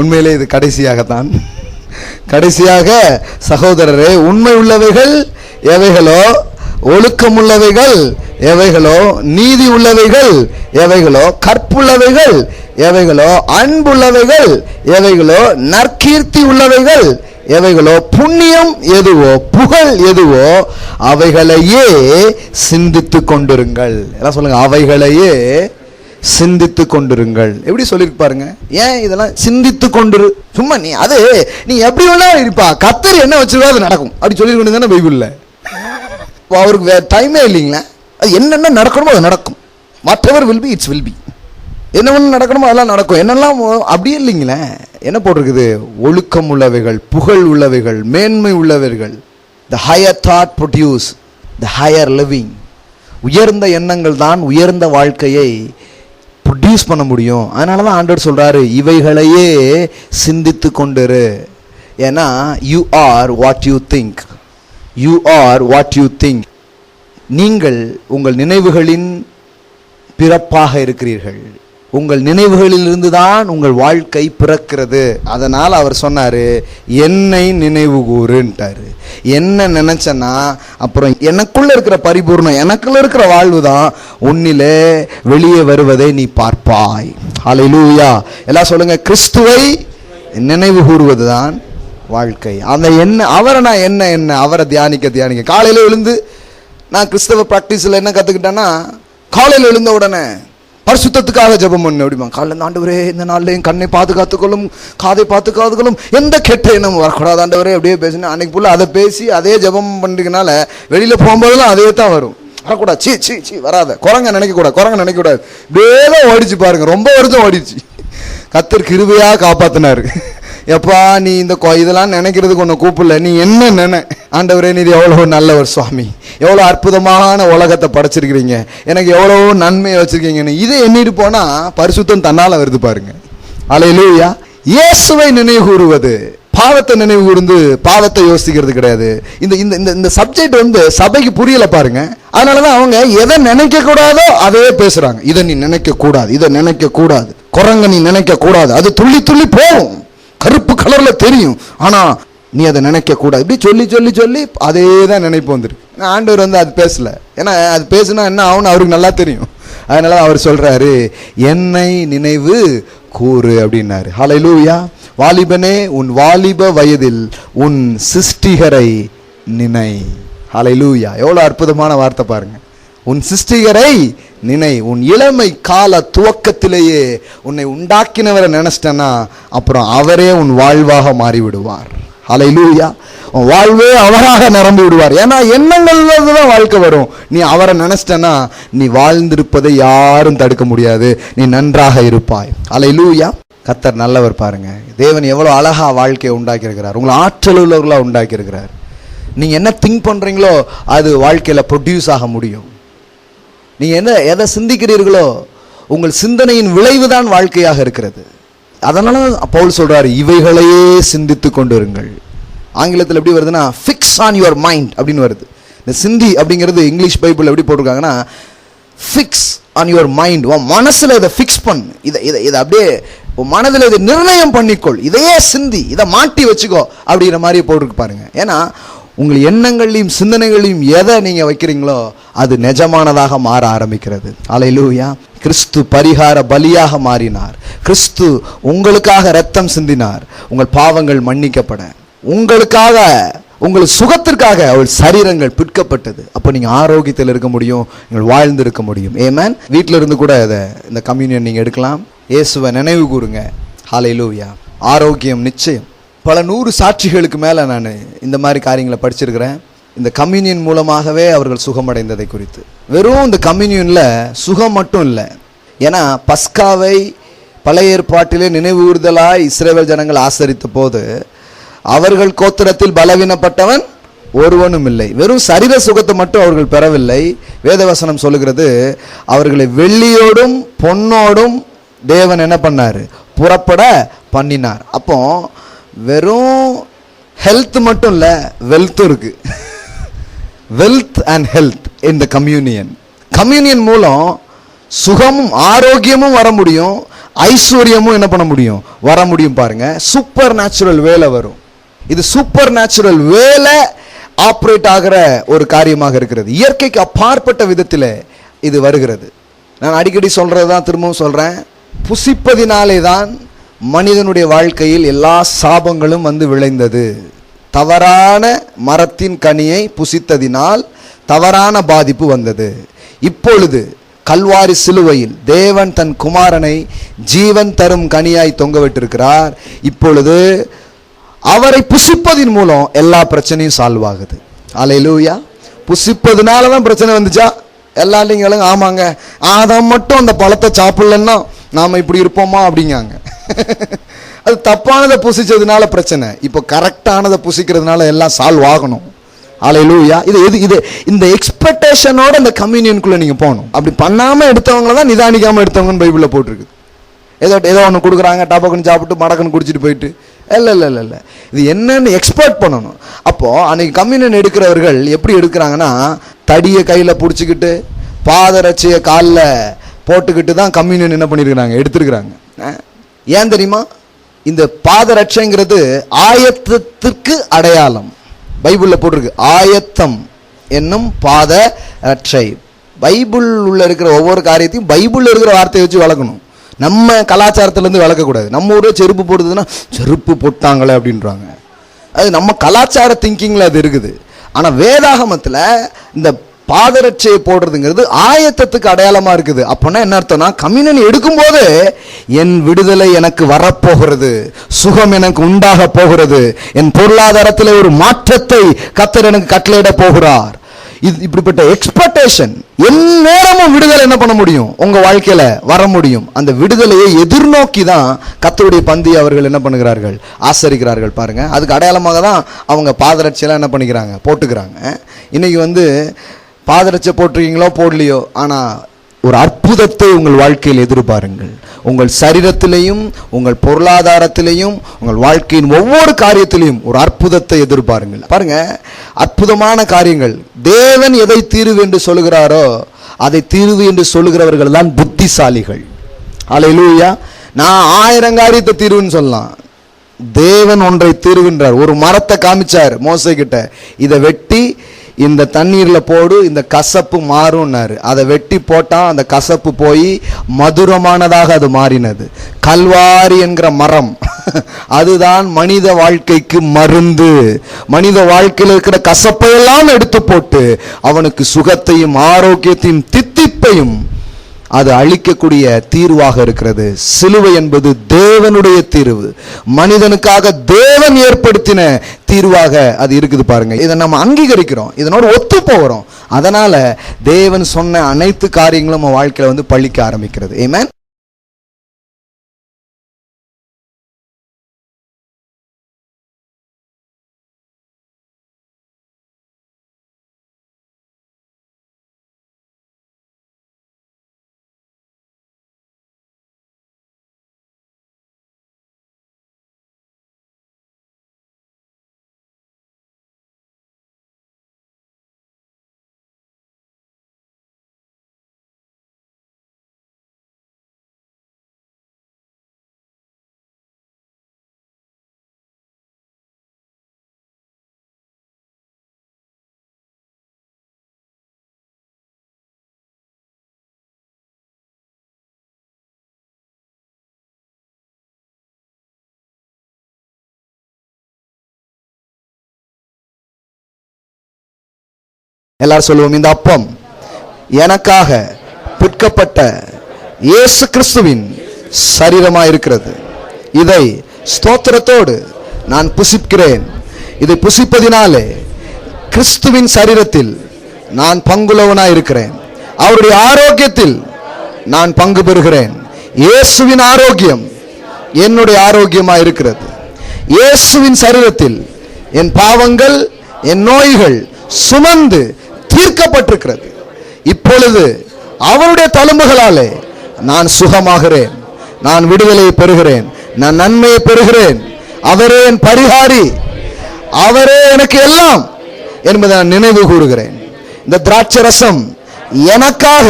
உண்மையிலே இது கடைசியாகத்தான். கடைசியாக சகோதரரே, உண்மை உள்ளவைகள் எவைகளோ, ஒழுக்கமுள்ளவைகள் எவைகளோ, நீதி உள்ளவைகள் எவைகளோ, கற்புள்ளவைகள் எவைகளோ, அன்புள்ளவைகள் எவைகளோ, நற்கீர்த்தி உள்ளவைகள் எவைகளோ, புண்ணியம் எதுவோ, புகழ் எதுவோ, அவைகளையே சிந்தித்து கொண்டிருங்கள். எல்லாம் சொல்லுங்க, அவைகளையே சிந்தித்து கொண்டிருங்கள். எப்படி சொல்லிருக்கு பாருங்க. ஏன் இதெல்லாம் சிந்தித்து கொண்டிரு, சும்மா நீ எப்படி வேணா இருப்பா, கர்த்தர் என்ன வச்சிருக்கோ அது நடக்கும் அப்படி சொல்லிட்டு தானே பைபிள்ல. அவருக்கு வேற டைமே இல்லைங்களா? அது என்னென்ன நடக்கணுமோ அது நடக்கும். whatever will be, it's will be. என்ன ஒன்று நடக்கணுமோ அதெல்லாம் நடக்கும். என்னெல்லாம் அப்படியே இல்லைங்களே. என்ன போட்டிருக்குது? ஒழுக்கம் உள்ளவைகள், புகழ் உள்ளவைகள், மேன்மை உள்ளவர்கள். the higher thought produce the higher living. உயர்ந்த எண்ணங்கள் தான் உயர்ந்த வாழ்க்கையை ப்ரொடியூஸ் பண்ண முடியும். அதனால தான் ஆண்டவர் சொல்றாரு, இவைகளையே சிந்தித்து கொண்டிரு. ஏன்னா you are what you think. You are what you think. நீங்கள் உங்கள் நினைவுகளின் பிறப்பாக இருக்கிறீர்கள். உங்கள் நினைவுகளிலிருந்து தான் உங்கள் வாழ்க்கை பிறக்கிறது. அதனால் அவர் சொன்னார், என்னை நினைவு கூறுன்ட்டாரு. என்ன நினைச்சேன்னா அப்புறம் எனக்குள்ள இருக்கிற பரிபூர்ணம், எனக்குள்ள இருக்கிற வாழ்வு தான் உன்னிலே வெளியே வருவதை நீ பார்ப்பாய். ஹல்லேலூயா. எல்லாம் சொல்லுங்க, கிறிஸ்துவை நினைவு கூறுவது தான் வாழ்க்கை. அந்த அவரை நான் என்ன அவரை தியானிக்க காலையில் எழுந்து நான் கிறிஸ்தவ ப்ராக்டிஸில் என்ன கற்றுக்கிட்டேன்னா, காலையில் எழுந்த உடனே பரிசுத்தத்துக்காக ஜெபம் பண்ணு அப்படிமா. காலையில் ஆண்டவரே இந்த நாளில் என் கண்ணை பாதுகாத்துக்கொள்ளும், காதை பாதுகாத்துக்கொள்ளும், எந்த கெட்ட எண்ணம் வரக்கூடாது ஆண்டவரே அப்படியே பேசினேன். அன்னைக்கு ஃபுல்லாக அதை பேசி அதே ஜெபம் பண்ணுறதுனால வெளியில் போகும்போதெல்லாம் அதே தான் வரும். வரக்கூடாது, சீ வராத, குரங்க நினைக்கக்கூடாது. இப்படியே தான் ஓடிச்சு பாருங்க, ரொம்ப வருஷம் ஓடிச்சு. கர்த்தர் கிருபையாக காப்பாற்றினார். எப்பா நீ இதெல்லாம் நினைக்கிறதுக்கு ஒன்று கூப்பிடல, நீ என்ன நினை. ஆண்டவரே நீர் எவ்வளோ நல்லவர் சுவாமி, எவ்வளோ அற்புதமான உலகத்தை படைச்சிருக்கிறீங்க, எனக்கு எவ்வளோ நன்மையை வச்சிருக்கீங்கன்னு இதை எண்ணிட்டு போனா பரிசுத்தம் தன்னால் வருது பாருங்க. அல்லேலூயா. இயேசுவை நினைவு கூறுவது, பாவத்தை நினைவு கூர்ந்து பாவத்தை யோசிக்கிறது கிடையாது. இந்த சப்ஜெக்ட் சபைக்கு புரியல பாருங்க. அதனாலதான் அவங்க எதை நினைக்க கூடாதோ அதே பேசுறாங்க. இதை நீ நினைக்க கூடாது, இதை நினைக்க கூடாது, குரங்க நீ நினைக்க கூடாது, அது துள்ளி துள்ளி போகும், கருப்பு கலர்ல தெரியும், ஆனா நீ அதை நினைக்க கூடாது. இப்படி சொல்லி அதே தான் நினைப்பு வந்துருக்கு. ஆண்டவர் அது பேசல. ஏன்னா அது பேசுனா என்ன ஆகும்னு அவருக்கு நல்லா தெரியும். அதனால அவர் சொல்றாரு, என்னை நினைவு கூறு அப்படின்னாரு. ஹல்லேலூயா. வாலிபனே, உன் வாலிப வயதில் உன் சிருஷ்டிகரை நினை. ஹல்லேலூயா. எவ்வளவு அற்புதமான வார்த்தை பாருங்க. உன் சிருஷ்டிகரை நினை. உன் இளமை கால துவக்கத்திலேயே உன்னை உண்டாக்கினவரை நினைச்சிட்டனா அப்புறம் அவரே உன் வாழ்வாக மாறிவிடுவார். ஹல்லேலூயா. உன் வாழ்வே அவராக நிரம்பி விடுவார். ஏன்னா எண்ணங்கள்ல தான் வாழ்க்கை வரும். நீ அவரை நினைச்சிட்டனா நீ வாழ்ந்திருப்பதை யாரும் தடுக்க முடியாது, நீ நன்றாக இருப்பாய். ஹல்லேலூயா. கர்த்தர் நல்லவர் பாருங்க. தேவன் எவ்வளவு அழகா வாழ்க்கையை உண்டாக்கி இருக்கிறார், உங்களை ஆற்றல் உள்ளவர்களா உண்டாக்கி இருக்கிறார். நீங்க என்ன திங்க் பண்றீங்களோ அது வாழ்க்கையில ப்ரொடியூஸ் ஆக முடியும். நீங்க எதை சிந்திக்கிறீர்களோ உங்கள் சிந்தனையின் விளைவுதான் வாழ்க்கையாக இருக்கிறது. அதனால பவுல் சொல்றாரு, இவைகளையே சிந்தித்து கொண்டு இருங்கள். ஆங்கிலத்தில் எப்படி வருதுன்னா ஃபிக்ஸ் ஆன் யுவர் மைண்ட் அப்படின்னு வருது. இந்த சிந்தி அப்படிங்கிறது இங்கிலீஷ் பைபிள் எப்படி போட்டிருக்காங்கன்னா, ஃபிக்ஸ் ஆன் யுவர் மைண்ட். உன் மனசுல இதை ஃபிக்ஸ் பண்ணு, இதை அப்படியே உன் மனதில் இதை நிர்ணயம் பண்ணிக்கொள், இதையே சிந்தி, இதை மாட்டி வச்சுக்கோ அப்படிங்கிற மாதிரி போட்டிருக்கு பாருங்க. ஏன்னா உங்கள் எண்ணங்களையும் சிந்தனைகளையும் எதை நீங்க வைக்கிறீங்களோ அது நிஜமானதாக மாற ஆரம்பிக்கிறது. அல்லேலூயா. கிறிஸ்து பரிகார பலியாக மாறினார். கிறிஸ்து உங்களுக்காக இரத்தம் சிந்தினார், உங்கள் பாவங்கள் மன்னிக்கப்பட, உங்களுக்காக, உங்கள் சுகத்திற்காக அவள் சரீரங்கள் பிற்கப்பட்டது. அப்போ நீங்க ஆரோக்கியத்தில் இருக்க முடியும், நீங்கள் வாழ்ந்து இருக்க முடியும். ஆமென். வீட்டில இருந்து கூட இந்த கம்யூனியன் நீங்க எடுக்கலாம். இயேசுவை நினைவு கூறுங்க. ஹல்லேலூயா. ஆரோக்கியம் நிச்சயம். பல 100 சாட்சிகளுக்கு மேலே நான் இந்த மாதிரி காரியங்களை படிச்சிருக்கிறேன். இந்த கம்யூனியன் மூலமாகவே அவர்கள் சுகமடைந்ததை குறித்து. வெறும் இந்த கம்யூனியனில் சுகம் மட்டும் இல்லை. ஏன்னா பஸ்காவை பழைய ஏற்பாட்டிலே நினைவு கூறுதலாய் இஸ்ரவேல் ஜனங்கள் ஆசரித்த போது அவர்கள் கோத்திரத்தில் பலவீனப்பட்டவன் ஒருவனும் இல்லை. வெறும் சரீர சுகத்தை மட்டும் அவர்கள் பெறவில்லை. வேதவசனம் சொல்லுகிறது, அவர்களை வெள்ளியோடும் பொன்னோடும் தேவன் என்ன பண்ணாரு? புறப்பட பண்ணினார். அப்போ வெறும் ஹெல்த் மட்டும் இல்லை, வெல்த்தும் இருக்கு. Wealth and health in the communion. Communion மூலம் சுகமும் ஆரோக்கியமும் வர முடியும், ஐஸ்வர்யமும் என்ன பண்ண முடியும்? வர முடியும். பாருங்க, சூப்பர் நேச்சுரல் வேலை வரும். இது சூப்பர் நேச்சுரல் வேலை ஆப்ரேட் ஆகிற ஒரு காரியமாக இருக்கிறது. இயற்கைக்கு அப்பாற்பட்ட விதத்தில் இது வருகிறது. நான் அடிக்கடி சொல்றதுதான் திரும்பவும் சொல்றேன், புசிப்பதினாலே தான் மனிதனுடைய வாழ்க்கையில் எல்லா சாபங்களும் விளைந்தது. தவறான மரத்தின் கனியை புசித்ததினால் தவறான பாதிப்பு வந்தது. இப்பொழுது கல்வாரி சிலுவையில் தேவன் தன் குமாரனை ஜீவன் தரும் கனியாய் தொங்க விட்டிருக்கிறார். இப்பொழுது அவரை புசிப்பதின் மூலம் எல்லா பிரச்சனையும் சால்வ் ஆகுது. அல்லேலூயா. புசிப்பதுனால தான் பிரச்சனை வந்துச்சா? எல்லாரும் ஆமாங்க, அதை மட்டும் அந்த பழத்தை சாப்பிடலன்னா நாம இப்படி இருப்போமா அப்படிங்காங்க. அது தப்பானதை புசிச்சதுனால பிரச்சனை. இப்போ கரெக்டானதை புசிக்கிறதுனால எல்லாம் சால்வ் ஆகணும். அல்லேலூயா. இது இந்த எக்ஸ்பெக்டேஷனோட இந்த கம்யூனியனுக்குள்ள நீங்க போகணும். அப்படி பண்ணாம எடுத்தவங்க தான் நிதானிக்காம எடுத்தவங்கன்னு பைபிள்ல போட்டிருக்கு. ஏதோ ஒன்று கொடுக்குறாங்க, டபாக்குன்னு சாப்பிட்டு மடக்குன்னு குடிச்சிட்டு போயிட்டு இல்லை. இது என்னன்னு எக்ஸ்பெக்ட் பண்ணணும். அப்போ அன்னைக்கு கம்யூனியன் எடுக்கிறவர்கள் எப்படி எடுக்கிறாங்கன்னா, தடியை கையில் பிடிச்சிக்கிட்டு பாதரட்சியை காலில் போட்டுக்கிட்டு தான் கம்யூனியன் என்ன பண்ணியிருக்கிறாங்க, எடுத்துருக்கிறாங்க. ஏன் தெரியுமா? இந்த பாதரட்சைங்கிறது ஆயத்தத்திற்கு அடையாளம். பைபிளில் போட்டிருக்கு, ஆயத்தம் என்னும் பாத ரட்சை. பைபிள் உள்ள இருக்கிற ஒவ்வொரு காரியத்தையும் பைபிளில் இருக்கிற வார்த்தையை வச்சு வளர்க்கணும். நம்ம கலாச்சாரத்திலேருந்து வளர்க்கக்கூடாது. நம்ம ஊரே செருப்பு போடுறதுன்னா செருப்பு போட்டாங்களே அப்படின்றாங்க. அது நம்ம கலாச்சார திங்கிங்கில் அது இருக்குது. ஆனால் வேதாகமத்தில் இந்த பாதரட்சையை போடுறதுங்கிறது ஆயத்தத்துக்கு அடையாளமாக இருக்குது. அப்போனா என்ன அர்த்தம்னா, கம்யூனியன் எடுக்கும்போது என் விடுதலை எனக்கு வரப்போகிறது, சுகம் எனக்கு உண்டாக போகிறது, என் பொருளாதாரத்தில் ஒரு மாற்றத்தை கர்த்தர் எனக்கு கட்டளையிட போகிறார். இது இப்படிப்பட்ட எக்ஸ்பெக்டேஷன். எந்நேரமும் விடுதலை என்ன பண்ண முடியும், உங்க வாழ்க்கையில வர முடியும். அந்த விடுதலையை எதிர்நோக்கி தான் கர்த்தருடைய பந்தி அவர்கள் என்ன பண்ணுகிறார்கள், ஆசரிக்கிறார்கள். பாருங்க, அதுக்கு அடையாளமாக தான் அவங்க பாதரட்சையெல்லாம் என்ன பண்ணிக்கிறாங்க, போட்டுக்கிறாங்க. இன்னைக்கு பாதரட்சை போட்டிருக்கீங்களோ போடலையோ, ஆனால் ஒரு அற்புதத்தை உங்கள் வாழ்க்கையில் எதிர்பாருங்கள். உங்கள் சரீரத்திலையும் உங்கள் பொருளாதாரத்திலையும் உங்கள் வாழ்க்கையின் ஒவ்வொரு காரியத்திலையும் ஒரு அற்புதத்தை எதிர்பாருங்கள். பாருங்க, அற்புதமான காரியங்கள். தேவன் எதை தீர்வு என்று சொல்லுகிறாரோ அதை தீர்வு என்று சொல்லுகிறவர்கள் தான் புத்திசாலிகள். அல்லேலூயா. நான் 1000 காரியத்தை தீர்வுன்னு சொல்லலாம், தேவன் ஒன்றை தீர்வுன்றார். ஒரு மரத்தை காமிச்சார் மோசே கிட்ட, இதை வெட்டி இந்த தண்ணீரில் போடு, இந்த கசப்பு மாறும்னாரு. அதை வெட்டி போட்டால் அந்த கசப்பு போய் மதுரமானதாக அது மாறினது. கல்வாரி என்கிற மரம் அதுதான் மனித வாழ்க்கைக்கு மருந்து. மனித வாழ்க்கையில் இருக்கிற கசப்பையெல்லாம் எடுத்து போட்டு அவனுக்கு சுகத்தையும் ஆரோக்கியத்தையும் தித்திப்பையும் அது அளிக்கக்கூடிய தீர்வாக இருக்கிறது. சிலுவை என்பது தேவனுடைய தீர்வு, மனிதனுக்காக தேவன் ஏற்படுத்தின தீர்வாக அது இருக்குது. பாருங்க, இதை நம்ம அங்கீகரிக்கிறோம், இதனோடு ஒத்து போகிறோம். அதனால தேவன் சொன்ன அனைத்து காரியங்களும் நம்ம வாழ்க்கையில பழிக்க ஆரம்பிக்கிறது. ஆமென். எல்லாரும் சொல்லுவோம், இந்த அப்பம் எனக்காக பிற்கப்பட்ட இயேசு கிறிஸ்துவின் சரீரமாக இருக்கிறது. இதை ஸ்தோத்திரத்தோடு நான் புசிக்கிறேன். இதை புசிப்பதினாலே கிறிஸ்துவின் சரீரத்தில் நான் பங்குள்ளவனாய் இருக்கிறேன். அவருடைய ஆரோக்கியத்தில் நான் பங்கு பெறுகிறேன். இயேசுவின் ஆரோக்கியம் என்னுடைய ஆரோக்கியமாக இருக்கிறது. இயேசுவின் சரீரத்தில் என் பாவங்கள், என் நோய்கள் சுமந்து தீர்க்கப்பட்டிருக்கிறது. இப்பொழுது அவருடைய தழும்புகளாலே நான் சுகமாகிறேன், நான் விடுதலையை பெறுகிறேன், நான் நன்மையை பெறுகிறேன். அவரே என் பரிகாரி, அவரே எனக்கு எல்லாம் என்பதை நான் நினைவு கூறுகிறேன். இந்த திராட்சை ரசம் எனக்காக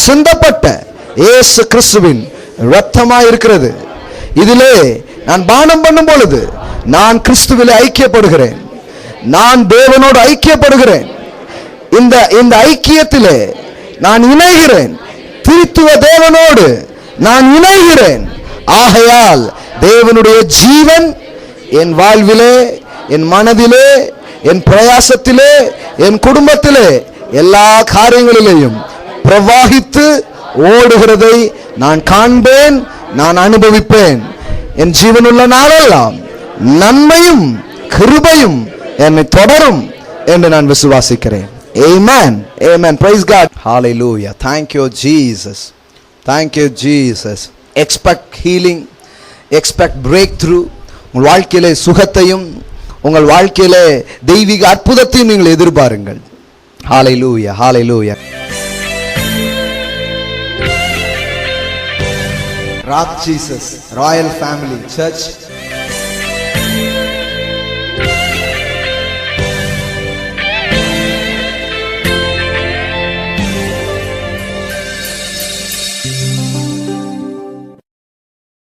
சிந்தப்பட்ட இயேசு கிறிஸ்துவின் இரத்தமாய் இருக்கிறது. இதிலே நான் பானம் பண்ணும் பொழுது நான் கிறிஸ்துவிலே ஐக்கியப்படுகிறேன், நான் தேவனோடு ஐக்கியப்படுகிறேன். இந்த ஐக்கியத்திலே நான் இணைகிறேன், திரித்துவ தேவனோடு நான் இணைகிறேன். ஆகையால் தேவனுடைய ஜீவன் என் வாழ்விலே, என் மனதிலே, என் பிரயாசத்திலே, என் குடும்பத்திலே, எல்லா காரியங்களிலேயும் பிரவாகித்து ஓடுகிறதை நான் காண்பேன், நான் அனுபவிப்பேன். என் ஜீவனுள்ள நாளெல்லாம் நன்மையும் கிருபையும் என்னை தொடரும் என்று நான் விசுவாசிக்கிறேன். Amen. Amen. Praise God. Hallelujah. Thank you, Jesus. Thank you, Jesus. Expect healing. Expect breakthrough. உங்கள் வாழ்க்கையிலே சுகத்தையும் உங்கள் வாழ்க்கையிலே தெய்வீக அற்புதத்தையும் நீங்கள் எதிர்பாருங்கள். Hallelujah. Hallelujah. Rock Jesus Royal Family Church